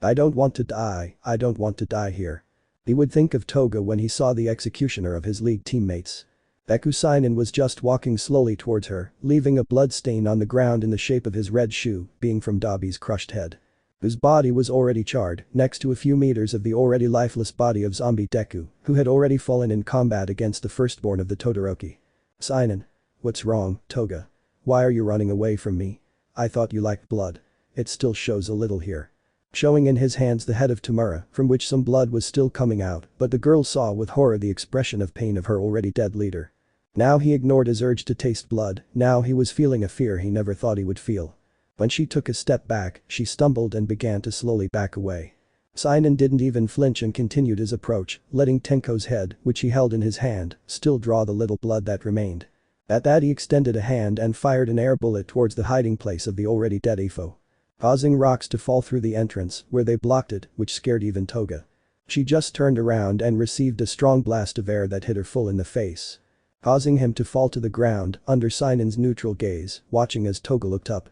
I don't want to die, I don't want to die here. He would think of Toga when he saw the executioner of his league teammates. Deku Seinen was just walking slowly towards her, leaving a blood stain on the ground in the shape of his red shoe, being from Dabi's crushed head. Whose body was already charred, next to a few meters of the already lifeless body of zombie Deku, who had already fallen in combat against the firstborn of the Todoroki. Seinen. What's wrong, Toga? Why are you running away from me? I thought you liked blood. It still shows a little here. Showing in his hands the head of Tamura, from which some blood was still coming out, but the girl saw with horror the expression of pain of her already dead leader. Now he ignored his urge to taste blood, now he was feeling a fear he never thought he would feel. When she took a step back, she stumbled and began to slowly back away. Seinen didn't even flinch and continued his approach, letting Tenko's head, which he held in his hand, still draw the little blood that remained. At that he extended a hand and fired an air bullet towards the hiding place of the already dead Afo, causing rocks to fall through the entrance where they blocked it, which scared even Toga. She just turned around and received a strong blast of air that hit her full in the face, causing him to fall to the ground under Seinen's neutral gaze, watching as Toga looked up.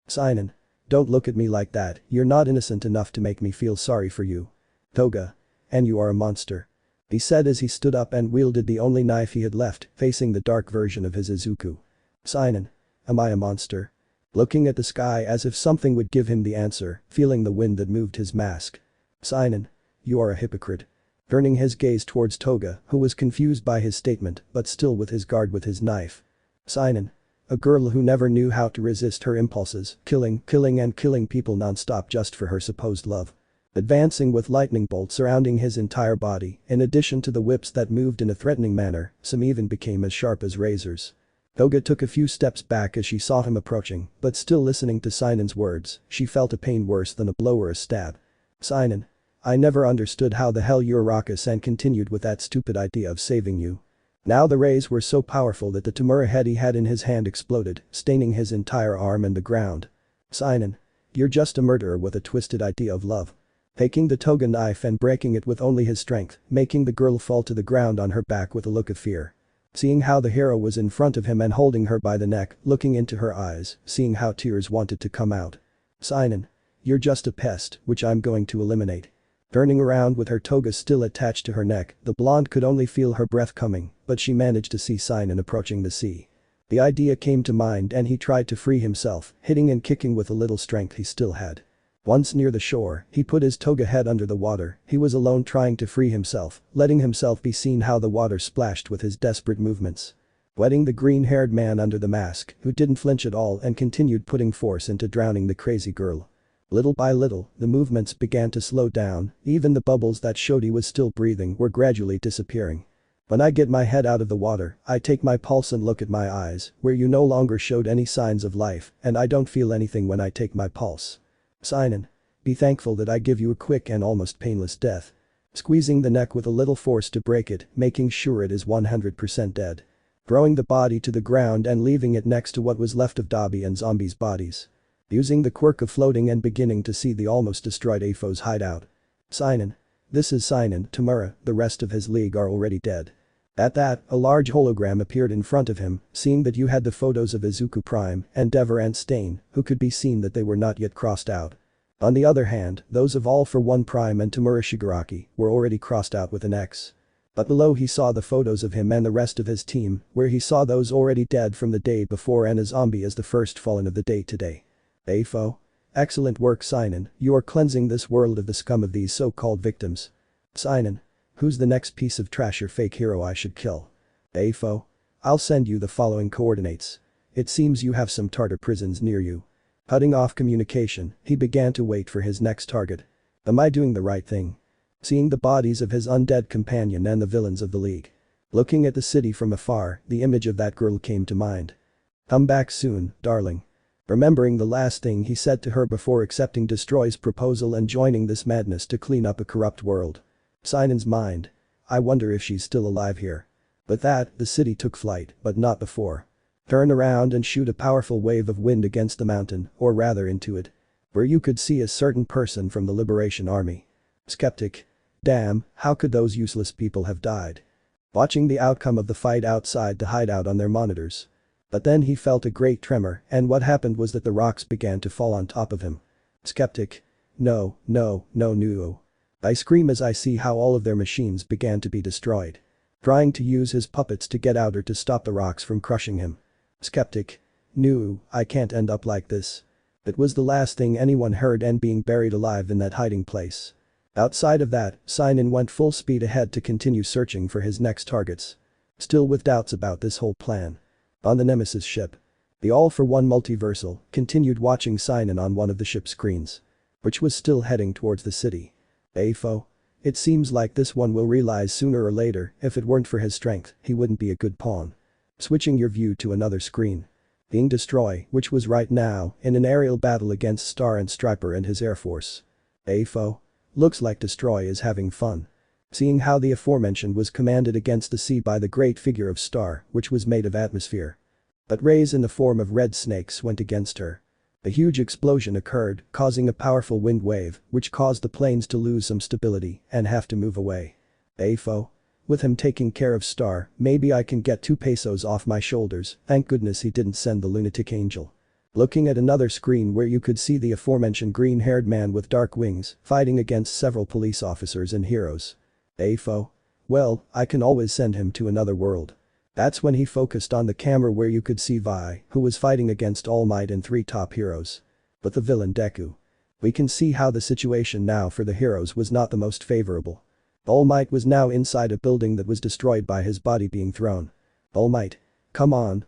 "Seinen. Don't look at me like that, you're not innocent enough to make me feel sorry for you. Toga. And you are a monster," he said as he stood up and wielded the only knife he had left, facing the dark version of his izuku. "Seinen. Am I a monster?" Looking at the sky as if something would give him the answer, feeling the wind that moved his mask. "Seinen. You are a hypocrite." Turning his gaze towards Toga, who was confused by his statement but still with his guard with his knife. "Seinen. A girl who never knew how to resist her impulses, killing and killing people non-stop just for her supposed love." Advancing with lightning bolts surrounding his entire body, in addition to the whips that moved in a threatening manner, some even became as sharp as razors. Toga took a few steps back as she saw him approaching, but still listening to Seinen's words, she felt a pain worse than a blow or a stab. "Seinen. I never understood how the hell Uraraka-san continued with that stupid idea of saving you." Now the rays were so powerful that the Tamura head he had in his hand exploded, staining his entire arm and the ground. "Seinen. You're just a murderer with a twisted idea of love." Taking the Toga knife and breaking it with only his strength, making the girl fall to the ground on her back with a look of fear. Seeing how the hero was in front of him and holding her by the neck, looking into her eyes, seeing how tears wanted to come out. "Seinen. You're just a pest, which I'm going to eliminate." Turning around with her toga still attached to her neck, the blonde could only feel her breath coming, but she managed to see Seinen approaching the sea. The idea came to mind and he tried to free himself, hitting and kicking with a little strength he still had. Once near the shore, he put his toga head under the water, he was alone trying to free himself, letting himself be seen how the water splashed with his desperate movements. Wetting the green-haired man under the mask, who didn't flinch at all and continued putting force into drowning the crazy girl. Little by little, the movements began to slow down, even the bubbles that showed he was still breathing were gradually disappearing. When I get my head out of the water, I take my pulse and look at my eyes, where you no longer showed any signs of life, and I don't feel anything when I take my pulse. Seinen. Be thankful that I give you a quick and almost painless death. Squeezing the neck with a little force to break it, making sure it is 100% dead. Throwing the body to the ground and leaving it next to what was left of Dobby and Zombie's bodies. Using the quirk of floating and beginning to see the almost destroyed AFO's hideout. Seinen. This is Seinen, Tamura, the rest of his league are already dead. At that, a large hologram appeared in front of him, seeing that you had the photos of Izuku Prime, Endeavor and Stain, who could be seen that they were not yet crossed out. On the other hand, those of All for One Prime and Tamura Shigaraki were already crossed out with an X. But below he saw the photos of him and the rest of his team, where he saw those already dead from the day before and a zombie as the first fallen of the day today. AFO? Excellent work Seinen, you are cleansing this world of the scum of these so-called victims. Seinen. Who's the next piece of trash or fake hero I should kill? AFO? I'll send you the following coordinates. It seems you have some Tartar prisons near you. Cutting off communication, he began to wait for his next target. Am I doing the right thing? Seeing the bodies of his undead companion and the villains of the league. Looking at the city from afar, the image of that girl came to mind. Come back soon, darling. Remembering the last thing he said to her before accepting Destroy's proposal and joining this madness to clean up a corrupt world. Seinen's mind. I wonder if she's still alive here. With that, the city took flight, but not before. Turn around and shoot a powerful wave of wind against the mountain, or rather into it. Where you could see a certain person from the Liberation Army. Skeptic. Damn, how could those useless people have died? Watching the outcome of the fight outside the hideout on their monitors. But then he felt a great tremor and what happened was that the rocks began to fall on top of him. Skeptic. No. I scream as I see how all of their machines began to be destroyed. Trying to use his puppets to get out or to stop the rocks from crushing him. Skeptic. No, I can't end up like this. It was the last thing anyone heard and being buried alive in that hiding place. Outside of that, Seinen went full speed ahead to continue searching for his next targets. Still with doubts about this whole plan. On the Nemesis ship. The All for One Multiversal continued watching Seinen on one of the ship's screens. Which was still heading towards the city. AFO? It seems like this one will realize sooner or later, if it weren't for his strength, he wouldn't be a good pawn. Switching your view to another screen. being destroy, which was right now, in an aerial battle against Star and Striper and his air force. Foe. Looks like Destroy is having fun. Seeing how the aforementioned was commanded against the sea by the great figure of Star, which was made of atmosphere. But rays in the form of red snakes went against her. A huge explosion occurred, causing a powerful wind wave, which caused the planes to lose some stability and have to move away. Foe. With him taking care of Star, maybe I can get 2 pesos off my shoulders, thank goodness he didn't send the lunatic angel. Looking at another screen where you could see the aforementioned green-haired man with dark wings, fighting against several police officers and heroes. Foe. Well, I can always send him to another world. That's when he focused on the camera where you could see Vi, who was fighting against Almight and 3 top heroes. But the villain Deku. We can see how the situation now for the heroes was not the most favorable. Almight was now inside a building that was destroyed by his body being thrown. Almight. Come on,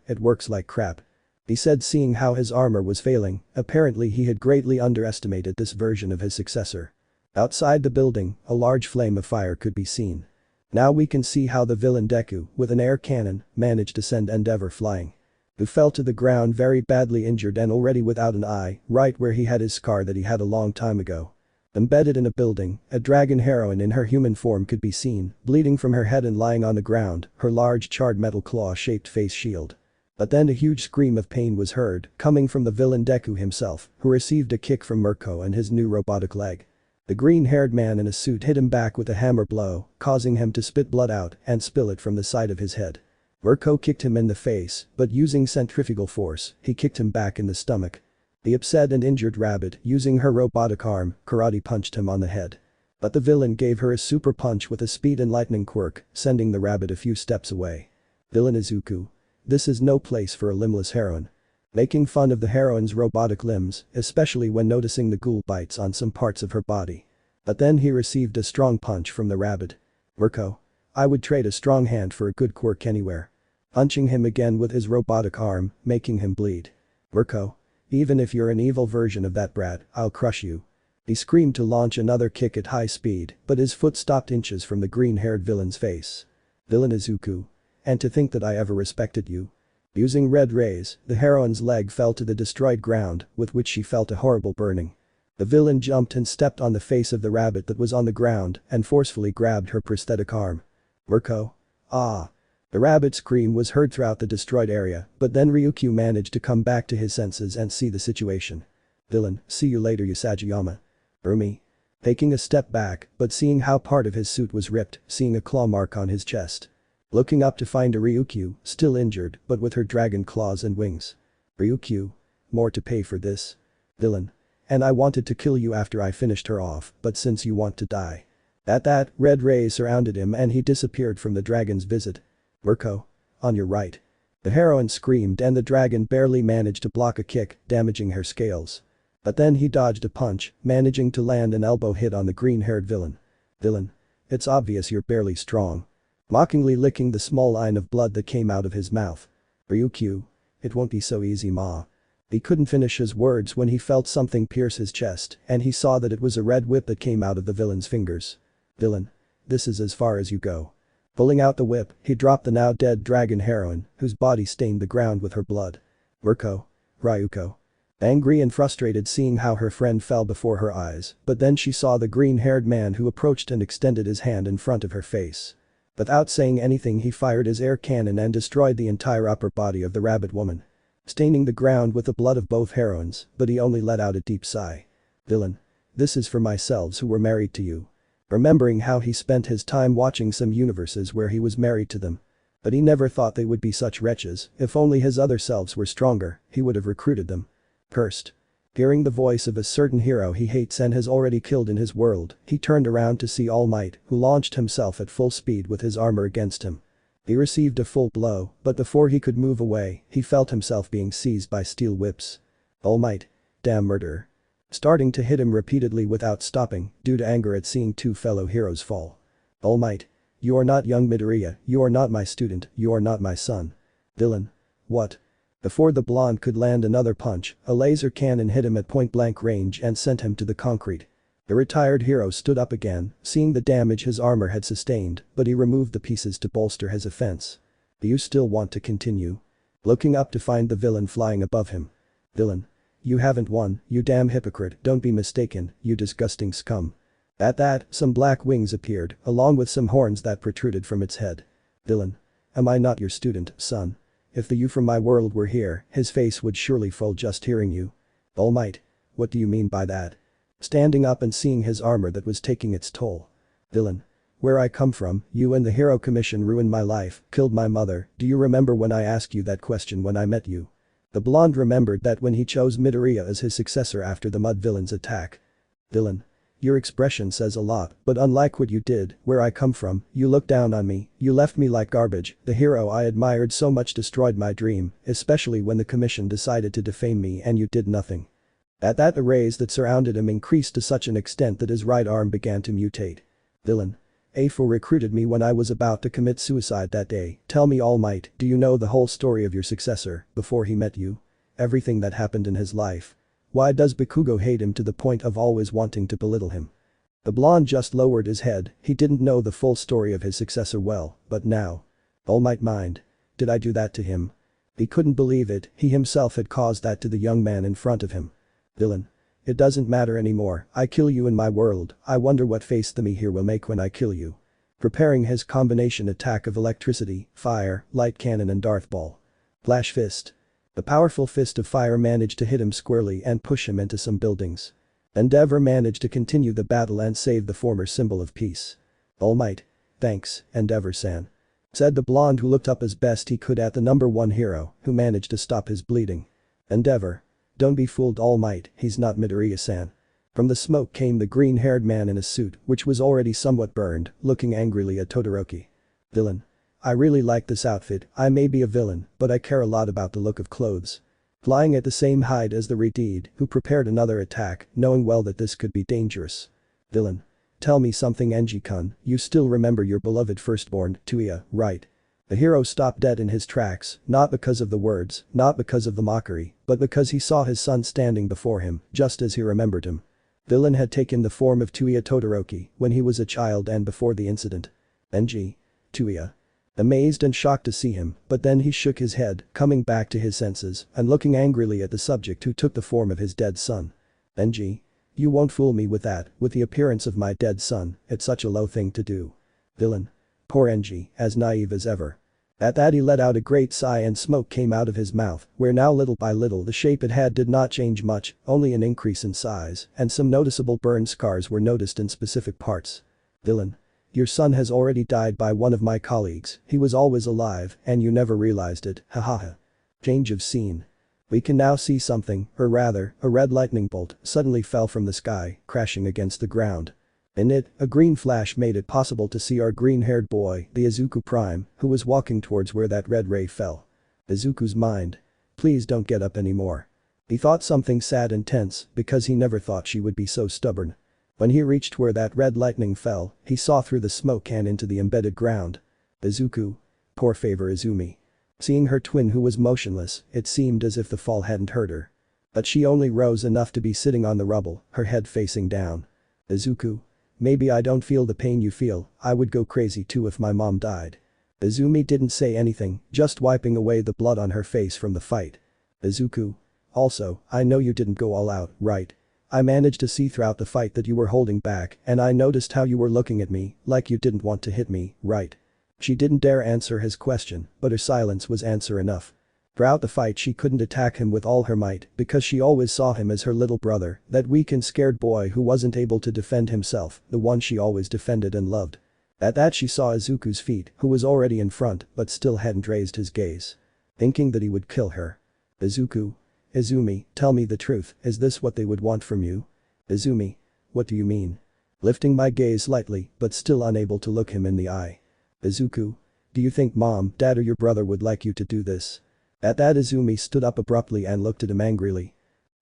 it works like crap. He said, seeing how his armor was failing. Apparently he had greatly underestimated this version of his successor. Outside the building, a large flame of fire could be seen. Now we can see how the villain Deku, with an air cannon, managed to send Endeavor flying. Who fell to the ground very badly injured and already without an eye, right where he had his scar that he had a long time ago. Embedded in a building, a dragon heroine in her human form could be seen, bleeding from her head and lying on the ground, her large charred metal claw-shaped face shield. But then a huge scream of pain was heard, coming from the villain Deku himself, who received a kick from Mirko and his new robotic leg. The green-haired man in a suit hit him back with a hammer blow, causing him to spit blood out and spill it from the side of his head. Mirko kicked him in the face, but using centrifugal force, he kicked him back in the stomach. The upset and injured rabbit, using her robotic arm, karate punched him on the head. But the villain gave her a super punch with a speed and lightning quirk, sending the rabbit a few steps away. Villain Izuku. This is no place for a limbless heroine. Making fun of the heroine's robotic limbs, especially when noticing the ghoul bites on some parts of her body. But then he received a strong punch from the rabbit. Mirko. I would trade a strong hand for a good quirk anywhere. Punching him again with his robotic arm, making him bleed. Mirko. Even if you're an evil version of that brat, I'll crush you. He screamed to launch another kick at high speed, but his foot stopped inches from the green-haired villain's face. Villain Izuku. And to think that I ever respected you. Using red rays, the heroine's leg fell to the destroyed ground, with which she felt a horrible burning. The villain jumped and stepped on the face of the rabbit that was on the ground and forcefully grabbed her prosthetic arm. Mirko. Ah. The rabbit's scream was heard throughout the destroyed area, but then Ryukyu managed to come back to his senses and see the situation. Villain, see you later Usagi-yama. Urumi. Taking a step back, but seeing how part of his suit was ripped, seeing a claw mark on his chest. Looking up to find a Ryukyu, still injured, but with her dragon claws and wings. Ryukyu. More to pay for this. Villain. And I wanted to kill you after I finished her off, but since you want to die. At that, red rays surrounded him and he disappeared from the dragon's visit. Mirko. On your right. The heroine screamed and the dragon barely managed to block a kick, damaging her scales. But then he dodged a punch, managing to land an elbow hit on the green-haired villain. Villain. It's obvious you're barely strong. Mockingly licking the small line of blood that came out of his mouth. Ryukyu. It won't be so easy ma. He couldn't finish his words when he felt something pierce his chest and he saw that it was a red whip that came out of the villain's fingers. Villain. This is as far as you go. Pulling out the whip, he dropped the now dead dragon heroine, whose body stained the ground with her blood. Mirko. Ryuko. Angry and frustrated seeing how her friend fell before her eyes, but then she saw the green-haired man who approached and extended his hand in front of her face. Without saying anything he fired his air cannon and destroyed the entire upper body of the rabbit woman. Staining the ground with the blood of both heroines, but he only let out a deep sigh. Villain. This is for myselves who were married to you. Remembering how he spent his time watching some universes where he was married to them. But he never thought they would be such wretches, if only his other selves were stronger, he would have recruited them. Cursed. Hearing the voice of a certain hero he hates and has already killed in his world, he turned around to see Almight, who launched himself at full speed with his armor against him. He received a full blow, but before he could move away, he felt himself being seized by steel whips. Almight. Damn murderer. Starting to hit him repeatedly without stopping, due to anger at seeing 2 fellow heroes fall. Almight. You are not young Midoriya, you are not my student, you are not my son. Villain. What? Before the blonde could land another punch, a laser cannon hit him at point-blank range and sent him to the concrete. The retired hero stood up again, seeing the damage his armor had sustained, but he removed the pieces to bolster his offense. Do you still want to continue? looking up to find the villain flying above him. Villain. You haven't won, you damn hypocrite, don't be mistaken, you disgusting scum. At that, some black wings appeared, along with some horns that protruded from its head. Villain. Am I not your student, son? If the you from my world were here, his face would surely fall just hearing you. Almight. What do you mean by that? Standing up and seeing his armor that was taking its toll. Villain. Where I come from, you and the Hero Commission ruined my life, killed my mother, do you remember when I asked you that question when I met you? The blonde remembered that when he chose Midoriya as his successor after the Mud Villain's attack. Villain. Your expression says a lot, but unlike what you did, where I come from, you looked down on me, you left me like garbage, the hero I admired so much destroyed my dream, especially when the commission decided to defame me and you did nothing. At that the rays that surrounded him increased to such an extent that his right arm began to mutate. Villain. A4 recruited me when I was about to commit suicide that day, tell me All Might, do you know the whole story of your successor, before he met you? Everything that happened in his life. Why does Bakugo hate him to the point of always wanting to belittle him? The blonde just lowered his head, he didn't know the full story of his successor well, but now. All Might mind. Did I do that to him? He couldn't believe it, he himself had caused that to the young man in front of him. Villain. It doesn't matter anymore, I kill you in my world, I wonder what face the me here will make when I kill you. Preparing his combination attack of electricity, fire, light cannon and Darth Ball. Flash Fist. The powerful fist of fire managed to hit him squarely and push him into some buildings. Endeavor managed to continue the battle and save the former symbol of peace. All Might. Thanks, Endeavor-san. Said the blonde who looked up as best he could at the number one hero, who managed to stop his bleeding. Endeavor. Don't be fooled All Might, he's not Midoriya-san. From the smoke came the green-haired man in a suit, which was already somewhat burned, looking angrily at Todoroki. Villain. I really like this outfit, I may be a villain, but I care a lot about the look of clothes. Flying at the same height as the Redeed, who prepared another attack, knowing well that this could be dangerous. Villain. Tell me something Enji-kun, you still remember your beloved firstborn, Tuya, right? The hero stopped dead in his tracks, not because of the words, not because of the mockery, but because he saw his son standing before him, just as he remembered him. Villain had taken the form of Tuya Todoroki when he was a child and before the incident. Enji. Tuya. Amazed and shocked to see him, but then he shook his head, coming back to his senses, and looking angrily at the subject who took the form of his dead son. Enji. You won't fool me with that, with the appearance of my dead son, it's such a low thing to do. Villain. Poor Enji, as naive as ever. At that he let out a great sigh and smoke came out of his mouth, where now little by little the shape it had did not change much, only an increase in size, and some noticeable burn scars were noticed in specific parts. Villain. Your son has already died by one of my colleagues, he was always alive, and you never realized it, hahaha. Change of scene. We can now see something, or rather, a red lightning bolt suddenly fell from the sky, crashing against the ground. In it, a green flash made it possible to see our green-haired boy, the Izuku Prime, who was walking towards where that red ray fell. Izuku's mind. Please don't get up anymore. He thought something sad and tense because he never thought she would be so stubborn. When he reached where that red lightning fell, he saw through the smoke and into the embedded ground. Izuku. Poor favor Izumi. Seeing her twin who was motionless, it seemed as if the fall hadn't hurt her. But she only rose enough to be sitting on the rubble, her head facing down. Izuku. Maybe I don't feel the pain you feel, I would go crazy too if my mom died. Izumi didn't say anything, just wiping away the blood on her face from the fight. Izuku. Also, I know you didn't go all out, right? I managed to see throughout the fight that you were holding back and I noticed how you were looking at me, like you didn't want to hit me, right? She didn't dare answer his question, but her silence was answer enough. Throughout the fight she couldn't attack him with all her might because she always saw him as her little brother, that weak and scared boy who wasn't able to defend himself, the one she always defended and loved. At that she saw Izuku's feet, who was already in front but still hadn't raised his gaze. Thinking that he would kill her. Izuku. Izumi, tell me the truth, is this what they would want from you? Izumi. What do you mean? Lifting my gaze slightly, but still unable to look him in the eye. Izuku. Do you think mom, dad or your brother would like you to do this? At that Izumi stood up abruptly and looked at him angrily.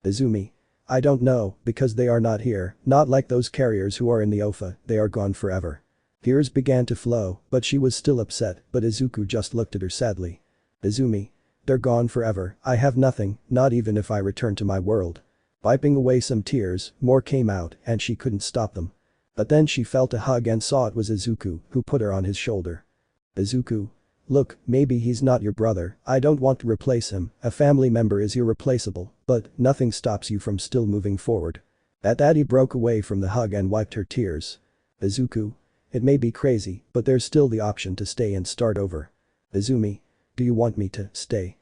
Izumi. I don't know, because they are not here, not like those carriers who are in the OFA, they are gone forever. Tears began to flow, but she was still upset, but Izuku just looked at her sadly. Izumi. They're gone forever, I have nothing, not even if I return to my world. Wiping away some tears, more came out and she couldn't stop them. But then she felt a hug and saw it was Izuku who put her on his shoulder. Izuku. Look, maybe he's not your brother, I don't want to replace him, a family member is irreplaceable, but nothing stops you from still moving forward. At that he broke away from the hug and wiped her tears. Izuku. It may be crazy, but there's still the option to stay and start over. Izumi. Do you want me to stay?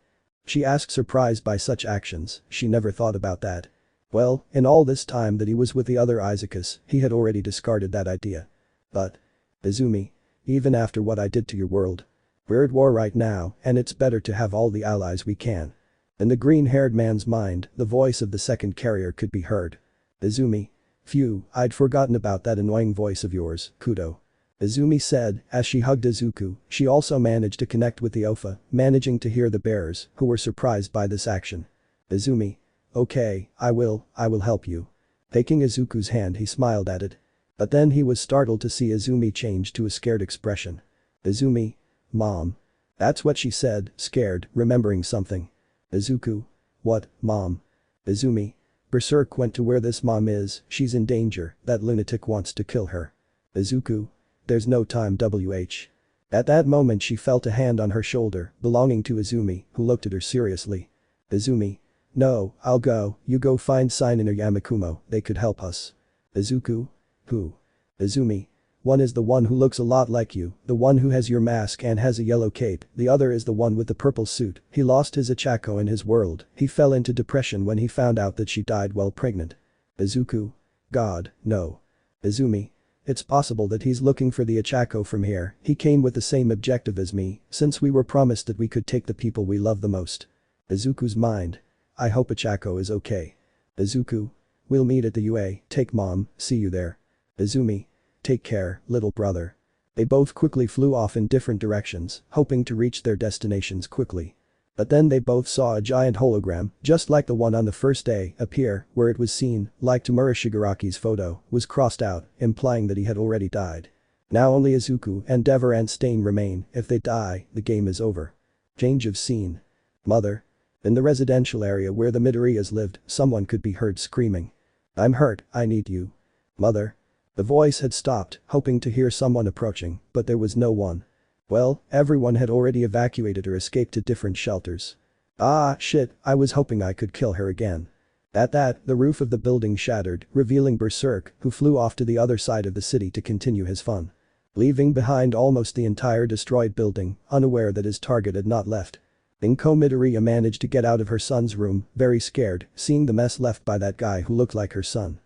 She asked, surprised by such actions, she never thought about that. Well, in all this time that he was with the other Izukus, he had already discarded that idea. But. Izumi. Even after what I did to your world. We're at war right now, and it's better to have all the allies we can. In the green-haired man's mind, the voice of the second carrier could be heard. Izumi. Phew, I'd forgotten about that annoying voice of yours, Kudo. Izumi said, as she hugged Izuku, she also managed to connect with the Ofa, managing to hear the bearers, who were surprised by this action. Izumi. Okay, I will help you. Taking Izuku's hand he smiled at it. But then he was startled to see Izumi change to a scared expression. Izumi. Mom. That's what she said, scared, remembering something. Izuku. What, Mom? Izumi. Berserk went to where this mom is, she's in danger, that lunatic wants to kill her. Izuku. There's no time WH. At that moment she felt a hand on her shoulder, belonging to Izumi, who looked at her seriously. Izumi. No, I'll go, you go find Seinen or Yamakumo, they could help us. Izuku. Who? Izumi. One is the one who looks a lot like you, the one who has your mask and has a yellow cape, the other is the one with the purple suit, he lost his Ichako in his world, he fell into depression when he found out that she died while pregnant. Izuku. God, no. Izumi. It's possible that he's looking for the Ichako from here, he came with the same objective as me, since we were promised that we could take the people we love the most. Izuku's mind. I hope Ichako is okay. Izuku. We'll meet at the UA, take mom, see you there. Izumi. Take care, little brother. They both quickly flew off in different directions, hoping to reach their destinations quickly. But then they both saw a giant hologram, just like the one on the first day, appear, where it was seen, like Tamura Shigaraki's photo, was crossed out, implying that he had already died. Now only Izuku and Dever and Stain remain, if they die, the game is over. Change of scene. Mother. In the residential area where the Midoriyas lived, someone could be heard screaming. I'm hurt, I need you. Mother. The voice had stopped, hoping to hear someone approaching, but there was no one. Well, everyone had already evacuated or escaped to different shelters. Ah, shit, I was hoping I could kill her again. At that, the roof of the building shattered, revealing Berserk, who flew off to the other side of the city to continue his fun. Leaving behind almost the entire destroyed building, unaware that his target had not left. Inko Midoriya managed to get out of her son's room, very scared, seeing the mess left by that guy who looked like her son.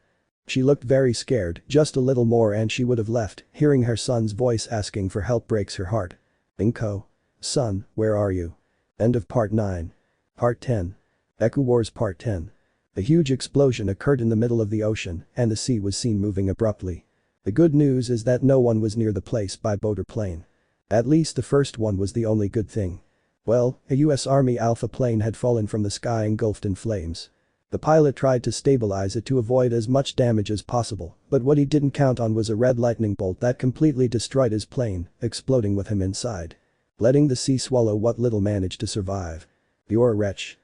She looked very scared, just a little more and she would have left, hearing her son's voice asking for help breaks her heart. Inko. Son, where are you? End of Part 9. Part 10. Eku Wars Part 10. A huge explosion occurred in the middle of the ocean, and the sea was seen moving abruptly. The good news is that no one was near the place by boat or plane. At least the first one was the only good thing. Well, a US Army Alpha plane had fallen from the sky engulfed in flames. The pilot tried to stabilize it to avoid as much damage as possible, but what he didn't count on was a red lightning bolt that completely destroyed his plane, exploding with him inside. Letting the sea swallow what little managed to survive. You're a wretch.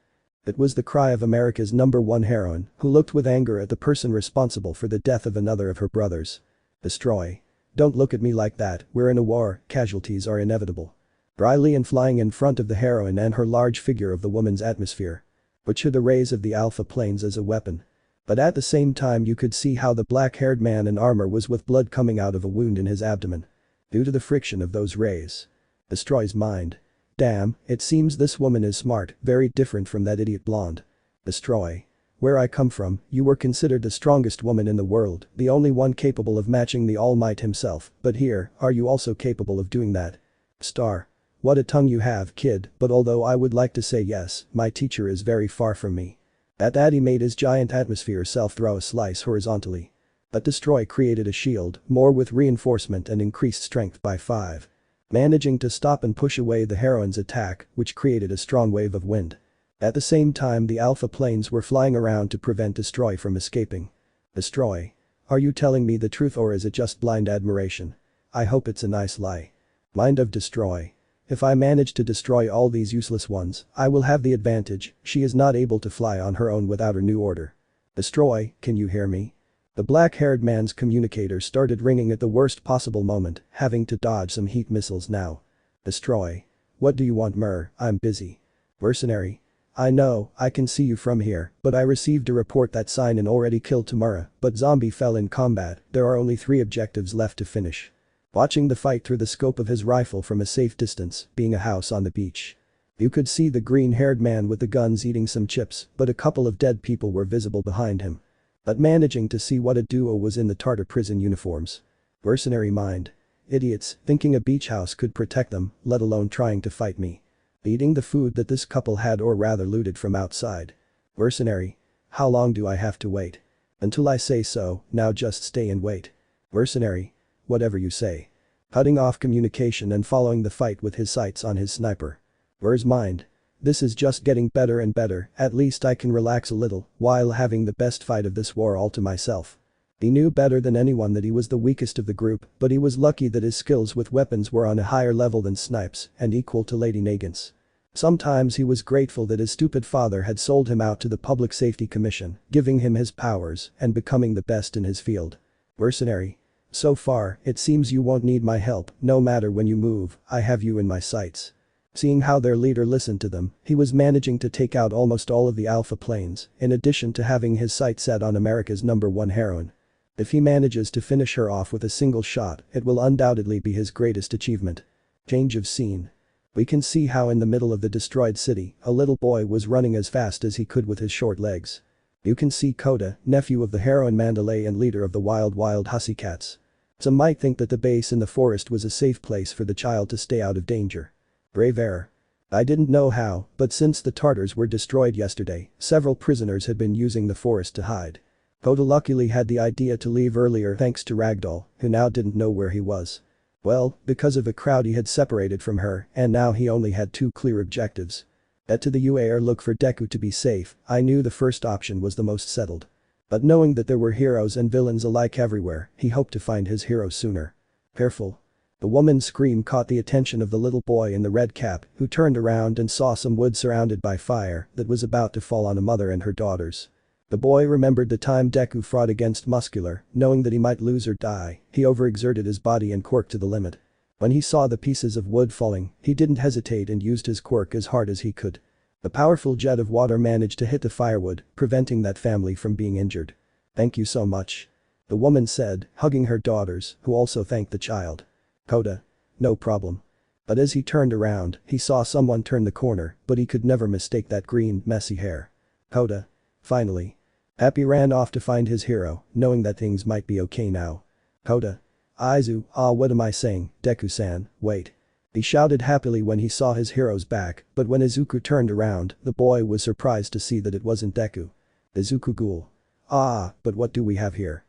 It was the cry of America's #1 heroine, who looked with anger at the person responsible for the death of another of her brothers. Destroy. Don't look at me like that, we're in a war, casualties are inevitable. Dryly and flying in front of the heroine and her large figure of the woman's atmosphere. Which had the rays of the Alpha planes as a weapon. But at the same time you could see how the black-haired man in armor was with blood coming out of a wound in his abdomen. Due to the friction of those rays. Destroys mind. Damn, it seems this woman is smart, very different from that idiot blonde. Destroy. Where I come from, you were considered the strongest woman in the world, the only one capable of matching the Almight himself, but here, are you also capable of doing that? Star. What a tongue you have, kid, but although I would like to say yes, my teacher is very far from me. At that he made his giant atmosphere self throw a slice horizontally. But Destroy created a shield, more with reinforcement and increased strength by 5. Managing to stop and push away the heroine's attack, which created a strong wave of wind. At the same time the Alpha planes were flying around to prevent Destroy from escaping. Destroy. Are you telling me the truth or is it just blind admiration? I hope it's a nice lie. Mind of Destroy. If I manage to destroy all these useless ones, I will have the advantage, she is not able to fly on her own without her new order. Destroy, can you hear me? The black-haired man's communicator started ringing at the worst possible moment, having to dodge some heat missiles now. Destroy. What do you want, Mer? I'm busy. Mercenary. I know, I can see you from here, but I received a report that Seinen already killed Tamura, but Zombie fell in combat. There are only 3 objectives left to finish. Watching the fight through the scope of his rifle from a safe distance, being a house on the beach. You could see the green-haired man with the guns eating some chips, but a couple of dead people were visible behind him. But managing to see what a duo was in the Tartar prison uniforms. Mercenary mind. Idiots, thinking a beach house could protect them, let alone trying to fight me. Eating the food that this couple had or rather looted from outside. Mercenary. How long do I have to wait? Until I say so, now just stay and wait. Mercenary. Whatever you say. Cutting off communication and following the fight with his sights on his sniper. Where's mind? This is just getting better and better, at least I can relax a little while having the best fight of this war all to myself. He knew better than anyone that he was the weakest of the group, but he was lucky that his skills with weapons were on a higher level than Snipes and equal to Lady Nagant's. Sometimes he was grateful that his stupid father had sold him out to the Public Safety Commission, giving him his powers and becoming the best in his field. Mercenary. So far, it seems you won't need my help, no matter when you move, I have you in my sights. Seeing how their leader listened to them, he was managing to take out almost all of the Alpha planes, in addition to having his sights set on America's #1 heroine. If he manages to finish her off with a single shot, it will undoubtedly be his greatest achievement. Change of scene. We can see how in the middle of the destroyed city, a little boy was running as fast as he could with his short legs. You can see Kota, nephew of the heroine Mandalay and leader of the Wild Hussy-Cats. Some might think that the base in the forest was a safe place for the child to stay out of danger. Brave error. I didn't know how, but since the Tartars were destroyed yesterday, several prisoners had been using the forest to hide. Kota luckily had the idea to leave earlier thanks to Ragdoll, who now didn't know where he was. Well, because of a crowd he had separated from her, and now he only had 2 clear objectives. Get to the UA or look for Deku to be safe. I knew the first option was the most settled. But knowing that there were heroes and villains alike everywhere, he hoped to find his hero sooner. Careful. The woman's scream caught the attention of the little boy in the red cap, who turned around and saw some wood surrounded by fire that was about to fall on a mother and her daughters. The boy remembered the time Deku fought against Muscular, knowing that he might lose or die, he overexerted his body and quirk to the limit. When he saw the pieces of wood falling, he didn't hesitate and used his quirk as hard as he could. The powerful jet of water managed to hit the firewood, preventing that family from being injured. Thank you so much. The woman said, hugging her daughters, who also thanked the child. Kota. No problem. But as he turned around, he saw someone turn the corner, but he could never mistake that green, messy hair. Kota. Finally. Happy ran off to find his hero, knowing that things might be okay now. Kota. What am I saying, Deku-san, wait. He shouted happily when he saw his hero's back, but when Izuku turned around, the boy was surprised to see that it wasn't Deku. Izuku Ghoul. But what do we have here?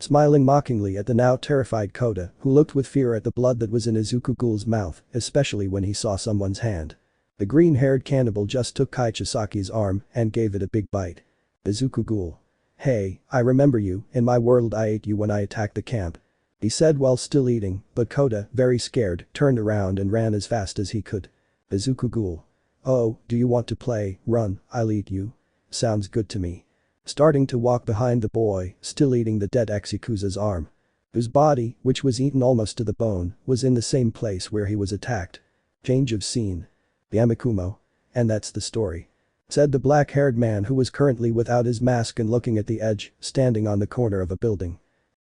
Smiling mockingly at the now terrified Kota, who looked with fear at the blood that was in Izuku Ghoul's mouth, especially when he saw someone's hand. The green-haired cannibal just took Kaichisaki's arm and gave it a big bite. Izuku Ghoul. Hey, I remember you, in my world I ate you when I attacked the camp. He said while still eating, but Kota, very scared, turned around and ran as fast as he could. Izuku Ghoul. Oh, do you want to play? Run, I'll eat you. Sounds good to me. Starting to walk behind the boy, still eating the dead Exikusa's arm. Whose body, which was eaten almost to the bone, was in the same place where he was attacked. Change of scene. The Yamakumo. And that's the story. Said the black-haired man who was currently without his mask and looking at the edge, standing on the corner of a building.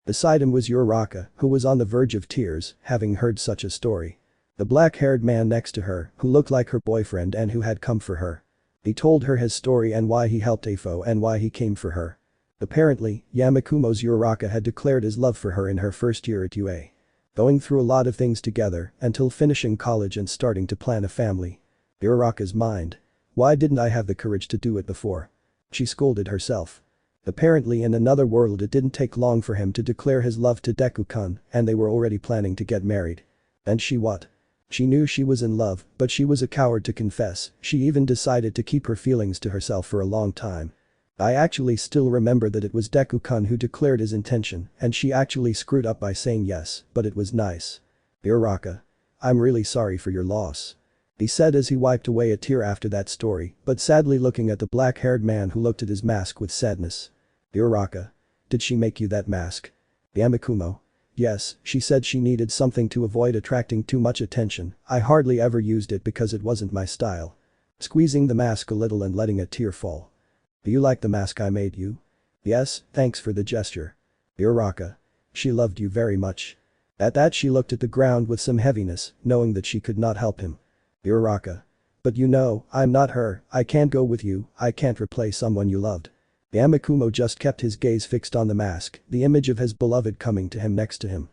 Beside him was Uraraka, who was on the verge of tears, having heard such a story. The black-haired man next to her, who looked like her boyfriend and who had come for her. He told her his story and why he helped Afo and why he came for her. Apparently, Yamakumo's Uraraka had declared his love for her in her first year at UA. Going through a lot of things together, until finishing college and starting to plan a family. Uraraka's mind. Why didn't I have the courage to do it before? She scolded herself. Apparently in another world it didn't take long for him to declare his love to Deku-kun, and they were already planning to get married. And she what? She knew she was in love, but she was a coward to confess, she even decided to keep her feelings to herself for a long time. I actually still remember that it was Deku-kun who declared his intention, and she actually screwed up by saying yes, but it was nice. Uraraka. I'm really sorry for your loss. He said as he wiped away a tear after that story, but sadly looking at the black-haired man who looked at his mask with sadness. Uraraka. Did she make you that mask? Yamakumo. Yes, she said she needed something to avoid attracting too much attention. I hardly ever used it because it wasn't my style. Squeezing the mask a little and letting a tear fall. Do you like the mask I made you? Yes, thanks for the gesture. Uraraka. She loved you very much. At that she looked at the ground with some heaviness, knowing that she could not help him. Uraraka. But you know, I'm not her, I can't go with you, I can't replace someone you loved. Yamakumo just kept his gaze fixed on the mask, the image of his beloved coming to him next to him.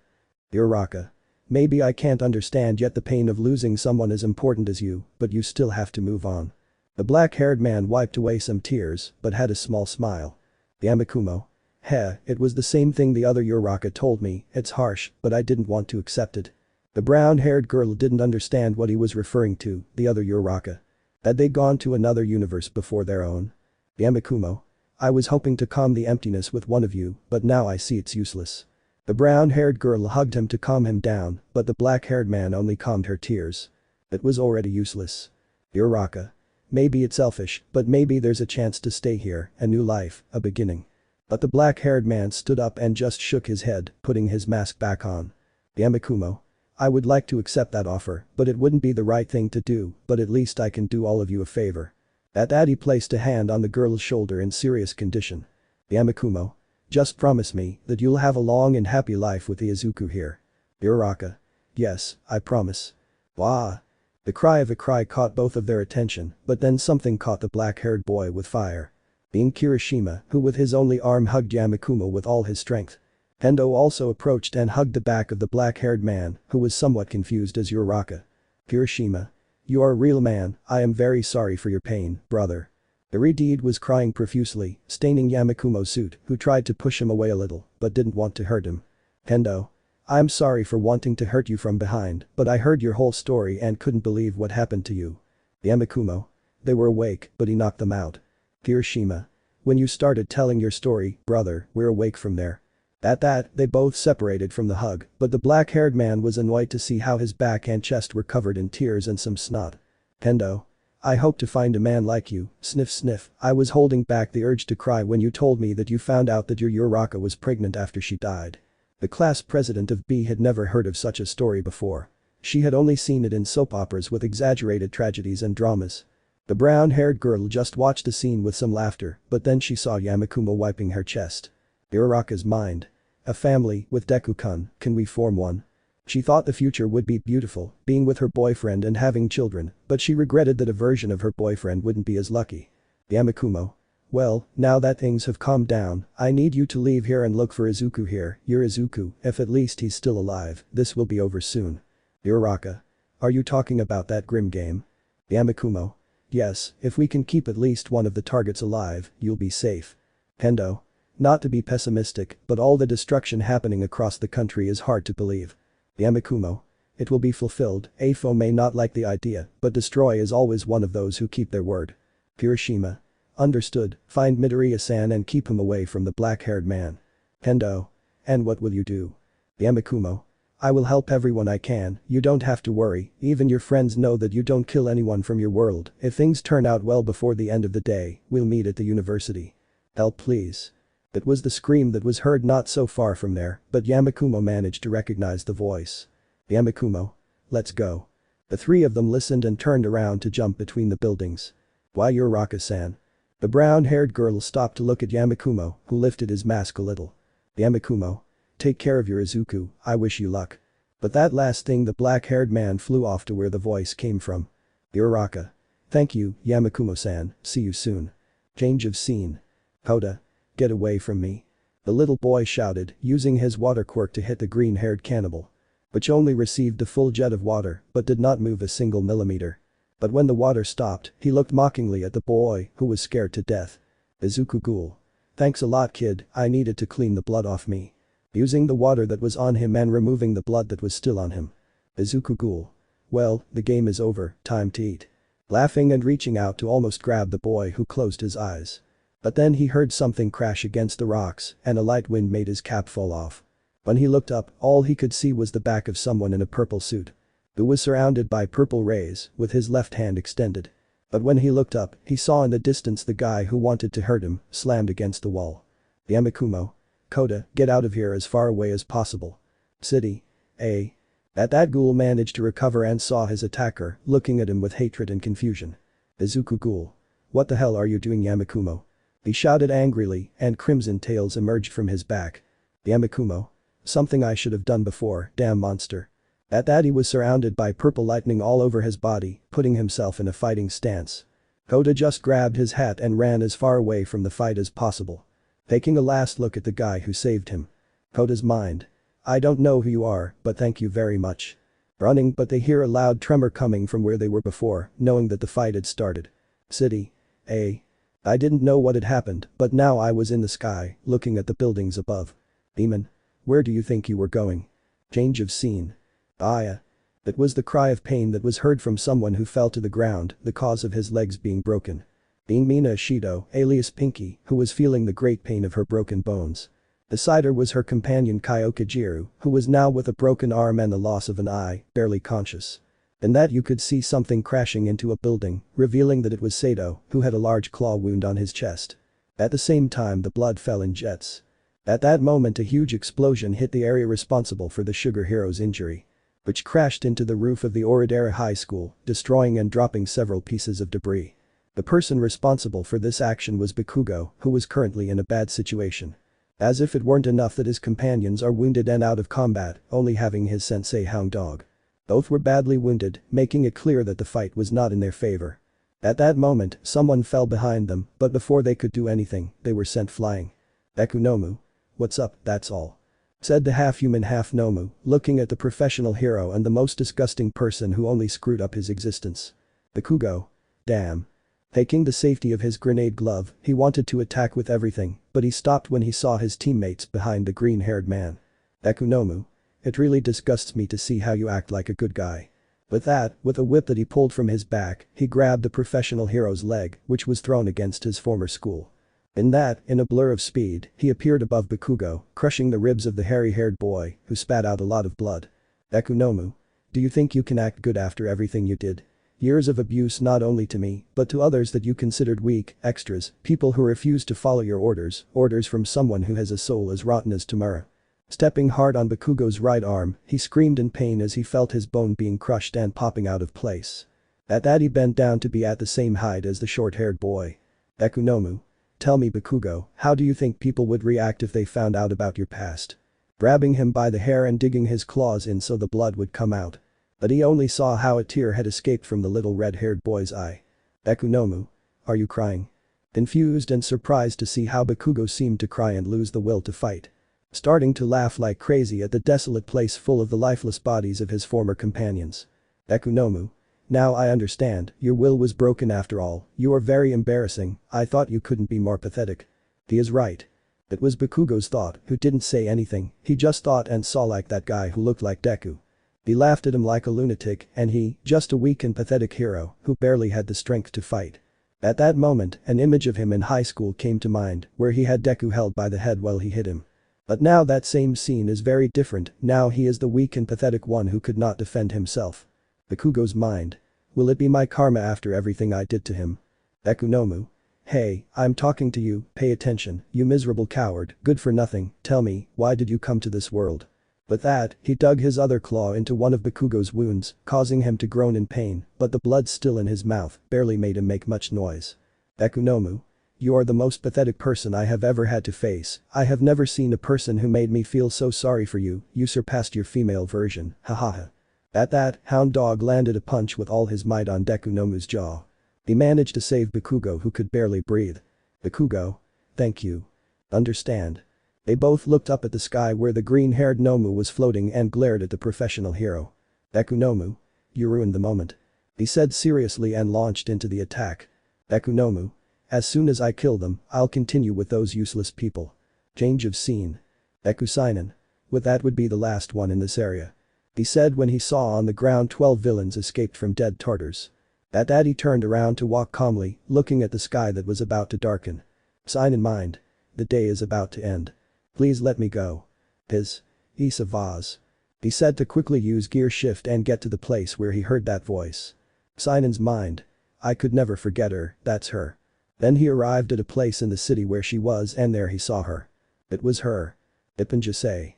Uraraka. Maybe I can't understand yet the pain of losing someone as important as you, but you still have to move on. The black-haired man wiped away some tears, but had a small smile. Yamakumo. Heh, it was the same thing the other Uraraka told me, it's harsh, but I didn't want to accept it. The brown-haired girl didn't understand what he was referring to, the other Uraraka. Had they gone to another universe before their own? Yamakumo. I was hoping to calm the emptiness with one of you, but now I see it's useless. The brown-haired girl hugged him to calm him down, but the black-haired man only calmed her tears. It was already useless. Uraraka. Maybe it's selfish, but maybe there's a chance to stay here, a new life, a beginning. But the black-haired man stood up and just shook his head, putting his mask back on. Yamakumo. I would like to accept that offer, but it wouldn't be the right thing to do, but at least I can do all of you a favor. At that he placed a hand on the girl's shoulder in serious condition. Yamakumo. Just promise me that you'll have a long and happy life with the Izuku here. Uraraka. Yes, I promise. Wah. The cry of a cry caught both of their attention, but then something caught the black-haired boy with fire. Being Kirishima, who with his only arm hugged Yamakumo with all his strength. Hendo also approached and hugged the back of the black-haired man, who was somewhat confused as Uraraka. Kirishima. You are a real man, I am very sorry for your pain, brother. Deity was crying profusely, staining Yamakumo's suit, who tried to push him away a little, but didn't want to hurt him. Hendo. I'm sorry for wanting to hurt you from behind, but I heard your whole story and couldn't believe what happened to you. Yamakumo. They were awake, but he knocked them out. Kirishima. When you started telling your story, brother, we're awake from there. At that, they both separated from the hug, but the black-haired man was annoyed to see how his back and chest were covered in tears and some snot. Hendo. I hope to find a man like you, sniff sniff, I was holding back the urge to cry when you told me that you found out that your Uraraka was pregnant after she died. The class president of B had never heard of such a story before. She had only seen it in soap operas with exaggerated tragedies and dramas. The brown-haired girl just watched the scene with some laughter, but then she saw Yamakumo wiping her chest. Uraraka's mind. A family, with Deku-kun, can we form one? She thought the future would be beautiful, being with her boyfriend and having children, but she regretted that a version of her boyfriend wouldn't be as lucky. Yamakumo. Well, now that things have calmed down, I need you to leave here and look for Izuku here, your Izuku, if at least he's still alive, this will be over soon. Uraraka. Are you talking about that grim game? Yamakumo. Yes, if we can keep at least one of the targets alive, you'll be safe. Hendo. Not to be pessimistic, but all the destruction happening across the country is hard to believe. Yamakumo. It will be fulfilled, Afo may not like the idea, but Destroy is always one of those who keep their word. Kirishima. Understood, find Midoriya-san and keep him away from the black-haired man. Hendo. And what will you do? Yamakumo. I will help everyone I can, you don't have to worry, even your friends know that you don't kill anyone from your world, if things turn out well before the end of the day, we'll meet at the university. Help please. It was the scream that was heard not so far from there, but Yamakumo managed to recognize the voice. Yamakumo. Let's go. The three of them listened and turned around to jump between the buildings. Why Uraraka-san? The brown-haired girl stopped to look at Yamakumo, who lifted his mask a little. Yamakumo. Take care of your Izuku, I wish you luck. But that last thing the black-haired man flew off to where the voice came from. Uraraka. Thank you, Yamakumo-san, see you soon. Change of scene. Koda. Get away from me. The little boy shouted, using his water quirk to hit the green-haired cannibal. Which only received a full jet of water, but did not move a single millimeter. But when the water stopped, he looked mockingly at the boy, who was scared to death. Izuku Ghoul. Thanks a lot kid, I needed to clean the blood off me. Using the water that was on him and removing the blood that was still on him. Izuku Ghoul. Well, the game is over, time to eat. Laughing and reaching out to almost grab the boy who closed his eyes. But then he heard something crash against the rocks and a light wind made his cap fall off. When he looked up, all he could see was the back of someone in a purple suit. Who was surrounded by purple rays, with his left hand extended. But when he looked up, he saw in the distance the guy who wanted to hurt him, slammed against the wall. Yamakumo. Koda, get out of here as far away as possible. City. A. That ghoul managed to recover and saw his attacker, looking at him with hatred and confusion. Izuku ghoul. What the hell are you doing, Yamakumo? He shouted angrily, and crimson tails emerged from his back. Yamakumo. Something I should have done before, damn monster. At that he was surrounded by purple lightning all over his body, putting himself in a fighting stance. Kota just grabbed his hat and ran as far away from the fight as possible. Taking a last look at the guy who saved him. Kota's mind. I don't know who you are, but thank you very much. Running, but they hear a loud tremor coming from where they were before, knowing that the fight had started. City. A. I didn't know what had happened, but now I was in the sky, looking at the buildings above. Demon. Where do you think you were going? Change of scene. Aya. It was the cry of pain that was heard from someone who fell to the ground, the cause of his legs being broken. Being Mina Ishido, alias Pinky, who was feeling the great pain of her broken bones. Beside her was her companion Kyokajiru, who was now with a broken arm and the loss of an eye, barely conscious. In that you could see something crashing into a building, revealing that it was Sato, who had a large claw wound on his chest. At the same time the blood fell in jets. At that moment a huge explosion hit the area responsible for the Sugar Hero's injury, which crashed into the roof of the Oradera High School, destroying and dropping several pieces of debris. The person responsible for this action was Bakugo, who was currently in a bad situation. As if it weren't enough that his companions are wounded and out of combat, only having his sensei Hound Dog. Both were badly wounded, making it clear that the fight was not in their favor. At that moment, someone fell behind them, but before they could do anything, they were sent flying. Ekunomu. What's up, that's all. Said the half-human half-Nomu, looking at the professional hero and the most disgusting person who only screwed up his existence. Bakugo. Damn. Taking the safety of his grenade glove, he wanted to attack with everything, but he stopped when he saw his teammates behind the green-haired man. Ekunomu. It really disgusts me to see how you act like a good guy. With that, with a whip that he pulled from his back, he grabbed the professional hero's leg, which was thrown against his former school. In a blur of speed, he appeared above Bakugo, crushing the ribs of the hairy-haired boy, who spat out a lot of blood. Ekunomu. Do you think you can act good after everything you did? Years of abuse not only to me, but to others that you considered weak, extras, people who refused to follow your orders from someone who has a soul as rotten as Tamura. Stepping hard on Bakugo's right arm, he screamed in pain as he felt his bone being crushed and popping out of place. At that he bent down to be at the same height as the short-haired boy. Ekunomu. Tell me, Bakugo, how do you think people would react if they found out about your past? Grabbing him by the hair and digging his claws in so the blood would come out. But he only saw how a tear had escaped from the little red-haired boy's eye. Ekunomu. Are you crying? Confused and surprised to see how Bakugo seemed to cry and lose the will to fight. Starting to laugh like crazy at the desolate place full of the lifeless bodies of his former companions. Ekunomu. Now I understand, your will was broken after all, you are very embarrassing, I thought you couldn't be more pathetic. He is right. It was Bakugo's thought, who didn't say anything, he just thought and saw like that guy who looked like Deku. He laughed at him like a lunatic and he, just a weak and pathetic hero, who barely had the strength to fight. At that moment, an image of him in high school came to mind, where he had Deku held by the head while he hit him. But now that same scene is very different, now he is the weak and pathetic one who could not defend himself. Bakugo's mind. Will it be my karma after everything I did to him? Ekunomu. Hey, I'm talking to you, pay attention, you miserable coward, good for nothing, tell me, why did you come to this world? With that, he dug his other claw into one of Bakugo's wounds, causing him to groan in pain, but the blood still in his mouth barely made him make much noise. Ekunomu. You are the most pathetic person I have ever had to face, I have never seen a person who made me feel so sorry for you, you surpassed your female version, hahaha. At that, Hound Dog landed a punch with all his might on Dekunomu's jaw. He managed to save Bakugo who could barely breathe. Bakugo. Thank you. Understand. They both looked up at the sky where the green-haired Nomu was floating and glared at the professional hero. Ekunomu. You ruined the moment. He said seriously and launched into the attack. Ekunomu. As soon as I kill them, I'll continue with those useless people. Change of scene. Ekuseinen. With that would be the last one in this area. He said when he saw on the ground 12 villains escaped from dead Tartars. At that he turned around to walk calmly, looking at the sky that was about to darken. Sign in mind. The day is about to end. Please let me go. Issa Vaz. He said to quickly use gear shift and get to the place where he heard that voice. Sinen's mind. I could never forget her, that's her. Then he arrived at a place in the city where she was and there he saw her. It was her. Ippenjase.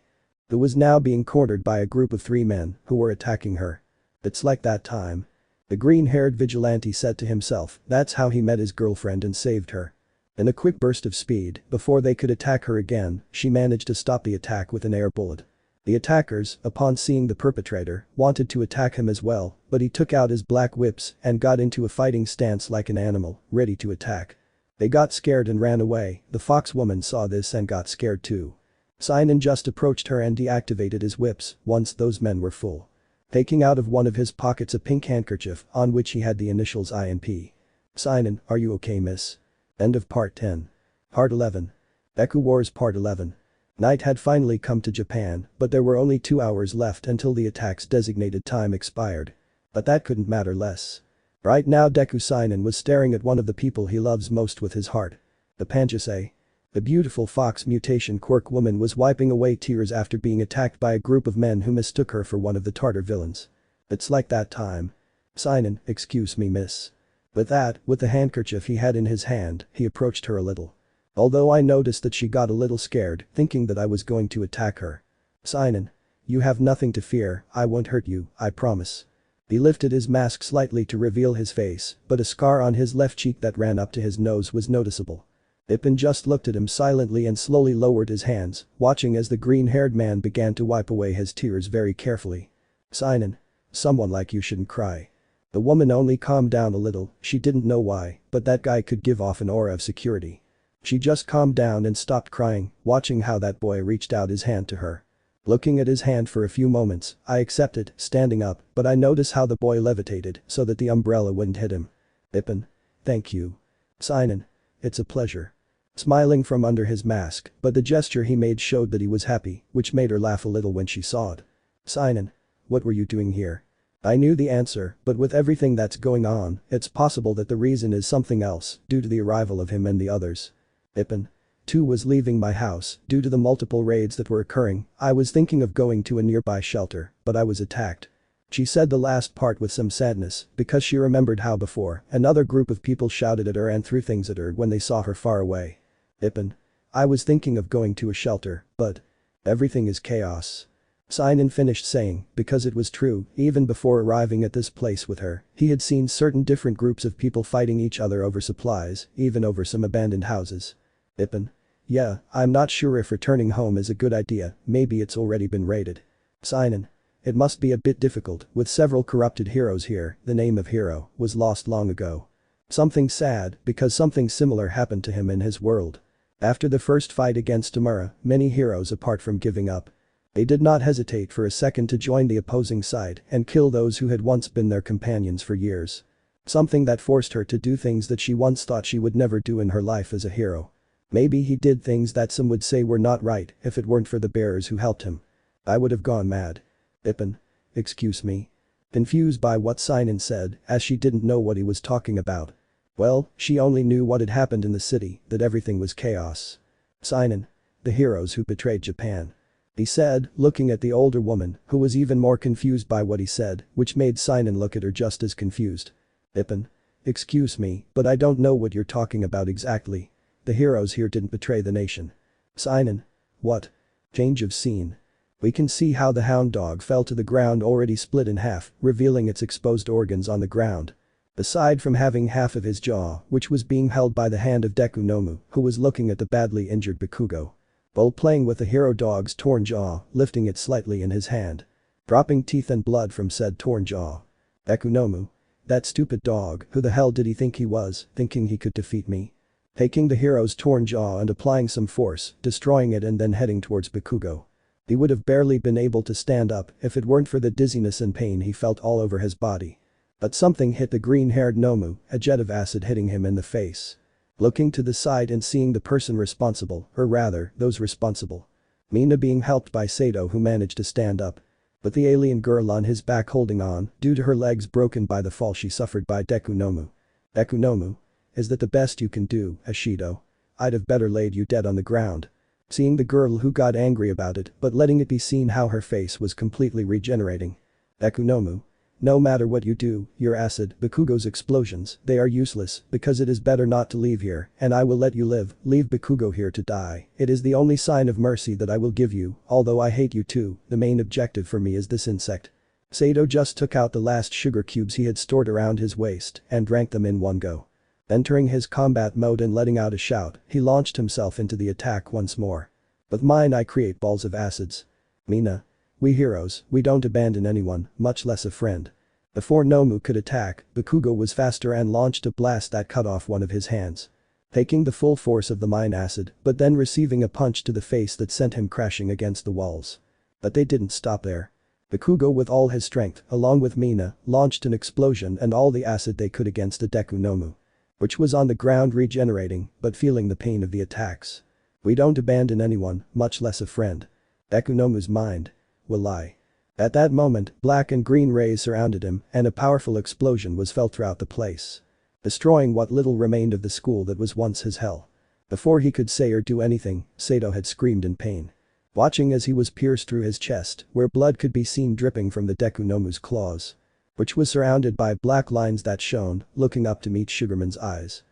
who was now being cornered by a group of 3 men who were attacking her. It's like that time. The green-haired vigilante said to himself that's how he met his girlfriend and saved her. In a quick burst of speed, before they could attack her again, she managed to stop the attack with an air bullet. The attackers, upon seeing the perpetrator, wanted to attack him as well, but he took out his black whips and got into a fighting stance like an animal, ready to attack. They got scared and ran away. The fox woman saw this and got scared too. Seinen just approached her and deactivated his whips once those men were full. Taking out of one of his pockets a pink handkerchief on which he had the initials INP. Seinen, are you okay, miss? End of part 10. Part 11. Deku Wars Part 11. Night had finally come to Japan, but there were only 2 hours left until the attack's designated time expired. But that couldn't matter less. Right now Deku Seinen was staring at one of the people he loves most with his heart. The Panjase. The beautiful fox mutation Quirk woman was wiping away tears after being attacked by a group of men who mistook her for one of the Tartar villains. It's like that time. Seinen, excuse me, miss. With that, with the handkerchief he had in his hand, he approached her a little. Although I noticed that she got a little scared, thinking that I was going to attack her. Seinen. You have nothing to fear, I won't hurt you, I promise. He lifted his mask slightly to reveal his face, but a scar on his left cheek that ran up to his nose was noticeable. Ipin just looked at him silently and slowly lowered his hands, watching as the green-haired man began to wipe away his tears very carefully. Seinen. Someone like you shouldn't cry. The woman only calmed down a little, she didn't know why, but that guy could give off an aura of security. She just calmed down and stopped crying, watching how that boy reached out his hand to her. Looking at his hand for a few moments, I accepted, standing up, but I noticed how the boy levitated so that the umbrella wouldn't hit him. Ipin. Thank you. Seinen. It's a pleasure. Smiling from under his mask, but the gesture he made showed that he was happy, which made her laugh a little when she saw it. Seinen. What were you doing here? I knew the answer, but with everything that's going on, it's possible that the reason is something else, due to the arrival of him and the others. Ipin. 2 was leaving my house, due to the multiple raids that were occurring, I was thinking of going to a nearby shelter, but I was attacked. She said the last part with some sadness, because she remembered how before, another group of people shouted at her and threw things at her when they saw her far away. Ipin. I was thinking of going to a shelter, but everything is chaos. Seinen finished saying, because it was true, even before arriving at this place with her, he had seen certain different groups of people fighting each other over supplies, even over some abandoned houses. Ipin. Yeah, I'm not sure if returning home is a good idea, maybe it's already been raided. Seinen. It must be a bit difficult, with several corrupted heroes here, the name of hero was lost long ago. Something sad, because something similar happened to him in his world. After the first fight against Tamura, many heroes apart from giving up. They did not hesitate for a second to join the opposing side and kill those who had once been their companions for years. Something that forced her to do things that she once thought she would never do in her life as a hero. Maybe he did things that some would say were not right if it weren't for the bearers who helped him. I would have gone mad. Ipin. Excuse me. Confused by what Seinen said, as she didn't know what he was talking about. Well, she only knew what had happened in the city, that everything was chaos. Seinen. The heroes who betrayed Japan. He said, looking at the older woman, who was even more confused by what he said, which made Seinen look at her just as confused. Ipin. Excuse me, but I don't know what you're talking about exactly. The heroes here didn't betray the nation. Seinen. What? Change of scene. We can see how the hound dog fell to the ground already split in half, revealing its exposed organs on the ground. Aside from having half of his jaw, which was being held by the hand of Deku Nomu, who was looking at the badly injured Bakugo. While playing with the hero dog's torn jaw, lifting it slightly in his hand. Dropping teeth and blood from said torn jaw. Deku Nomu. That stupid dog, who the hell did he think he was, thinking he could defeat me? Taking the hero's torn jaw and applying some force, destroying it and then heading towards Bakugo. He would have barely been able to stand up if it weren't for the dizziness and pain he felt all over his body. But something hit the green-haired Nomu, a jet of acid hitting him in the face. Looking to the side and seeing the person responsible, or rather, those responsible. Mina being helped by Sato who managed to stand up. But the alien girl on his back holding on, due to her legs broken by the fall she suffered by Deku Nomu. Deku Nomu. Is that the best you can do, Ashido? I'd have better laid you dead on the ground. Seeing the girl who got angry about it but letting it be seen how her face was completely regenerating. Deku Nomu. No matter what you do, your acid, Bakugo's explosions, they are useless because it is better not to leave here and I will let you live, leave Bakugo here to die. It is the only sign of mercy that I will give you, although I hate you too, the main objective for me is this insect. Saito just took out the last sugar cubes he had stored around his waist and drank them in one go. Entering his combat mode and letting out a shout, he launched himself into the attack once more. With mine I create balls of acids. Mina. We heroes, we don't abandon anyone, much less a friend. Before Nomu could attack, Bakugo was faster and launched a blast that cut off one of his hands. Taking the full force of the mine acid, but then receiving a punch to the face that sent him crashing against the walls. But they didn't stop there. Bakugo with all his strength, along with Mina, launched an explosion and all the acid they could against the Deku Nomu. Which was on the ground regenerating, but feeling the pain of the attacks. We don't abandon anyone, much less a friend. Deku Nomu's mind will lie. At that moment, black and green rays surrounded him and a powerful explosion was felt throughout the place. Destroying what little remained of the school that was once his hell. Before he could say or do anything, Saito had screamed in pain. Watching as he was pierced through his chest, where blood could be seen dripping from the Deku Nomu's claws. Which was surrounded by black lines that shone, looking up to meet Sugarman's eyes.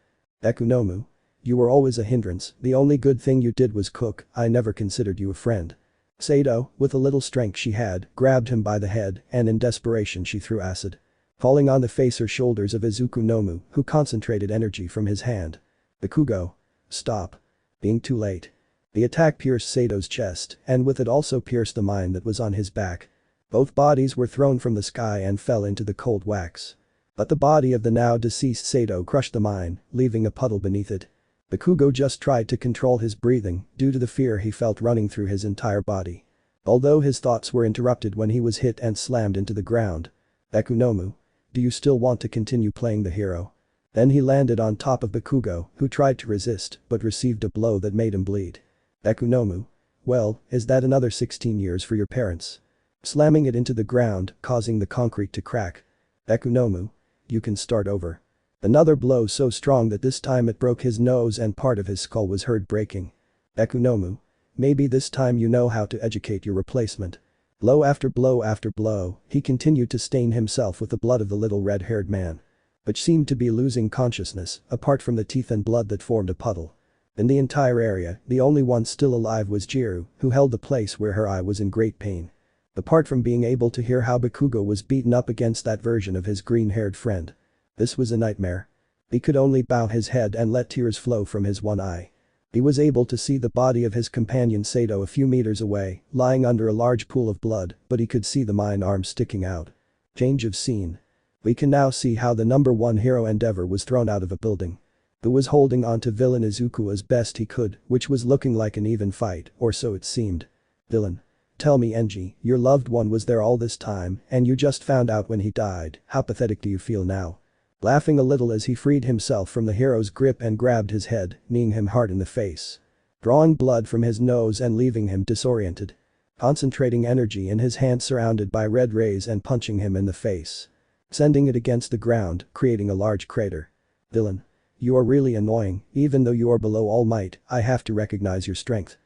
Deku Nomu. You were always a hindrance, the only good thing you did was cook, I never considered you a friend. Saito, with the little strength she had, grabbed him by the head and in desperation she threw acid. Falling on the face or shoulders of Izuku Nomu, who concentrated energy from his hand. Bakugo. Stop. Being too late. The attack pierced Sato's chest and with it also pierced the mine that was on his back. Both bodies were thrown from the sky and fell into the cold wax. But the body of the now deceased Saito crushed the mine, leaving a puddle beneath it. Bakugo just tried to control his breathing due to the fear he felt running through his entire body. Although his thoughts were interrupted when he was hit and slammed into the ground. Deku Nomu. Do you still want to continue playing the hero? Then he landed on top of Bakugo, who tried to resist but received a blow that made him bleed. Deku Nomu. Well, is that another 16 years for your parents? Slamming it into the ground, causing the concrete to crack. Deku Nomu. You can start over. Another blow so strong that this time it broke his nose and part of his skull was heard breaking. Deku Nomu. Maybe this time you know how to educate your replacement. Blow after blow after blow, he continued to stain himself with the blood of the little red-haired man. Which seemed to be losing consciousness, apart from the teeth and blood that formed a puddle. In the entire area, the only one still alive was Jiru, who held the place where her eye was in great pain. Apart from being able to hear how Bakugo was beaten up against that version of his green-haired friend. This was a nightmare. He could only bow his head and let tears flow from his one eye. He was able to see the body of his companion Saito a few meters away, lying under a large pool of blood, but he could see the mine arm sticking out. Change of scene. We can now see how the number one hero Endeavor was thrown out of a building. Who was holding on to villain Izuku as best he could, which was looking like an even fight, or so it seemed. Villain. Tell me Enji, your loved one was there all this time and you just found out when he died, how pathetic do you feel now? Laughing a little as he freed himself from the hero's grip and grabbed his head, kneeing him hard in the face. Drawing blood from his nose and leaving him disoriented. Concentrating energy in his hand surrounded by red rays and punching him in the face. Sending it against the ground, creating a large crater. Villain. You are really annoying, even though you are below All Might, I have to recognize your strength.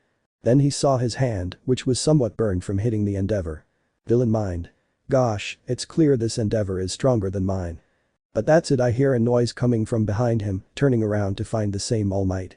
Then he saw his hand, which was somewhat burned from hitting the Endeavor. Villain mind. Gosh, it's clear this Endeavor is stronger than mine. But that's it, I hear a noise coming from behind him, turning around to find the same All Might.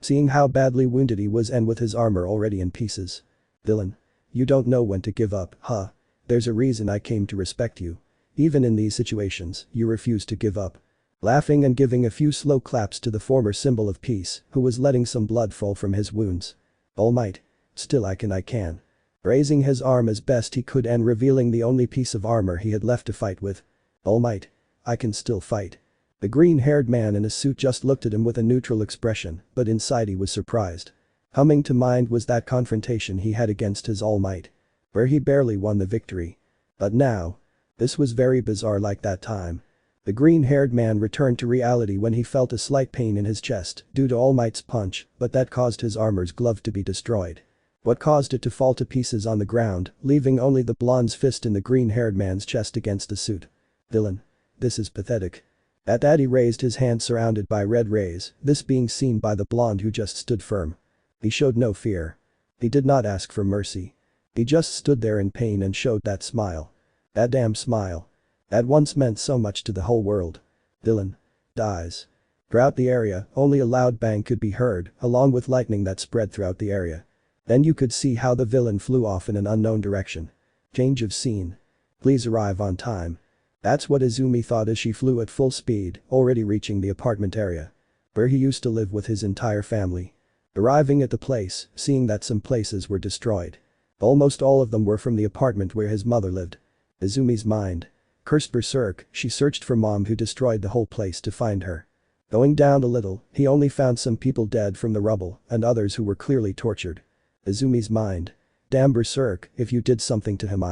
Seeing how badly wounded he was and with his armor already in pieces. Villain. You don't know when to give up, huh? There's a reason I came to respect you. Even in these situations, you refuse to give up. Laughing and giving a few slow claps to the former symbol of peace, who was letting some blood fall from his wounds. All Might. Still I can. Raising his arm as best he could and revealing the only piece of armor he had left to fight with. All Might. I can still fight. The green-haired man in a suit just looked at him with a neutral expression, but inside he was surprised. Coming to mind was that confrontation he had against his All Might. Where he barely won the victory. But now. This was very bizarre like that time. The green-haired man returned to reality when he felt a slight pain in his chest due to All Might's punch, but that caused his armor's glove to be destroyed. What caused it to fall to pieces on the ground, leaving only the blonde's fist in the green-haired man's chest against the suit. Villain. This is pathetic. At that he raised his hand surrounded by red rays, this being seen by the blonde who just stood firm. He showed no fear. He did not ask for mercy. He just stood there in pain and showed that smile. That damn smile. That once meant so much to the whole world. Villain. Dies. Throughout the area, only a loud bang could be heard, along with lightning that spread throughout the area. Then you could see how the villain flew off in an unknown direction. Change of scene. Please arrive on time. That's what Izumi thought as she flew at full speed, already reaching the apartment area. Where he used to live with his entire family. Arriving at the place, seeing that some places were destroyed. Almost all of them were from the apartment where his mother lived. Izumi's mind. Cursed berserk, she searched for mom who destroyed the whole place to find her. Going down a little, he only found some people dead from the rubble and others who were clearly tortured. Izumi's mind. Damn berserk, if you did something to him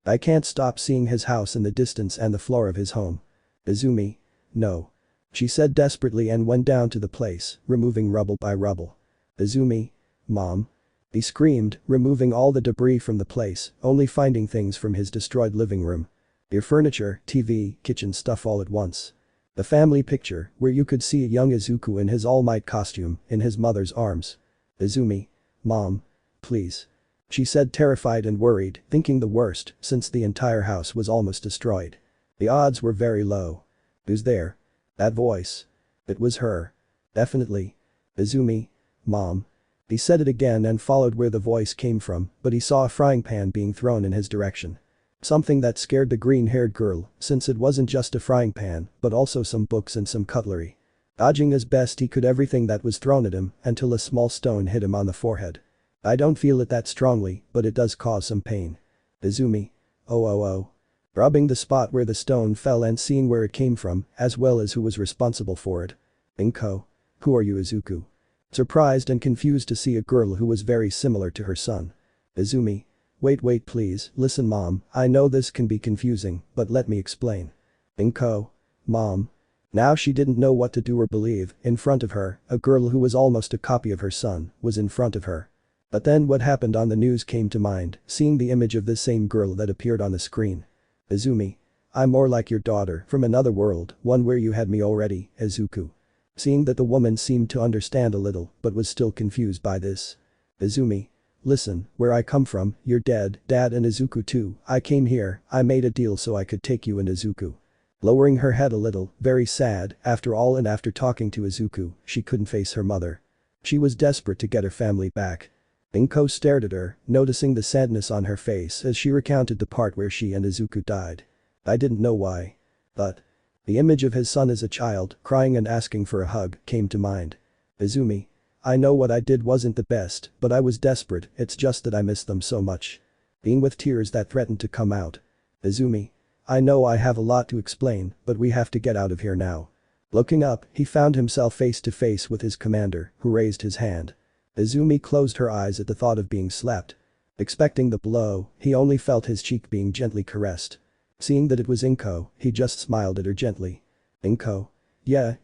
I can't stop seeing his house in the distance and the floor of his home. Izumi. No. She said desperately and went down to the place, removing rubble by rubble. Izumi. Mom. He screamed, removing all the debris from the place, only finding things from his destroyed living room. Your furniture, TV, kitchen stuff all at once. The family picture, where you could see a young Izuku in his Almight costume, in his mother's arms. Izumi. Mom. Please. She said terrified and worried, thinking the worst, since the entire house was almost destroyed. The odds were very low. Who's there? That voice. It was her. Definitely. Izumi. Mom. He said it again and followed where the voice came from, but he saw a frying pan being thrown in his direction. Something that scared the green-haired girl, since it wasn't just a frying pan, but also some books and some cutlery. Dodging as best he could everything that was thrown at him until a small stone hit him on the forehead. I don't feel it that strongly, but it does cause some pain. Izumi. Oh. Rubbing the spot where the stone fell and seeing where it came from, as well as who was responsible for it. Inko. Who are you, Izuku? Surprised and confused to see a girl who was very similar to her son. Izumi. Wait please, listen mom, I know this can be confusing, but let me explain. Inko. Mom. Now she didn't know what to do or believe, in front of her, a girl who was almost a copy of her son, was in front of her. But then what happened on the news came to mind, seeing the image of this same girl that appeared on the screen. Izumi. I'm more like your daughter, from another world, one where you had me already, Izuku. Seeing that the woman seemed to understand a little, but was still confused by this. Izumi. Listen, where I come from, you're dead, Dad and Izuku too, I came here, I made a deal so I could take you and Izuku. Lowering her head a little, very sad, after all and after talking to Izuku, she couldn't face her mother. She was desperate to get her family back. Inko stared at her, noticing the sadness on her face as she recounted the part where she and Izuku died. I didn't know why. But. The image of his son as a child, crying and asking for a hug, came to mind. Izumi. I know what I did wasn't the best, but I was desperate, it's just that I miss them so much. Being with tears that threatened to come out. Izumi. I know I have a lot to explain, but we have to get out of here now. Looking up, he found himself face to face with his commander, who raised his hand. Izumi closed her eyes at the thought of being slapped. Expecting the blow, he only felt his cheek being gently caressed. Seeing that it was Inko, he just smiled at her gently. Inko. Yeah,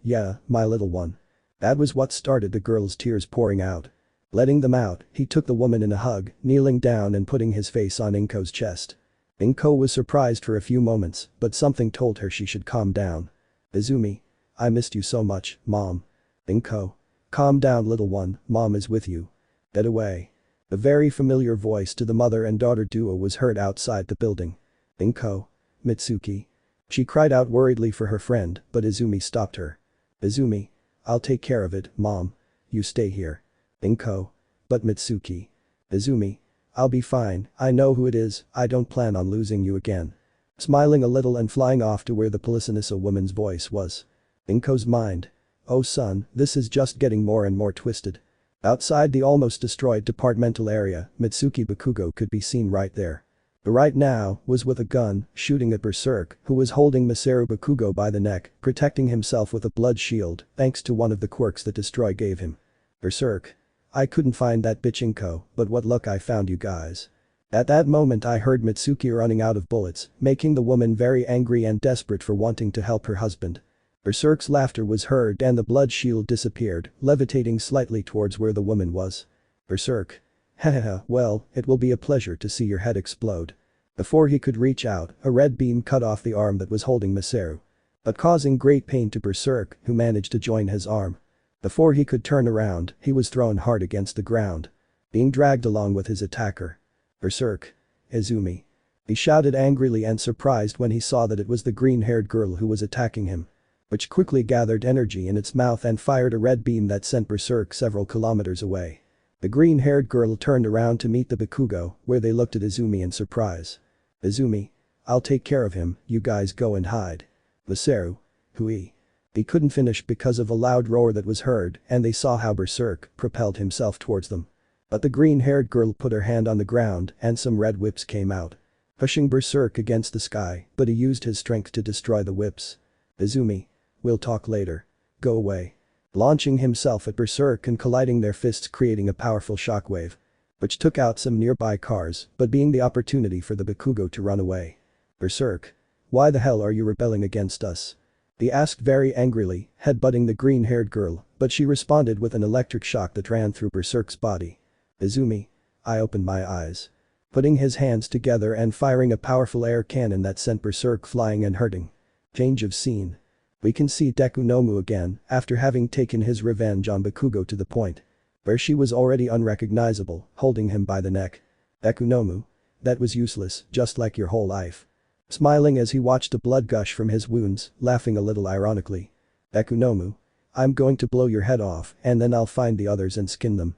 my little one. That was what started the girl's tears pouring out. Letting them out, he took the woman in a hug, kneeling down and putting his face on Inko's chest. Inko was surprised for a few moments, but something told her she should calm down. Izumi. I missed you so much, Mom. Inko. Calm down little one, Mom is with you. Get away. A very familiar voice to the mother and daughter duo was heard outside the building. Inko. Mitsuki. She cried out worriedly for her friend, but Izumi stopped her. Izumi. I'll take care of it, Mom. You stay here. Inko. But Mitsuki. Izumi. I'll be fine, I know who it is, I don't plan on losing you again. Smiling a little and flying off to where the Policinissa woman's voice was. Inko's mind. Oh son, this is just getting more and more twisted. Outside the almost destroyed departmental area, Mitsuki Bakugo could be seen right there. But right now, was with a gun, shooting at Berserk, who was holding Masaru Bakugo by the neck, protecting himself with a blood shield, thanks to one of the quirks that Destroy gave him. Berserk. I couldn't find that bitch Inko, but what luck I found you guys. At that moment I heard Mitsuki running out of bullets, making the woman very angry and desperate for wanting to help her husband. Berserk's laughter was heard and the blood shield disappeared, levitating slightly towards where the woman was. Berserk. Hahaha, well, it will be a pleasure to see your head explode. Before he could reach out, a red beam cut off the arm that was holding Masaru. But causing great pain to Berserk, who managed to join his arm. Before he could turn around, he was thrown hard against the ground. Being dragged along with his attacker. Berserk. Izumi. He shouted angrily and surprised when he saw that it was the green-haired girl who was attacking him, which quickly gathered energy in its mouth and fired a red beam that sent Berserk several kilometers away. The green-haired girl turned around to meet the Bakugo, where they looked at Izumi in surprise. "Izumi. I'll take care of him, you guys go and hide." Vaseru. Hui. He couldn't finish because of a loud roar that was heard and they saw how Berserk propelled himself towards them. But the green-haired girl put her hand on the ground and some red whips came out, pushing Berserk against the sky, but he used his strength to destroy the whips. "Izumi. We'll talk later. Go away." Launching himself at Berserk and colliding their fists creating a powerful shockwave, which took out some nearby cars but being the opportunity for the Bakugo to run away. "Berserk. Why the hell are you rebelling against us?" He asked very angrily, headbutting the green-haired girl, but she responded with an electric shock that ran through Berserk's body. "Izumi." I opened my eyes. Putting his hands together and firing a powerful air cannon that sent Berserk flying and hurting. Change of scene. We can see Deku Nomu again after having taken his revenge on Bakugo to the point where she was already unrecognizable, holding him by the neck. "Deku Nomu. That was useless, just like your whole life." Smiling as he watched the blood gush from his wounds, laughing a little ironically. "Deku Nomu. I'm going to blow your head off and then I'll find the others and skin them."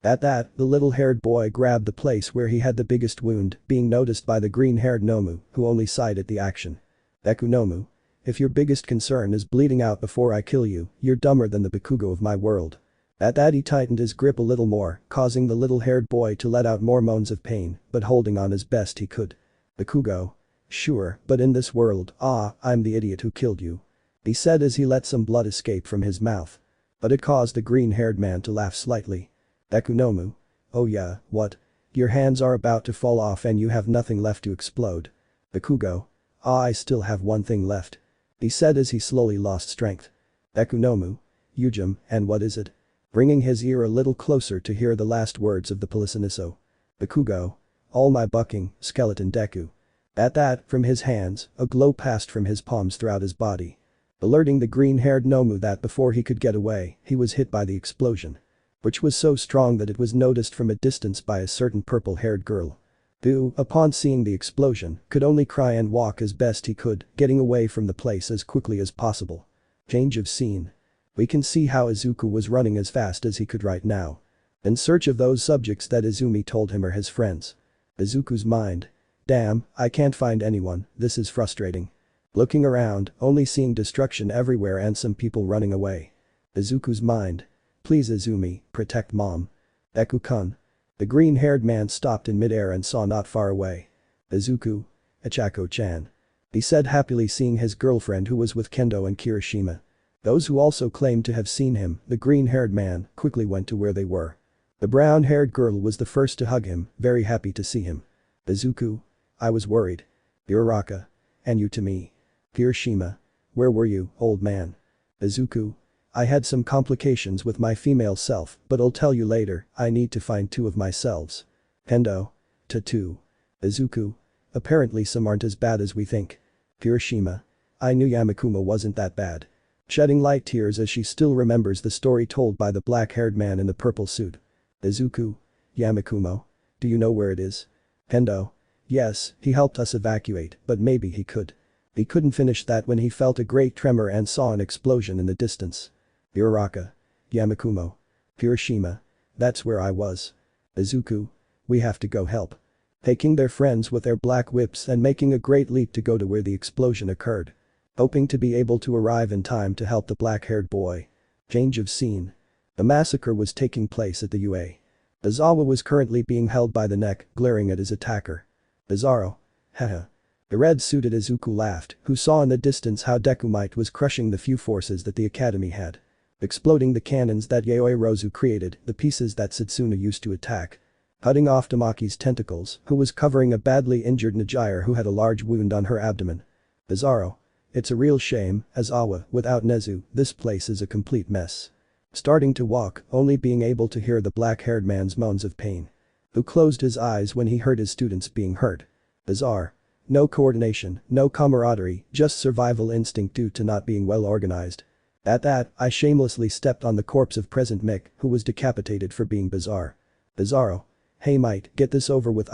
At that, the little-haired boy grabbed the place where he had the biggest wound, being noticed by the green-haired Nomu, who only sighed at the action. "Deku Nomu. If your biggest concern is bleeding out before I kill you, you're dumber than the Bakugo of my world." At that he tightened his grip a little more, causing the little-haired boy to let out more moans of pain, but holding on as best he could. "Bakugo. Sure, but in this world, I'm the idiot who killed you," he said as he let some blood escape from his mouth. But it caused the green-haired man to laugh slightly. "Deku Nomu. Oh yeah, what? Your hands are about to fall off and you have nothing left to explode." Bakugo. I still have one thing left," he said as he slowly lost strength. "Deku Nomu. Yujim, and what is it?" Bringing his ear a little closer to hear the last words of the Polisoniso. "Bakugo. All my bucking, skeleton Deku." At that, from his hands, a glow passed from his palms throughout his body, alerting the green-haired Nomu that before he could get away, he was hit by the explosion, which was so strong that it was noticed from a distance by a certain purple-haired girl, who, upon seeing the explosion, could only cry and walk as best he could, getting away from the place as quickly as possible. Change of scene. We can see how Izuku was running as fast as he could right now, in search of those subjects that Izumi told him are his friends. Izuku's mind. "Damn, I can't find anyone, this is frustrating." Looking around, only seeing destruction everywhere and some people running away. Izuku's mind. "Please Izumi, protect mom." "Deku-kun." The green-haired man stopped in midair and saw not far away. "Izuku. Ichako-chan." He said happily seeing his girlfriend who was with Kendo and Kirishima. Those who also claimed to have seen him, the green-haired man, quickly went to where they were. The brown-haired girl was the first to hug him, very happy to see him. "Izuku. I was worried." Uraraka. "And you to me." Kirishima. "Where were you, old man?" Izuku. "I had some complications with my female self, but I'll tell you later, I need to find two of my selves." Kendo. "Tattoo." Izuku. "Apparently some aren't as bad as we think." Kirishima. "I knew Yamakuma wasn't that bad." Shedding light tears as she still remembers the story told by the black-haired man in the purple suit. Izuku. "Yamakumo. Do you know where it is?" Kendo. "Yes, he helped us evacuate, but maybe he could." He couldn't finish that when he felt a great tremor and saw an explosion in the distance. Uraraka. "Yamakumo." Kirishima. "That's where I was." Izuku. "We have to go help." Taking their friends with their black whips and making a great leap to go to where the explosion occurred, hoping to be able to arrive in time to help the black-haired boy. Change of scene. The massacre was taking place at the UA. Izawa was currently being held by the neck, glaring at his attacker. "Bizarro. Haha." The red-suited Izuku laughed, who saw in the distance how Deku was crushing the few forces that the academy had, exploding the cannons that Yayoi Rozu created, the pieces that Setsuna used to attack, cutting off Tamaki's tentacles, who was covering a badly injured Najire who had a large wound on her abdomen. Bizarro. "It's a real shame, Azawa, without Nezu, this place is a complete mess." Starting to walk, only being able to hear the black-haired man's moans of pain, who closed his eyes when he heard his students being hurt. Bizarre. No coordination, no camaraderie, just survival instinct due to not being well organized. At that, I shamelessly stepped on the corpse of Present Mick, who was decapitated for being bizarre. Bizarro. "Hey Might, get this over with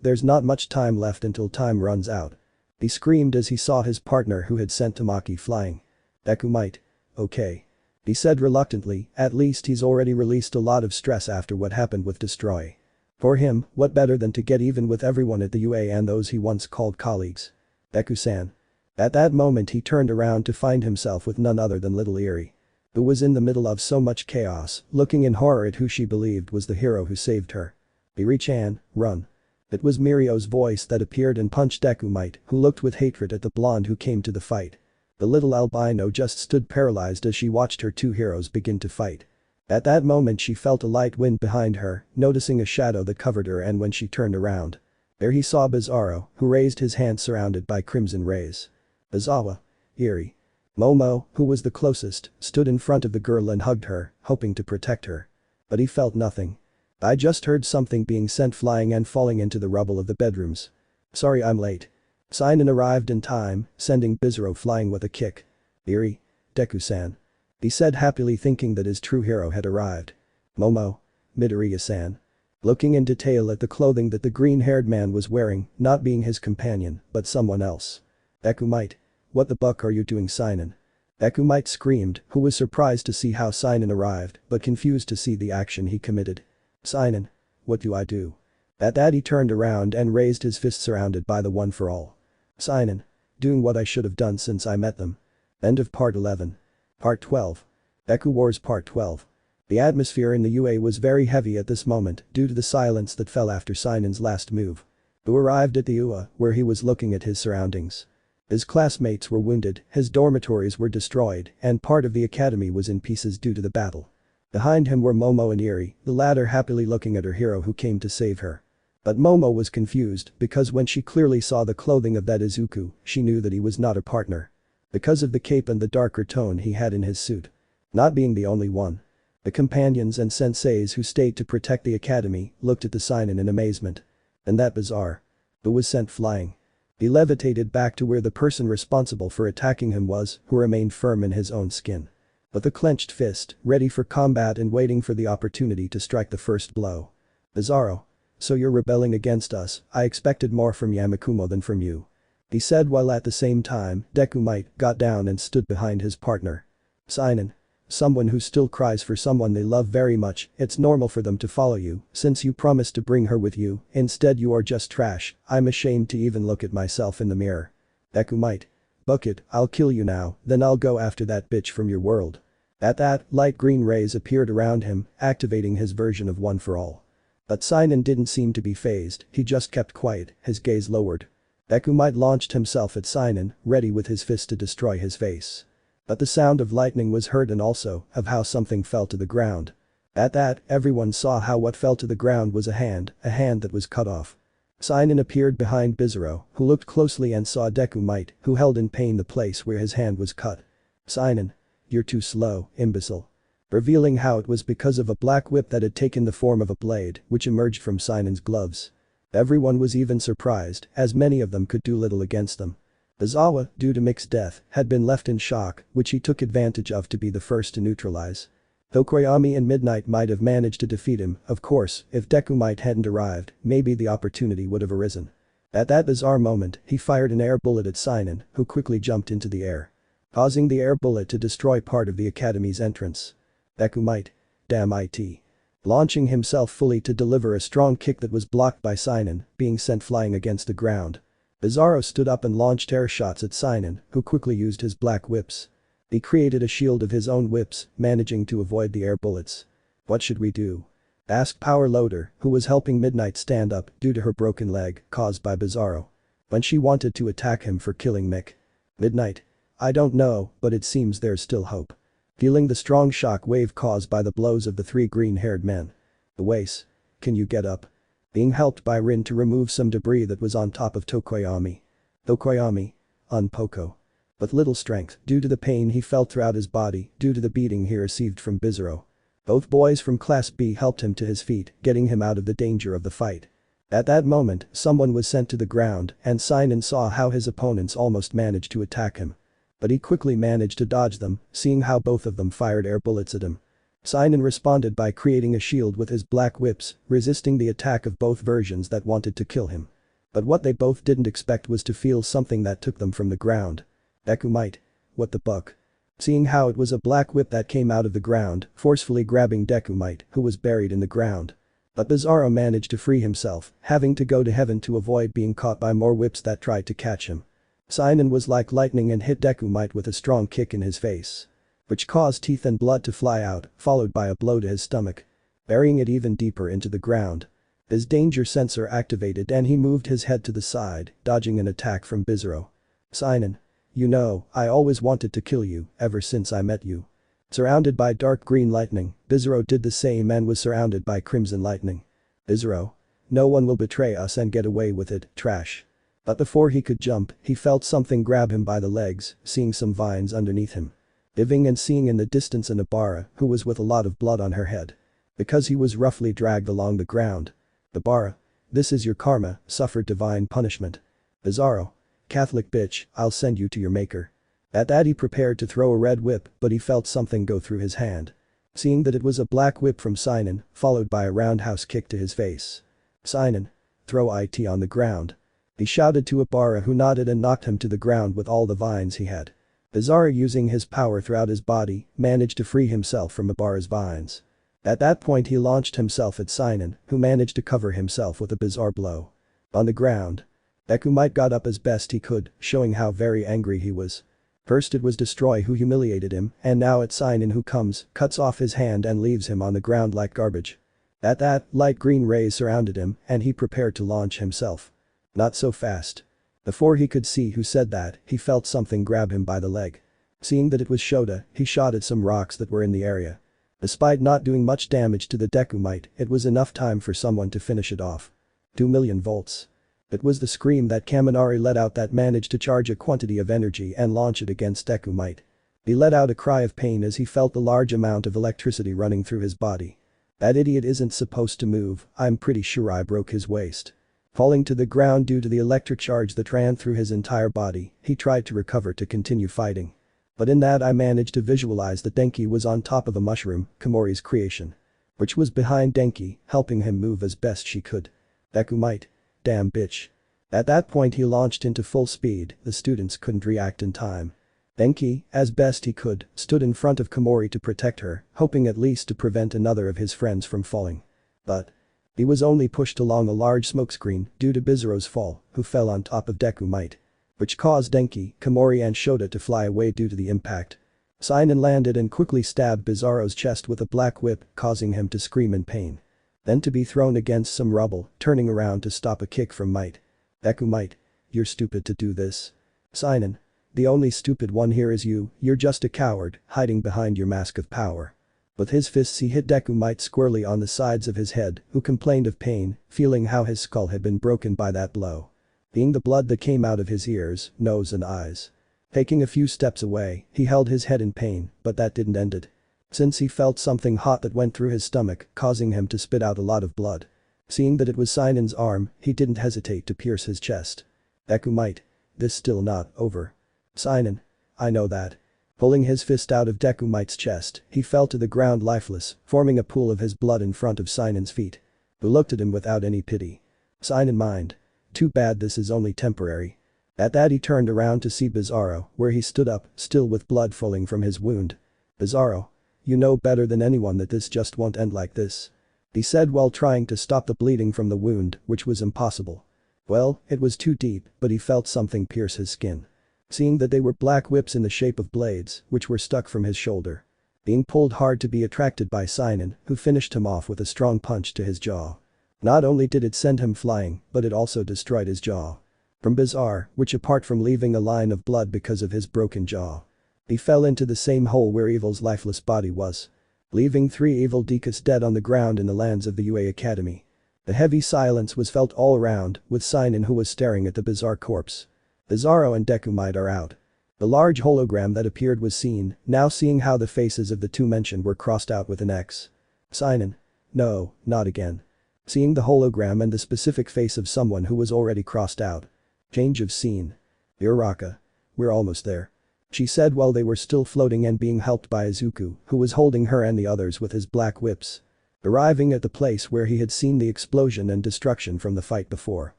there's not much time left until time runs out." He screamed as he saw his partner who had sent Tamaki flying. "Deku Might. Okay." He said reluctantly, at least he's already released a lot of stress after what happened with Destroy. For him, what better than to get even with everyone at the UA and those he once called colleagues. Deku-san. At that moment he turned around to find himself with none other than little Eri, who was in the middle of so much chaos, looking in horror at who she believed was the hero who saved her. "Eri-chan, run." It was Mirio's voice that appeared and punched Deku Might, who looked with hatred at the blonde who came to the fight. The little albino just stood paralyzed as she watched her two heroes begin to fight. At that moment she felt a light wind behind her, noticing a shadow that covered her, and when she turned around, there he saw Bizarro, who raised his hand surrounded by crimson rays. Izawa. Eri. Momo, who was the closest, stood in front of the girl and hugged her, hoping to protect her. But he felt nothing. "I just heard something being sent flying and falling into the rubble of the bedrooms. Sorry I'm late." Seinen arrived in time, sending Bizarro flying with a kick. "Eri. Deku-san." He said happily, thinking that his true hero had arrived. "Momo. Midoriya-san." Looking in detail at the clothing that the green-haired man was wearing, not being his companion, but someone else. "Deku Might. What the buck are you doing, Seinen?" Deku Might screamed, who was surprised to see how Seinen arrived, but confused to see the action he committed. "Seinen. What do I do?" At that he turned around and raised his fist surrounded by the One for All. "Seinen. Doing what I should have done since I met them." End of Part 11. Part 12. Deku Wars Part 12. The atmosphere in the UA was very heavy at this moment due to the silence that fell after Seinen's last move. Who arrived at the UA, where he was looking at his surroundings. His classmates were wounded, his dormitories were destroyed, and part of the academy was in pieces due to the battle. Behind him were Momo and Eri, the latter happily looking at her hero who came to save her. But Momo was confused because when she clearly saw the clothing of that Izuku, she knew that he was not a partner. Because of the cape and the darker tone he had in his suit. Not being the only one. The companions and senseis who stayed to protect the academy looked at the Seinen in amazement. And that Bizarre. Who was sent flying. He levitated back to where the person responsible for attacking him was, who remained firm in his own skin. With a clenched fist, ready for combat and waiting for the opportunity to strike the first blow. "Bizarro. So you're rebelling against us, I expected more from Yamakumo than from you." He said while at the same time, Deku Might got down and stood behind his partner. "Seinen. Someone who still cries for someone they love very much, it's normal for them to follow you, since you promised to bring her with you, instead you are just trash, I'm ashamed to even look at myself in the mirror." Deku Might. "Bucket, I'll kill you now, then I'll go after that bitch from your world." At that, light green rays appeared around him, activating his version of One for All. But Seinen didn't seem to be fazed, he just kept quiet, his gaze lowered. Deku Might launched himself at Seinen, ready with his fist to destroy his face. But the sound of lightning was heard and also of how something fell to the ground. At that, everyone saw how what fell to the ground was a hand that was cut off. Seinen appeared behind Bizarro, who looked closely and saw Deku Might, who held in pain the place where his hand was cut. "Seinen. You're too slow, imbecile." Revealing how it was because of a black whip that had taken the form of a blade, which emerged from Seinen's gloves. Everyone was even surprised, as many of them could do little against them. Izawa, due to Mick's death, had been left in shock, which he took advantage of to be the first to neutralize. Though Koyami and Midnight might have managed to defeat him, of course, if Deku Might hadn't arrived, maybe the opportunity would have arisen. At that bizarre moment, he fired an air bullet at Seinen, who quickly jumped into the air. Causing the air bullet to destroy part of the academy's entrance. Deku Might. Damn it. Launching himself fully to deliver a strong kick that was blocked by Seinen, being sent flying against the ground. Bizarro stood up and launched air shots at Seinen, who quickly used his black whips. He created a shield of his own whips, managing to avoid the air bullets. "What should we do?" asked Power Loader, who was helping Midnight stand up due to her broken leg caused by Bizarro. When she wanted to attack him for killing Mick. Midnight. "I don't know, but it seems there's still hope." Feeling the strong shock wave caused by the blows of the three green-haired men. "Uwais. Can you get up?" Being helped by Rin to remove some debris that was on top of Tokoyami. Tokoyami. On Poco. With little strength due to the pain he felt throughout his body due to the beating he received from Bizarro. Both boys from Class B helped him to his feet, getting him out of the danger of the fight. At that moment, someone was sent to the ground and Seinen saw how his opponents almost managed to attack him. But he quickly managed to dodge them, seeing how both of them fired air bullets at him. Seinen responded by creating a shield with his black whips, resisting the attack of both versions that wanted to kill him. But what they both didn't expect was to feel something that took them from the ground. Deku might. What the buck? Seeing how it was a black whip that came out of the ground, forcefully grabbing Deku might, who was buried in the ground. But Bizarro managed to free himself, having to go to heaven to avoid being caught by more whips that tried to catch him. Seinen was like lightning and hit Deku might with a strong kick in his face, which caused teeth and blood to fly out, followed by a blow to his stomach, burying it even deeper into the ground. His danger sensor activated and he moved his head to the side, dodging an attack from Bizarro. Seinen. You know, I always wanted to kill you, ever since I met you. Surrounded by dark green lightning, Bizarro did the same and was surrounded by crimson lightning. Bizarro. No one will betray us and get away with it, trash. But before he could jump, he felt something grab him by the legs, seeing some vines underneath him. Living and seeing in the distance an Abara, who was with a lot of blood on her head. Because he was roughly dragged along the ground. Abara. This is your karma, suffered divine punishment. Bizarro. Catholic bitch, I'll send you to your maker. At that he prepared to throw a red whip but he felt something go through his hand. Seeing that it was a black whip from Seinen, followed by a roundhouse kick to his face. Seinen. Throw it on the ground. He shouted to Abara who nodded and knocked him to the ground with all the vines he had. Bizarro using his power throughout his body, managed to free himself from Abara's vines. At that point he launched himself at Seinen, who managed to cover himself with a bizarre blow. On the ground. Deku might got up as best he could, showing how very angry he was. First it was Destroy who humiliated him, and now it's Seinen who comes, cuts off his hand and leaves him on the ground like garbage. At that, light green rays surrounded him and he prepared to launch himself. Not so fast. Before he could see who said that, he felt something grab him by the leg. Seeing that it was Shota, he shot at some rocks that were in the area. Despite not doing much damage to the Deku might, it was enough time for someone to finish it off. 2 million volts. It was the scream that Kaminari let out that managed to charge a quantity of energy and launch it against Deku might. He let out a cry of pain as he felt the large amount of electricity running through his body. That idiot isn't supposed to move, I'm pretty sure I broke his waist. Falling to the ground due to the electric charge that ran through his entire body, he tried to recover to continue fighting. But in that I managed to visualize that Denki was on top of a mushroom, Komori's creation. Which was behind Denki, helping him move as best she could. Deku might. Damn bitch. At that point he launched into full speed, the students couldn't react in time. Denki, as best he could, stood in front of Komori to protect her, hoping at least to prevent another of his friends from falling. But he was only pushed along a large smokescreen due to Bizarro's fall, who fell on top of Deku might. Which caused Denki, Komori and Shota to fly away due to the impact. Seinen landed and quickly stabbed Bizarro's chest with a black whip, causing him to scream in pain. Then to be thrown against some rubble, turning around to stop a kick from Might. Deku might. You're stupid to do this. Seinen. The only stupid one here is you, you're just a coward, hiding behind your mask of power. With his fists he hit Deku might squarely on the sides of his head, who complained of pain, feeling how his skull had been broken by that blow. Being the blood that came out of his ears, nose and eyes. Taking a few steps away, he held his head in pain, but that didn't end it. Since he felt something hot that went through his stomach, causing him to spit out a lot of blood. Seeing that it was Seinen's arm, he didn't hesitate to pierce his chest. Deku might. This still not over. Seinen. I know that. Pulling his fist out of Deku might's chest, he fell to the ground lifeless, forming a pool of his blood in front of Seinen's feet. Who looked at him without any pity. Seinen mind. Too bad this is only temporary. At that he turned around to see Bizarro, where he stood up, still with blood falling from his wound. Bizarro. You know better than anyone that this just won't end like this. He said while trying to stop the bleeding from the wound, which was impossible. Well, it was too deep, but he felt something pierce his skin. Seeing that they were black whips in the shape of blades, which were stuck from his shoulder. Being pulled hard to be attracted by Seinen, who finished him off with a strong punch to his jaw. Not only did it send him flying, but it also destroyed his jaw. From Bizarre, which apart from leaving a line of blood because of his broken jaw. He fell into the same hole where Evil's lifeless body was. Leaving 3 evil Dekus dead on the ground in the lands of the UA Academy. The heavy silence was felt all around, with Seinen who was staring at the Bizarre corpse. Bizarro and Deku might are out. The large hologram that appeared was seen, now seeing how the faces of the two mentioned were crossed out with an X. Seinen. No, not again. Seeing the hologram and the specific face of someone who was already crossed out. Change of scene. Uraraka. We're almost there. she said while they were still floating and being helped by Izuku, who was holding her and the others with his black whips. Arriving at the place where he had seen the explosion and destruction from the fight before.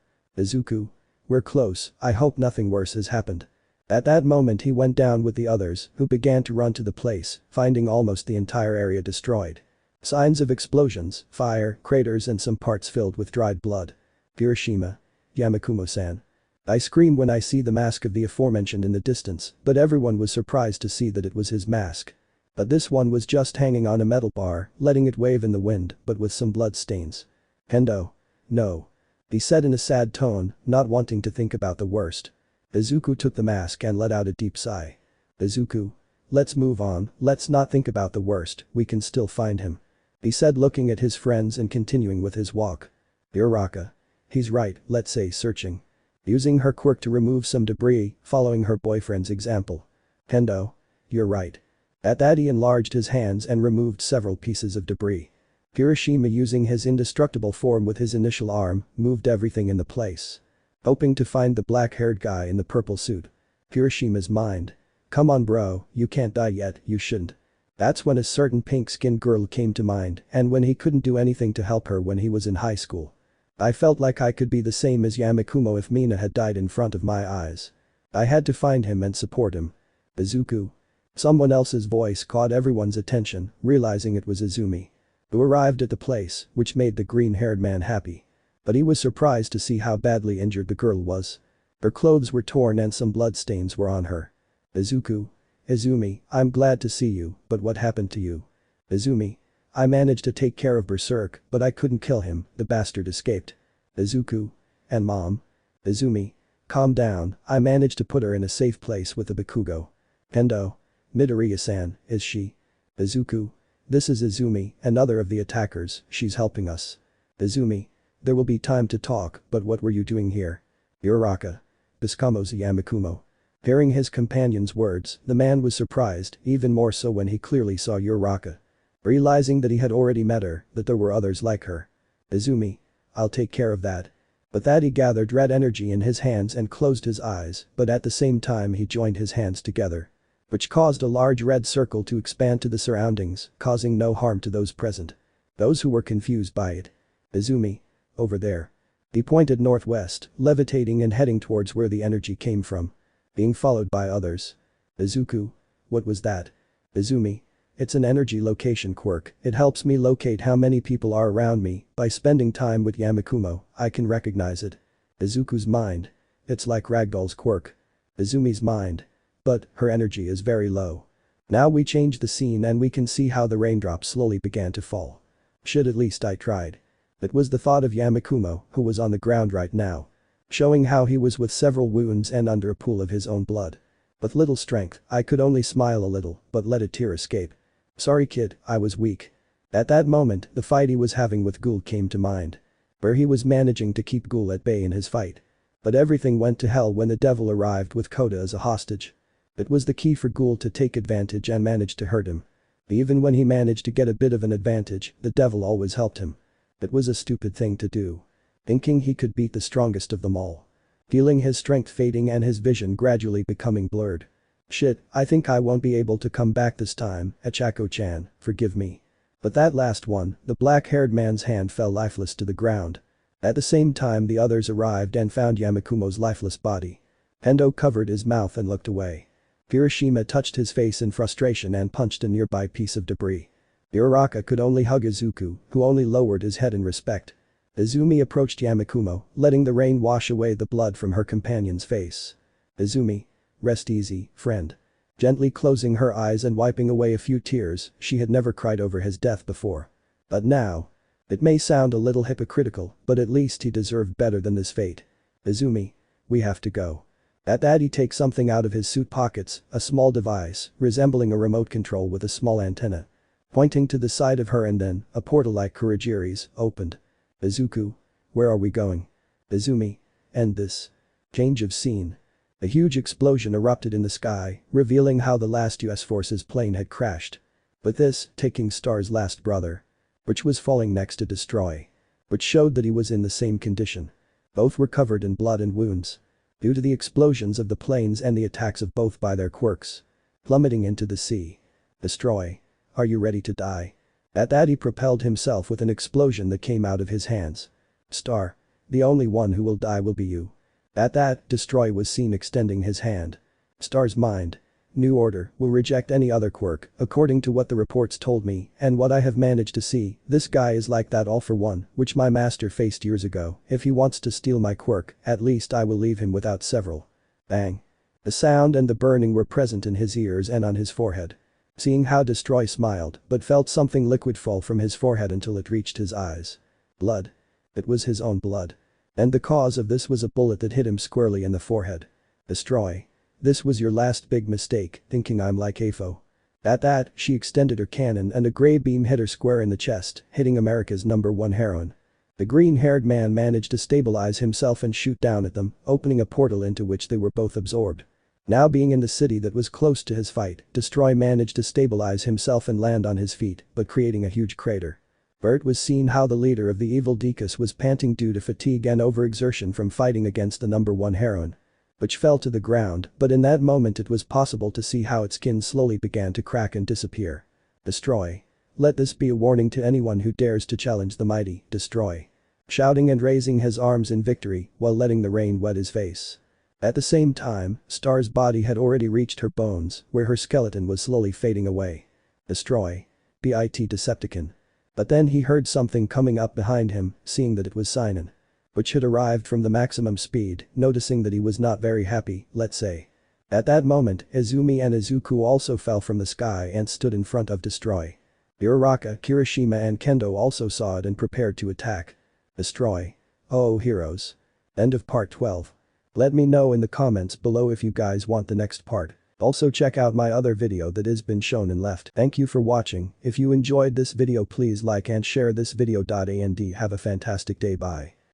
Izuku. We're close, I hope nothing worse has happened. At that moment he went down with the others, who began to run to the place, finding almost the entire area destroyed. Signs of explosions, fire, craters and some parts filled with dried blood. Hiroshima. Yamakumo-san. I scream when I see the mask of the aforementioned in the distance, but everyone was surprised to see that it was his mask. But this one was just hanging on a metal bar, letting it wave in the wind, but with some blood stains. Hendo. No. He said in a sad tone, not wanting to think about the worst. Izuku took the mask and let out a deep sigh. Izuku. Let's move on, let's not think about the worst, we can still find him. He said looking at his friends and continuing with his walk. Uraraka. He's right, let's say searching. Using her quirk to remove some debris, following her boyfriend's example. Hendo. You're right. At that he enlarged his hands and removed several pieces of debris. Hiroshima using his indestructible form with his initial arm, moved everything in the place. Hoping to find the black-haired guy in the purple suit. Hiroshima's mind. Come on bro, you can't die yet, you shouldn't. That's when a certain pink-skinned girl came to mind and when he couldn't do anything to help her when he was in high school. I felt like I could be the same as Yamakumo if Mina had died in front of my eyes. I had to find him and support him. Izuku. Someone else's voice caught everyone's attention, realizing it was Izumi. Who arrived at the place, which made the green-haired man happy. But he was surprised to see how badly injured the girl was. Her clothes were torn and some bloodstains were on her. Izuku. Izumi, I'm glad to see you, but what happened to you? Izumi. I managed to take care of Berserk, but I couldn't kill him, the bastard escaped. Izuku. And mom? Izumi. Calm down, I managed to put her in a safe place with the Bakugo. Hendo. Midoriya-san, is she? Izuku. This is Izumi, another of the attackers, she's helping us. Izumi. There will be time to talk, but what were you doing here? Uraraka. Biscamo's Yamakumo. Hearing his companion's words, the man was surprised, even more so when he clearly saw Uraraka. Realizing that he had already met her, that there were others like her. Izumi. I'll take care of that. But that he gathered red energy in his hands and closed his eyes, but at the same time he joined his hands together. Which caused a large red circle to expand to the surroundings, causing no harm to those present. Those who were confused by it. Izumi. Over there. He pointed northwest, levitating and heading towards where the energy came from. Being followed by others. Izuku. What was that? Izumi. It's an energy location quirk, it helps me locate how many people are around me, by spending time with Yamakumo, I can recognize it. Izuku's mind. It's like Ragdoll's quirk. Izumi's mind. But, her energy is very low. Now we change the scene and we can see how the raindrops slowly began to fall. Shit, at least I tried. It was the thought of Yamakumo, who was on the ground right now. Showing how he was with several wounds and under a pool of his own blood. With little strength, I could only smile a little, but let a tear escape. Sorry kid, I was weak. At that moment, the fight he was having with Ghoul came to mind. Where he was managing to keep Ghoul at bay in his fight. But everything went to hell when the devil arrived with Koda as a hostage. It was the key for Ghoul to take advantage and manage to hurt him. Even when he managed to get a bit of an advantage, the devil always helped him. It was a stupid thing to do. Thinking he could beat the strongest of them all. Feeling his strength fading and his vision gradually becoming blurred. Shit, I think I won't be able to come back this time, Achako-chan, forgive me. But that last one, the black-haired man's hand fell lifeless to the ground. At the same time the others arrived and found Yamakumo's lifeless body. Hendo covered his mouth and looked away. Hiroshima touched his face in frustration and punched a nearby piece of debris. Uraraka could only hug Izuku, who only lowered his head in respect. Izumi approached Yamakumo, letting the rain wash away the blood from her companion's face. Izumi. Rest easy, friend. Gently closing her eyes and wiping away a few tears, she had never cried over his death before. But now. It may sound a little hypocritical, but at least he deserved better than this fate. Izumi. We have to go. At that he takes something out of his suit pockets, a small device, resembling a remote control with a small antenna. Pointing to the side of her and then, a portal like Kurogiri's, opened. Izuku. Where are we going? Izumi. End this. Change of scene. A huge explosion erupted in the sky, revealing how the last US Forces plane had crashed. But this, taking Star's last brother. Which was falling next to Destroy. Which showed that he was in the same condition. Both were covered in blood and wounds. due to the explosions of the planes and the attacks of both by their quirks. Plummeting into the sea. Destroy. Are you ready to die? At that he propelled himself with an explosion that came out of his hands. Star. The only one who will die will be you. At that, Destroy was seen extending his hand. Star's mind. New Order will reject any other quirk, according to what the reports told me and what I have managed to see. This guy is like that All for One, which my master faced years ago. If he wants to steal my quirk, at least I will leave him without several. Bang. The sound and the burning were present in his ears and on his forehead. Seeing how Destroy smiled, but felt something liquid fall from his forehead until it reached his eyes. Blood. It was his own blood. And the cause of this was a bullet that hit him squarely in the forehead. Destroy. This was your last big mistake, thinking I'm like AFO. At that, she extended her cannon and a gray beam hit her square in the chest, hitting America's #1 heroine. The green-haired man managed to stabilize himself and shoot down at them, opening a portal into which they were both absorbed. Now being in the city that was close to his fight, Destroy managed to stabilize himself and land on his feet, but creating a huge crater. Bert was seen how the leader of the evil Dekus was panting due to fatigue and overexertion from fighting against the #1 heroine. Which fell to the ground, but in that moment it was possible to see how its skin slowly began to crack and disappear. Destroy. Let this be a warning to anyone who dares to challenge the mighty, Destroy. Shouting and raising his arms in victory while letting the rain wet his face. At the same time, Star's body had already reached her bones, where her skeleton was slowly fading away. Destroy. Bit Decepticon. But then he heard something coming up behind him, seeing that it was Sinon. Which had arrived from the maximum speed, noticing that he was not very happy, let's say. At that moment, Izumi and Izuku also fell from the sky and stood in front of Destroy. Uraraka, Kirishima and Kendo also saw it and prepared to attack. Destroy. Oh heroes. End of part 12. Let me know in the comments below if you guys want the next part. Also check out my other video that has been shown and left. Thank you for watching. If you enjoyed this video please like and share this video. And have a fantastic day. Bye.